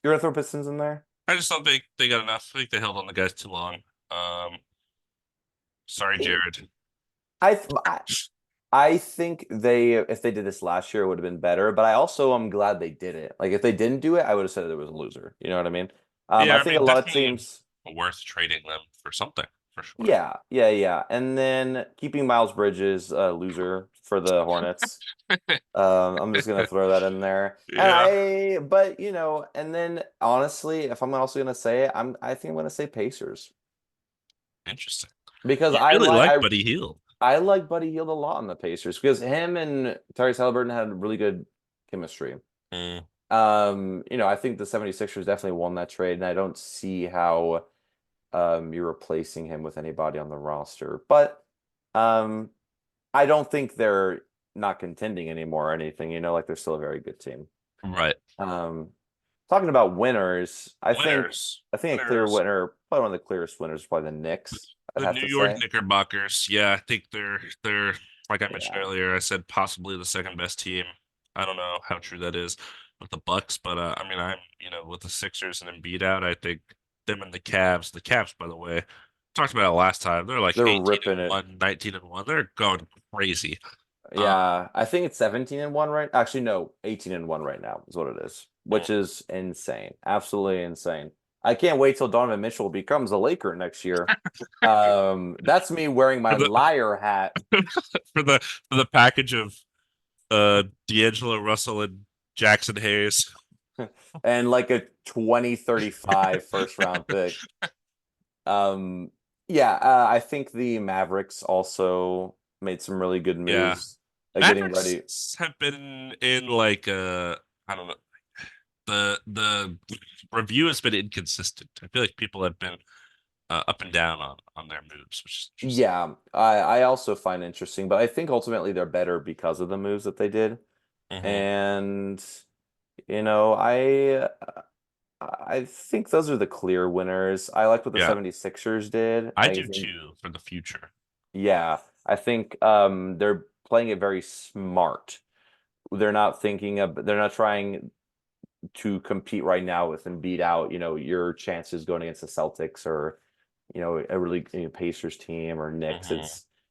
you're gonna throw Pistons in there. I just don't think they got enough. I think they held on the guys too long. Sorry, Jared. I th- I I think if they did this last year, it would have been better. But I also am glad they did it. Like if they didn't do it, I would have said it was a loser. You know what I mean? I Yeah, I think mean, a lot of definitely teams. worth trading them for something for sure. Yeah, yeah, yeah. And then keeping Miles Bridges, loser for the Hornets. I'm just gonna throw that in there. Yeah, But and then honestly, if I'm also gonna say it, I think I'm gonna say Pacers interesting. because You really like Buddy Hield. I like Buddy Hield a lot on the Pacers because him and Tyrese Halliburton had really good chemistry. Mm, I think the 76ers definitely won that trade, and I don't see how you're replacing him with anybody on the roster. But um, I don't think they're not contending anymore or anything, like they're still a very good team. right. Um, Talking about winners, Winners. I think a clear Winners. winner, probably one of the clearest winners is probably the Knicks, I'd The have New to York say. Knickerbockers. Yeah, I think they're like I mentioned Yeah. earlier. I said possibly the second best team. I don't know how true that is with the Bucks, but I mean, I'm with the Sixers and Embiid out. I think them and the Cavs. The Cavs, by the way, talked about it last time. They're like They're 18 ripping and it. 1, 19 and 1. They're going crazy. Yeah, I think it's 17-1 right. Actually, no, 18-1 right now is what it is, which is insane. Absolutely insane. I can't wait till Donovan Mitchell becomes a Laker next year. That's me wearing my for the liar hat for the for the package of D'Angelo Russell and Jackson Hayes. and like a 2035 first round pick. Um, yeah, I think the Mavericks also made some really good Yeah. moves, getting ready. Mavericks have been in like I don't know. The review has been inconsistent. I feel like people have been up and down on their moves, which is interesting. Yeah, I also find interesting, but I think ultimately they're better because of the moves that they did. Hmm. And you know, I think those are the clear winners. I like what the Yeah, 76ers did. I I do think, too for the future. yeah, I think they're playing it very smart. They're not trying to compete right now with and beat out, your chances going against the Celtics or, a really Pacers team or Knicks. Hmm.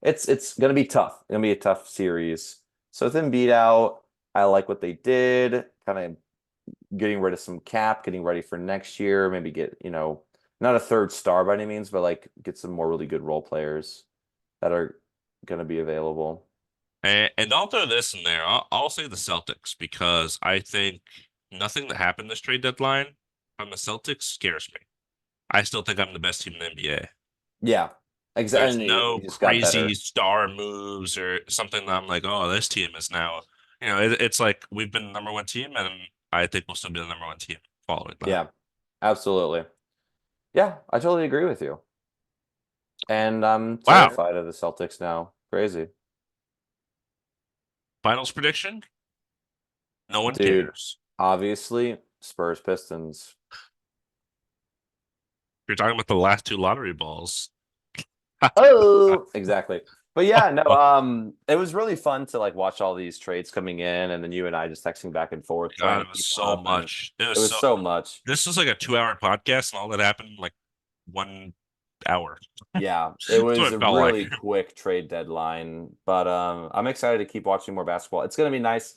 It's gonna be tough. It's gonna be a tough series. So with them beat out, I like what they did, kind of getting rid of some cap, getting ready for next year, maybe get, not a third star by any means, but like get some more really good role players that are gonna be available. And I'll throw this in there. I'll say the Celtics because I think nothing that happened this trade deadline from the Celtics scares me. I still think I'm the best team in the NBA. Yeah, There's exactly. And no he just got crazy better. star moves or something that I'm like, oh, this team is now, it's like we've been the number one team, and I think we'll still be the number one team following that. Yeah, absolutely. Yeah, I totally agree with you. And I'm Wow. terrified of the Celtics now. Crazy. Finals prediction? No one Dude, cares. obviously, Spurs Pistons. If you're talking about the last two lottery balls. Oh, exactly. But yeah, no, it was really fun to like watch all these trades coming in and then you and I just texting back and forth trying God, to it was keep so up and much. It it was was so. so much. This was like a 2 hour podcast, and all that happened in like 1 hour. Yeah, it That's what was it a felt like. really quick trade deadline, but I'm excited to keep watching more basketball. It's gonna be nice.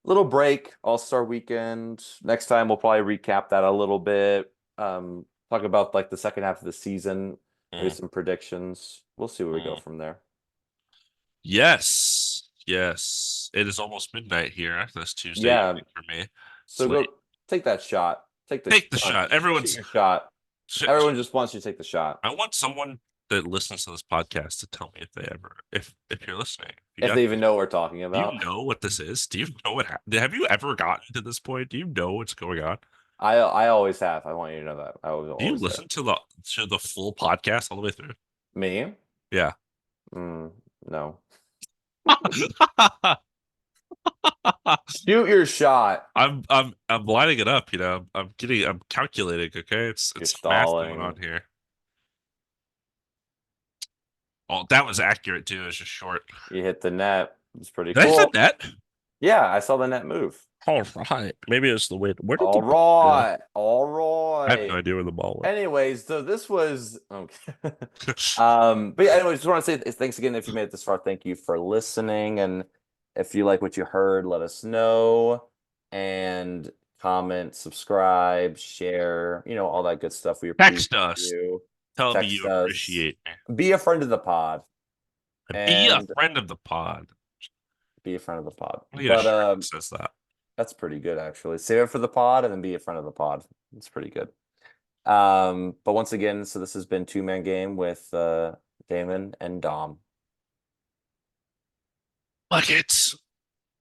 Little break, All-Star weekend. Next time we'll probably recap that a little bit. Talk about like the second half of the season, maybe Mm. some predictions. We'll see where we go Mm. from there. Yes, yes. It is almost midnight here this Tuesday Yeah, evening for me. It's so late. go take that shot. Take the Take the come on, shot. shoot your shot. Everyone just wants you to take the shot. I want someone that listens to this podcast to tell me if they ever, if you're listening, if you If got, they even know what we're talking do you about. know what this is? Do you know what happened? Have you ever gotten to this point? Do you know what's going on? I always have. I want you to know that. I was Do you always there. listen to the full podcast all the way through? Me? Yeah. No. Shoot your shot. I'm lining it up, I'm calculating, okay? You're It's math going on stalling. here. Oh, that was accurate too. It's just short. You hit the net. It's pretty Did I hit cool. that? Yeah, I saw the net move. All right. Maybe it's the way. Where did the All ball go? right. All I have no right. idea where the ball went. Anyways, so this was okay. But yeah, anyways, just want to say thanks again if you made it this far. Thank you for listening. And if you like what you heard, let us know. And comment, subscribe, share, all that good stuff. We appreciate Text us. you. Tell me Text you us. appreciate me. Be a friend of the pod. Be a And friend of the pod. be a friend of the pod. I need a But shirt that says that. that's pretty good actually. Save it for the pod and then be a friend of the pod. It's pretty good. But once again, so this has been Two Man Game with Damon and Dom. Buckets.